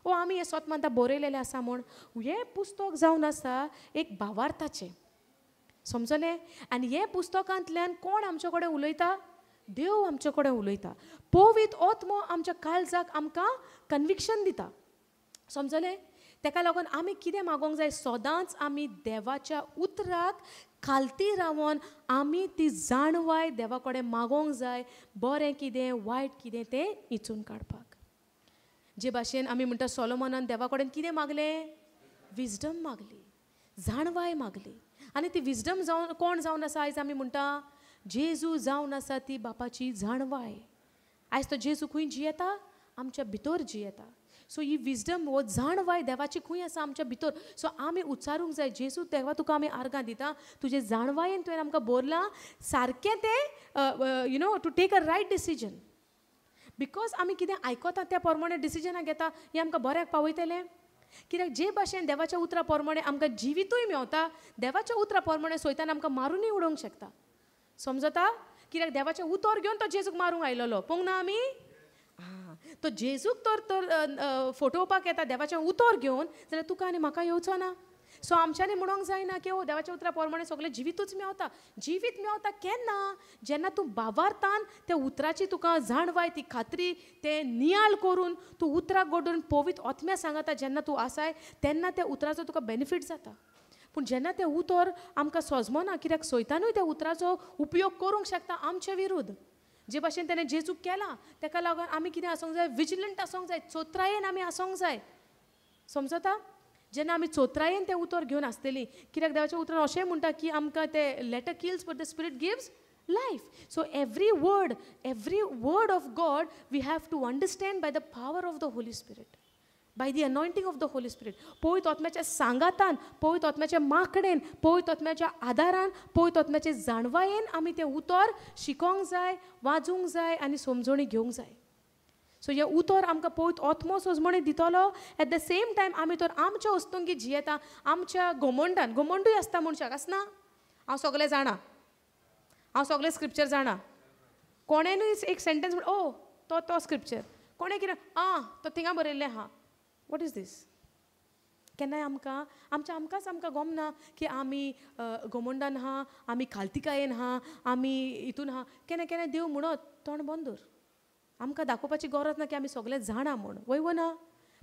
A: ओ आमी हें स्वत म्हणटा बरयलेलें आसा म्हूण. हें पुस्तक जावन आसा एक भावार्थाचें, समजलें? आनी हे पुस्तकांतल्यान कोण आमचे कडेन उलयता? देव आमचे कडेन उलयता. पवित्र आत्मो आमच्या काळजाक आमकां कन्विक्शन दिता, समजलें? ताका लागून आमी कितें मागोंक जाय? सदांच आमी देवाच्या उतराक खालती रावन आमी ती जाणवाय देवा कडेन मागोंक जाय. बरें कितें वायट कितें तें इचून काडपाक. जे भाशेन आमी म्हणटा सोलोमोनान देवा कडेन कितें मागलें? विजडम मागली, जाणवाय मागली. आनी ती विजडम जावन कोण जावन आसा? आयज आमी म्हणटा जेजू जावन आसा ती बापाची जाणवाय. आयज तो जेजू खंय जियेता? आमच्या भितर जियेता. सो ही विजडम हो जाणवाय देवाची खंय आसा? आमच्या भितर. सो आमी उच्चारूंक जाय, जेजू देवा तुका आमी आर्गां दिता. तुजे जाणवायेन तुवें आमकां बरलां सारकें तें you know to take a right decision. Because आमी कितें आयकता त्या प्रमाणे डिसिजनां घेता हें आमकां बऱ्याक पावयतलें. कित्याक जे भाशेन देवाच्या उतरा प्रमाणे आमकां जिवितूय मेवता, देवाच्या उतरा प्रमाणे सैतान आमकां मारूनय उडोवंक शकता, समजता? कित्याक देवाचें उतर घेवन तो जेजूक मारूंक आयलोलो, पळोवंक ना आमी? तो जेजूक तर फटोवपाक येता देवाचें उतर घेवन, जाल्यार तुका आनी म्हाका येवचो ना. सो आमच्यांनी म्हणूंक जायना की ओ देवाच्या उतरा प्रमाणे सगळें जिवितूच मेवता. जिवीत मेवता केन्ना? जेन्ना तूं भावार्थान त्या उतराची तुका जाणवाय, ती खात्री, तें नियाळ करून तूं उतराक घडोवन पवित्र आत्म्या सांगता जेन्ना तूं आसाय, तेन्ना त्या उतराचो तुका बेनिफीट जाता. पूण जेन्ना तें उतर आमकां सोजमना, कित्याक सैतानूय त्या उतराचो उपयोग करूंक शकता आमचे विरुद्ध. जे भाशेन तेणें जेजूक केलां, ताका लागून आमी कितें आसूंक जाय? विजिलंट आसूंक जाय, चोत्रायेन आमी आसूंक जाय, समजता? जेन्ना आमी चोत्रायेन तें उतर घेवन आसतलीं, कित्याक देवाच्या उतरान अशें म्हणटा की आमकां तें letter kills but the spirit gives life. So every word of God we have to understand by the power of the Holy Spirit, by the anointing of the Holy Spirit. पवित्र आत्म्याच्या सांगातान, पवित्र आत्म्याच्या माकडेन, पवित्र आत्म्याच्या आदारान, पवित्र आत्म्याच्या जाणवायेन आमी तें उतर शिकोंक जाय, वाचूंक जाय आनी समजणी घेवंक जाय. सो हे उतर आमकां पवित्र आत्मो सोजमणी दितलो. एट द सेम टायम आमी तर आमच्या वस्तूंकी जियेता, आमच्या घमंडूय आसता मनशाक, आसना? हांव सगळें जाणा, हांव सगळें स्क्रिप्चर जाणा. कोणेनूय एक सेंटेन्स म्हण ओ तो स्क्रिप्चर, कोणें कितें तो थिंगा बरयल्लें आहा, वॉट इज दीस? केन्नाय आमकांच गमना की आमी घमंडान आहा, आमी खालतिकायेन आहा, आमी हितून आहा. केन्ना देव म्हणत तोंड बंद दवर. आमकां दाखोवपाची गरज ना की आमी सगळें जाणा म्हूण, वय ना?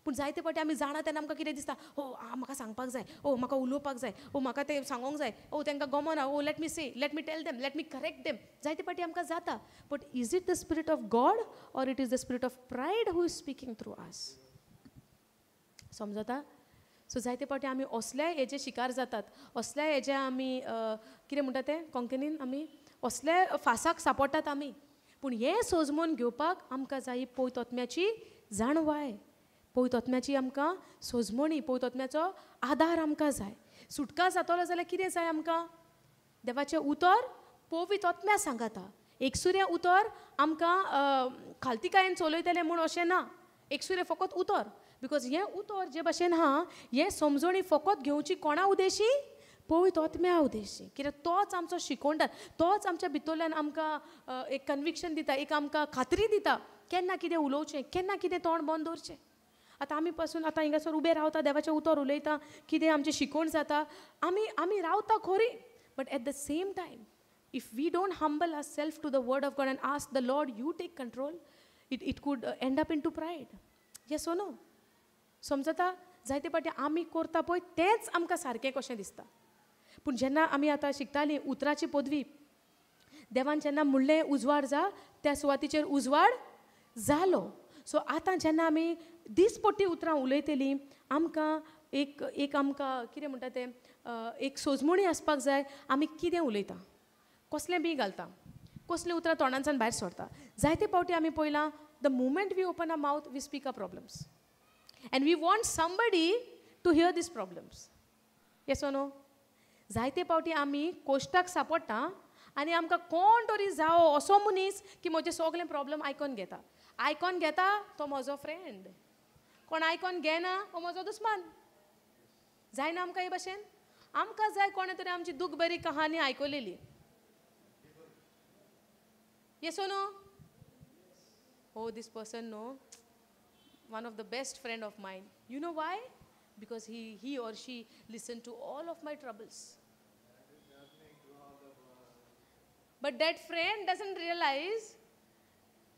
A: पूण जायते फावटी आमी जाणा तेन्ना आमकां कितें दिसता? ओ म्हाका सांगपाक जाय, ओ म्हाका उलोवपाक जाय, ओ म्हाका तें सांगोंक जाय, ओ तांकां गमना, ओ let me tell them, let me correct them. जायते फावटी आमकां जाता. But is it the spirit of God or it is the spirit of pride who is speaking through us? समजता? सो जायते फावटी आमी असल्या हेजे शिकार जातात, असल्या हेजे आमी कितें म्हणटा तें कोंकणीन आमी असले फासाक सांपडटात आमी. पूण हें सोजमून घेवपाक आमकां जाय पवित्र आत्म्याची जाणवाय, पवित्र आत्म्याची आमकां सोजमणी, पवित्र आत्म्याचो आदार आमकां जाय. सुटका जातलो जाल्यार कितें जाय आमकां? देवाचें उतर पवित्र आत्म्या सांगता. एकसुरें उतर आमकां खालतिकायेन चलयतलें म्हूण अशें ना. एकसुरें फकत उतर. बिकॉज हें उतर जे भाशेन आहा, हें समजणी फकत घेवची कोणा उद्देशी? पवित्र आत्म्या उद्देशी. कित्याक तोच आमचो शिकोवणदार, तोच आमच्या भितरल्यान आमकां एक कन्विक्शन दिता, एक आमकां खात्री दिता केन्ना कितें उलोवचें, केन्ना कितें तोंड बंद दवरचें. आतां आमी पासून आतां हिंगासर उबे रावता, देवाचें उतर उलयता, कितें आमचें शिकोवण जाता, आमी रावता खरी. But at the same time if we don't humble our self to the word of God and ask the Lord you take control, it could end up in to pride. Yes O no? समजता? जायते फावटी आमी करता पळय तेंच आमकां सारकें कशें दिसता. पूण जेन्ना आमी आतां शिकतालीं उतराची पदवी देवान जेन्ना म्हणलें उजवाड जा त्या सुवातीचेर उजवाड जालो. सो आतां जेन्ना आमी दिसपट्टी उतरां उलयतलीं आमकां एक आमकां कितें म्हणटा तें एक सोजमणी आसपाक जाय आमी कितें उलयता, कसलें बी घालता, कसलीं उतरां तोंडांसान भायर सरता. जायते फावटी आमी पळयलां the moment we open a mouth we speak a problems and we want somebody to hear this problems. Yes or no? जायते फावटी आमी कोश्टाक सांपडटा आनी आमकां कोण तरी जावो असो मनीस की म्हजें सगलें प्रॉब्लम आयकोन घेता तो म्हजो फ्रेंड, कोण आयकोन घेना हो म्हजो दुस्मान. जायना आमकां हे भाशेन? आमकां जाय कोणे तरी आमची दूख बरी कहानी आयकलेली. Yes or no? Oh, this person, no, one of the best friend of mine. You know why? Because he or she listened to all of my troubles. But that friend doesn't realize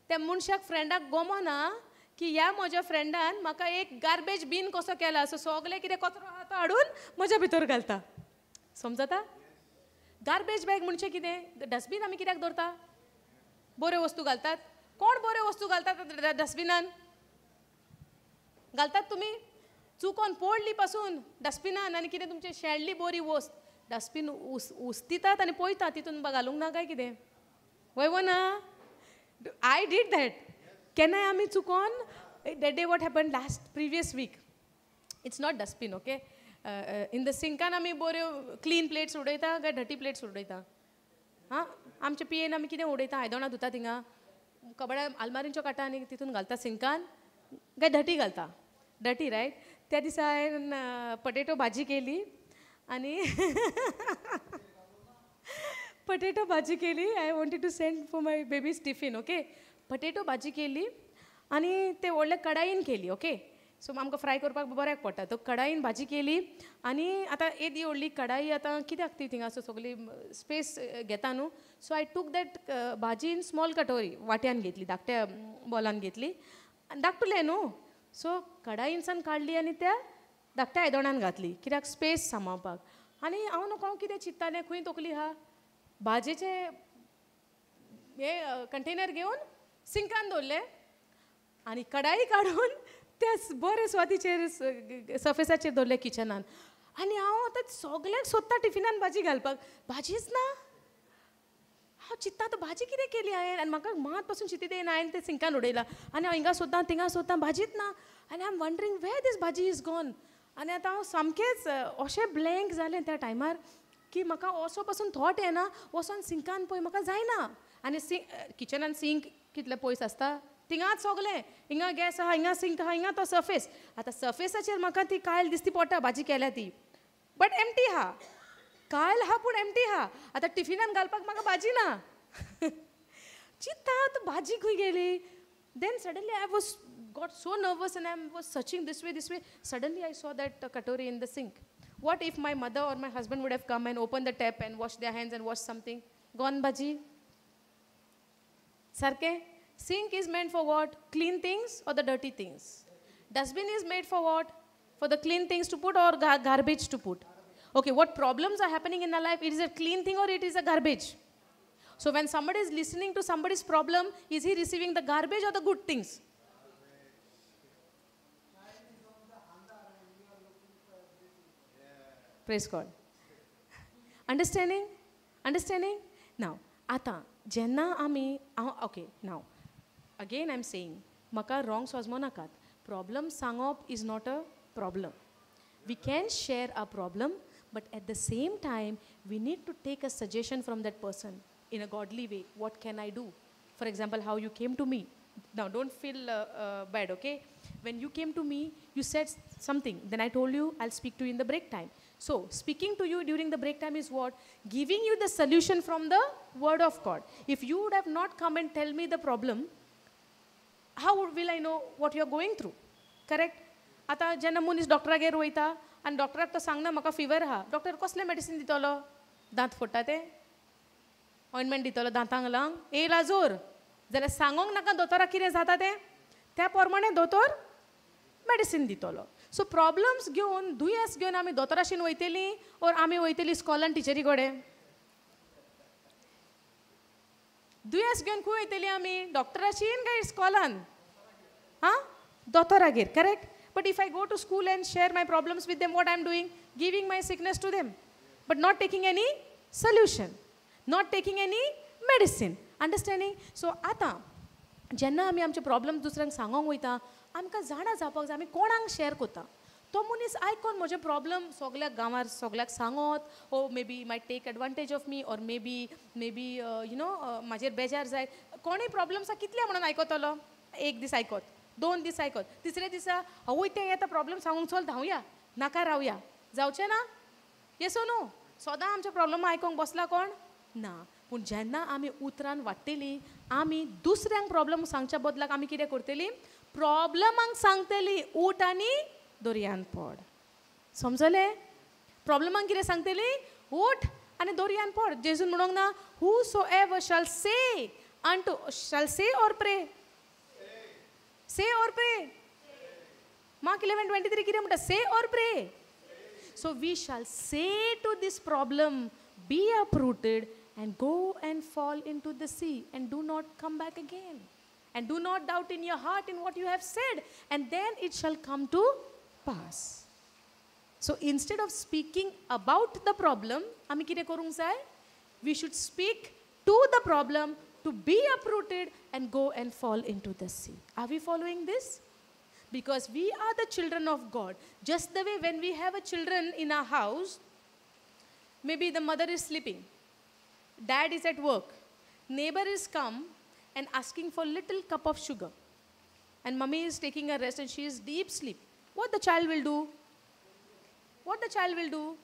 A: त्या मनशाक फ्रेंडाक गमना की ह्या म्हज्या फ्रेंडान म्हाका एक गार्बेज बीन कसो केला. सो सगळे कितें कचरो आहा तो हाडून म्हज्या भितर घालता. समजता? गार्बेज बॅग म्हणजे कितें? डस्टबीन आमी कित्याक दवरता? बऱ्यो वस्तू घालतात. कोण बऱ्यो वस्तू घालतात डस्टबिनान? घालतात तुमी? चुकोन पडली पासून डस्टबिनान आनी कितें तुमची शेणली बरी वस्त डस्टबीन उस्तितात आनी पळयता तितून घालूंक ना काय कितें? वय ना? I did that. केन्नाय आमी चुकोन that day what happen previous week. It's not dustbin, okay. In the सिंकान आमी बऱ्यो क्लीन प्लेट्स उडयता काय डर्टी प्लेट्स उडयता? हां, आमच्या पियेन आमी कितें उडयता? आयदनां धुता थिंगा कबड्या आलमारींच्यो काटा आनी तितून घालता सिंकान काय डर्टी घालता? Dirty, right. त्या दिसा हांवें पटेटो भाजी केली आनी पटेटो भाजी केली. I wanted to send for my baby's tiffin, okay. Potato भाजी केली आनी ते व्हडले कडायेन केली, ओके. सो आमकां फ्राय करपाक बऱ्याक पडटा. तो कडायेन भाजी केली आनी आतां येदी व्हडली कडाई आतां कित्याक ती थिंगा सगळी स्पेस घेता न्हू. सो आय टूक दॅट भाजी इन स्मॉल कटोरी, वाट्यान घेतली, धाकट्या बॉलान घेतली आनी धाकटुलें न्हू. सो कडाईनसान काडली आनी त्या धाकट्या आयदनान घातली कित्याक स्पेस सांबाळपाक. आनी हांव न्हू हांव कितें चिंत्तालें खंय तकली आहा भाजयेचे हे कंटेनर घेवन सिंकान दवरले आनी कडाई काडून त्या बरे स्वातीचेर सर्फेसाचेर दवरले किचनान. आनी हांव आतां सगळ्यांक सोदता टिफिनान भाजी घालपाक, भाजीच ना. हांव चिंत्ता आतां भाजी कितें केली हांवें आनी म्हाका मात पासून चिंती येना. हांवें तें सिंकान उडयलां आनी हांव हिंगा सोदतां थिंगा सोदतां भाजीच ना. आनी आय एम वंडरींग वेर दीस भाजी इज गॉन. आनी आतां हांव सामकेंच अशें ब्लँक जालें त्या टायमार की म्हाका असो पासून थॉट येना वचोन सिंकान पळय म्हाका जायना. आनी किचनान सिंक कितलें पयस आसता थिंगाच सगलें. हिंगा गॅस आहा, हिंगा सिंक आहा, हिंगा तो सर्फेस. आतां सर्फेसाचेर म्हाका ती कायल दिसती पडटा भाजी केल्या ती, बट एम्प्टी आहा. कायल आहा पूण एम्प्टी आहा. आतां टिफिनान घालपाक म्हाका भाजी ना. चिंत्ता आतां भाजी खंय गेली. Then suddenly I was got so nervous and I was searching this way. Suddenly I saw that katori in the sink. What if my mother or my husband would have come and opened the tap and washed their hands and washed something? Gone bhaji. Sarke, sink is meant for what? Clean things or the dirty things? Dustbin is made for what? For the clean things to put or garbage to put? Okay, what problems are happening in our life? It is a clean thing or it is a garbage? So when somebody is listening to somebody's problem, is he receiving the garbage or the good things? Praise God. Understanding? Understanding? Now, आता जेन्ना आमी okay, now again I'm saying म्हाका wrong समजो नाकात. Problem सांगप is not a problem. We can share a problem, but at the same time we need to take a suggestion from that person in a godly way. What can I do? For example, how you came to me. Now don't feel bad, okay? When you came to me, you said something. Then I told you I'll speak to you in the break time. So, speaking to you during the break time is what? Giving you the solution from the word of God. If you would have not come and tell me the problem, how will I know what you're going through? Correct? आता जेन्ना मनीस डॉक्टरागेर वयता आनी डॉक्टराक तो सांगना म्हाका fibre आहा, doctor कसलें मेडिसीन दितलो? दांत फोडटा तें? ऑइंटमेंट दितलो दांतांक लावंक? येयला जोर. जाल्यार सांगोंक नाका दोतोराक कितें जाता तें? त्या प्रमाणे दोतोर मेडिसीन दितलो. सो प्रॉब्लम्स घेवन दुयेंस घेवन आमी दोतोराशीन वयतलीं ओर आमी वयतलीं स्कॉलान टिचरी कडेन. दुयेंस घेवन खंय वयतलीं आमी डॉक्टराशीन काय स्कॉलान? हां, दोतोरागेर, correct? But if I go to school and share my problems with them, what I'm doing? Giving my sickness to them, but not taking any solution, not taking any medicine. Understanding? So आता जेन्ना आमी आमचे problems दुसऱ्यांक सांगोंक वयता, आमकां जाणा जावपाक जाय आमी कोणाक शेअर कोता. तो मनीस आयकोन म्हजे प्रॉब्लम सगल्याक गांवार सगल्याक सांगोत, ओ may be might take advantage of me, or may be you know म्हाजेर बेजार जाय. कोणूय प्रॉब्लम्साक कितले म्हणून आयकतलो? एक दीस आयकत, 2 दीस आयकत, तिसरे दिसा हवय तें येता प्रॉब्लम सांगूंक, चल धांवया, नाका रावया. जावचें ना? येसो न्हू? सदां आमचे प्रॉब्लम आयकोंक बसला कोण? ना. पूण जेन्ना आमी उतरान वाडटलीं, आमी दुसऱ्यांक प्रॉब्लम सांगच्या बदलाक आमी कितें करतलीं? प्रॉब्लमांक सांगतलीं, उठ आनी दर्यान पड. समजलें? प्रॉब्लमांक कितें सांगतलीं? उठ आनी दर्यान पड. जेजून म्हणोंक ना, whosoever shall say or pray. Say or pray. Mark 11:23 कितें म्हणटा? Say or pray. So we shall say to this problem, be uprooted and go and fall into the sea and do not come back again. And do not doubt in your heart in what you have said, and then it shall come to pass. So instead of speaking about the problem, आमी कितें करूंक जाय? We should speak to the problem to be uprooted and go and fall into the sea. Are we following this? Because we are the children of God. Just the way when we have a children in our house, maybe the mother is sleeping, dad is at work, neighbor is come and asking for little cup of sugar, and mummy is taking a rest and she is deep sleep. What the child will do? What the child will do?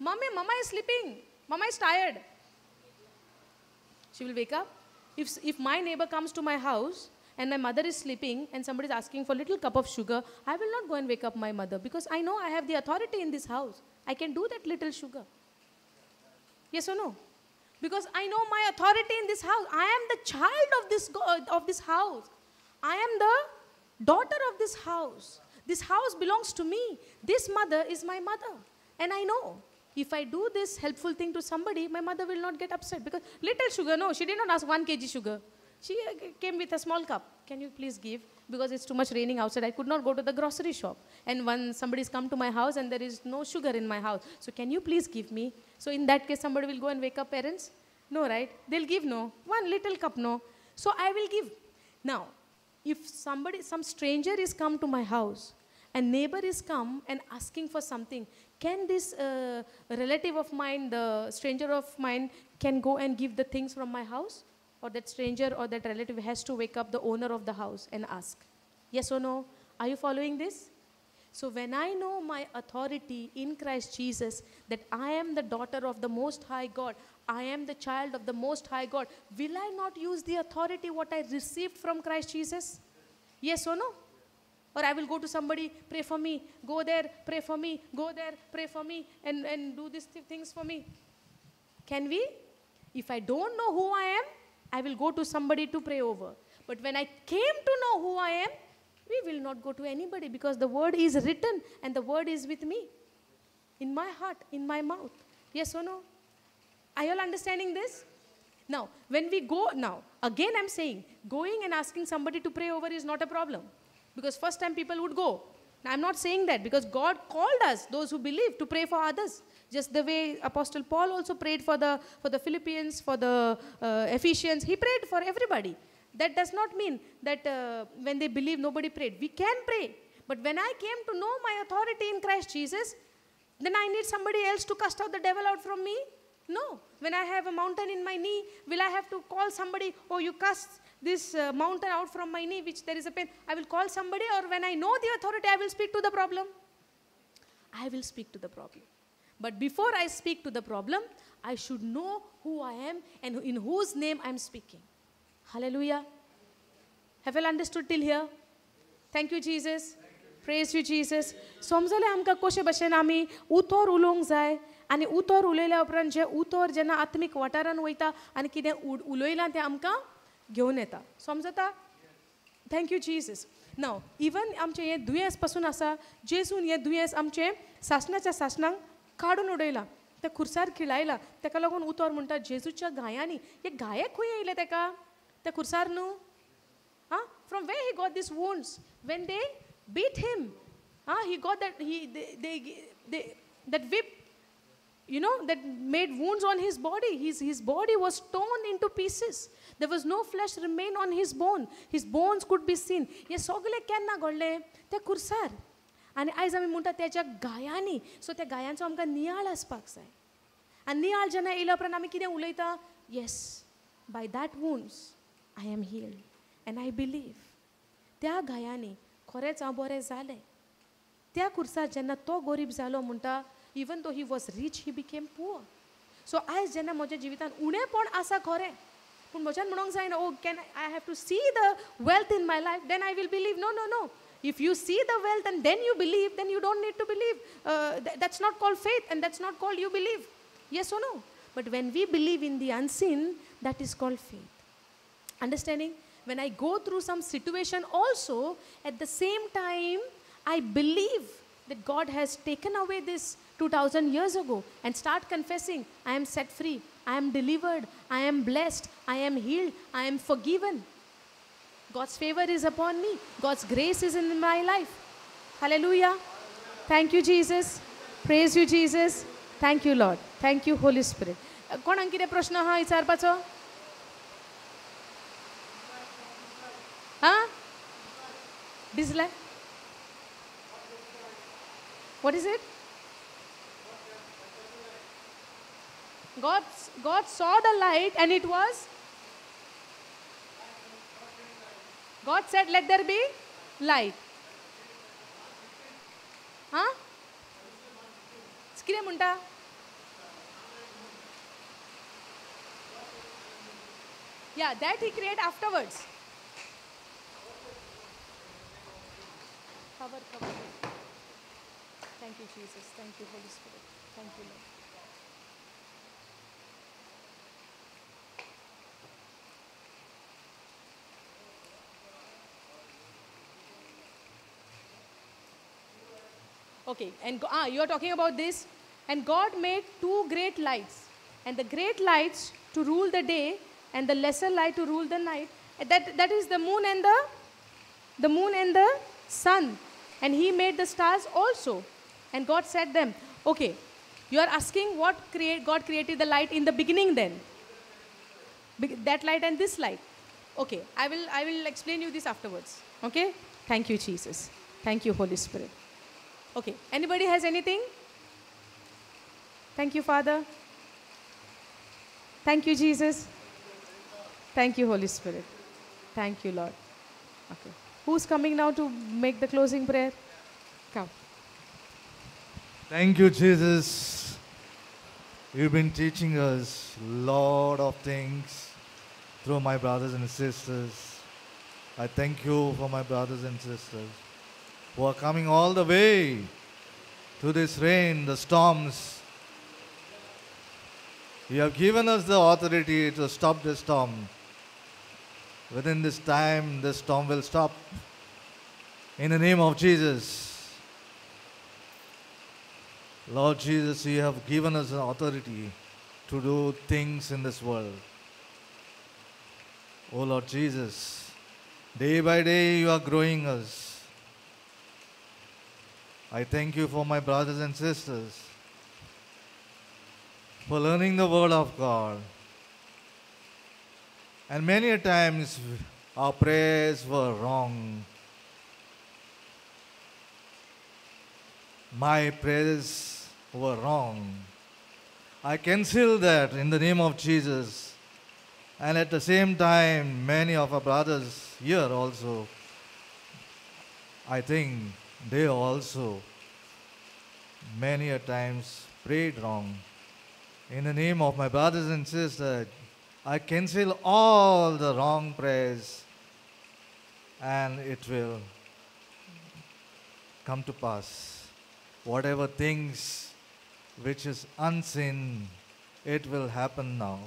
A: Mama is sleeping. Mama is tired. She will wake up. If my neighbor comes to my house and my mother is sleeping and somebody is asking for a little cup of sugar, I will not go and wake up my mother because I know I have the authority in this house. I can do that little sugar. Yes or no? Because I know my authority in this house. I am the child of this house. I am the daughter of this house. This house belongs to me. This mother is my mother. And I know if I do this helpful thing to somebody, my mother will not get upset. Because little sugar, no, she did not ask 1 kg sugar. She came with a small cup. Can you please give? Because it's too much raining outside. I could not go to the grocery shop. And when somebody's come to my house and there is no sugar in my house, so can you please give me? So in that case, somebody will go and wake up parents? No, right? They'll give no. 1 little cup, no. So I will give. Now, if some stranger is come to my house and neighbor is come and asking for something, can this relative of mine, the stranger of mine, can go and give the things from my house? Or that stranger or that relative has to wake up the owner of the house and ask? Yes or no? Are you following this? So when I know my authority in Christ Jesus, that I am the daughter of the Most High God, I am the child of the Most High God, will I not use the authority what I received from Christ Jesus? Yes or no? Or I will go to somebody, pray for me, go there, pray for me, go there, pray for me, and do these things for me. Can we? If I don't know who I am, I will go to somebody to pray over. But when I came to know who I am, we will not go to anybody because the word is written and the word is with me, in my heart, in my mouth. Yes or no? Are you all understanding this? Now, when we go, now, again I'm saying, going and asking somebody to pray over is not a problem. Because first time people would go. Now, I'm not saying that because God called us, those who believe, to pray for others. Just the way Apostle Paul also prayed for the Philippians, for the Ephesians. He prayed for everybody. That does not mean that when they believe, nobody prayed. We can pray. But when I came to know my authority in Christ Jesus, then I need somebody else to cast out the devil out from me? No. When I have a mountain in my knee, will I have to call somebody, oh, you cast this mountain out from my knee, which there is a pain? I will call somebody, or when I know the authority, I will speak to the problem. I will speak to the problem. But before I speak to the problem, I should know who I am and in whose name I am speaking. Hallelujah. Have you all understood till here? Thank you, Jesus. Praise you, Jesus. समजले आमकां कशे भशेन आमी उतर उलोवंक जाय आनी उतर उलयल्या उपरांत जे उतर जेन्ना आत्मीक वाठारान वयता आनी कितें उलयलां तें आमकां घेवन येता. समजता? Thank you, Jesus. ना इवन आमचें हें दुयेंस पासून आसा जेजून हें दुयेंस आमचें सासणाच्या सासणांक काडून उडयलां त्या खुर्सार खिळायला ताका लागून उतर म्हणटा जेजूच्या गायांनी हे गाये खंय येयले ताका त्या खुर्सार न्हू आं from way he got this wounds when they beat him he got that they that whip, you know, that made wounds on his body. His body was torn into pieces. There was no flesh remain on his bone. His bones could be seen. हे सगळे केन्ना घडले त्या खुर्सार आनी आयज आमी म्हणटा त्याच्या गायांनी सो त्या गायांचो आमकां नियाळ आसपाक जाय आनी नियाळ जेन्ना येयल्या उपरांत आमी कितें उलयता yes by that wounds I am healed and I believe त्या गायांनी खरेंच हांव बरें जालें त्या खुर्सार जेन्ना तो गरीब जालो म्हणटा even though he was reach he became poor so आयज जेन्ना म्हज्या जिवितांत उणेंपण आसा खरें पूण म्हज्यान म्हणूंक जायना ओ can I have to see the wealth in my life then I will believe no no no if you see the wealth and then you believe then you don't need to believe that's not called faith and that's not called you believe yes O no but when we believe in the unseen that is called faith understanding when I go through some situation also at the same time I believe that God has taken away this 2000 years ago and start confessing I am set free I am delivered I am blessed I am healed I am forgiven God's favor is upon me God's grace is in my life hallelujah thank you Jesus praise you Jesus thank you Lord thank you Holy Spirit कोणाक कितें प्रश्न आहा विचारपाचो Huh? Dislike? What is it? God saw the light and it was? God said, let there be light. Huh? कितें म्हणटा? Yeah, that he created afterwards. Cover. Thank you, Jesus. Thank you, Holy Spirit. Thank you, Lord. Okay, and you are talking about this. And God made two great lights. And the great lights to rule the day and the lesser light to rule the night. That is the moon and the sun. And he made the stars also. And God set them. Okay, you are asking what God created the light in the beginning then. That light and this light. Okay, I will explain you this afterwards. Okay, thank you Jesus. Thank you Holy Spirit. Okay, anybody has anything? Thank you Father. Thank you Jesus. Thank you Holy Spirit. Thank you Lord. Okay. Who's coming now to make the closing prayer? Come.
B: Thank you, Jesus. You've been teaching us a lot of things through my brothers and sisters. I thank you for my brothers and sisters who are coming all the way through this rain, the storms. You have given us the authority to stop the storm. Within this time, the storm will stop. In the name of Jesus. Lord Jesus, you have given us an authority to do things in this world. Oh Lord Jesus, day by day you are growing us. I thank you for my brothers and sisters for learning the word of God. And many a times our prayers were wrong. My prayers were wrong. I cancel that in the name of Jesus. And at the same time, many of our brothers here also, I think they also many a times prayed wrong. In the name of my brothers and sisters, I cancel all the wrong prayers and it will come to pass. Whatever things which is unseen, it will happen now.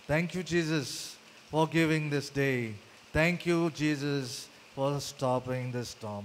B: Thank you, Jesus, for giving this day. Thank you, Jesus, for stopping this storm.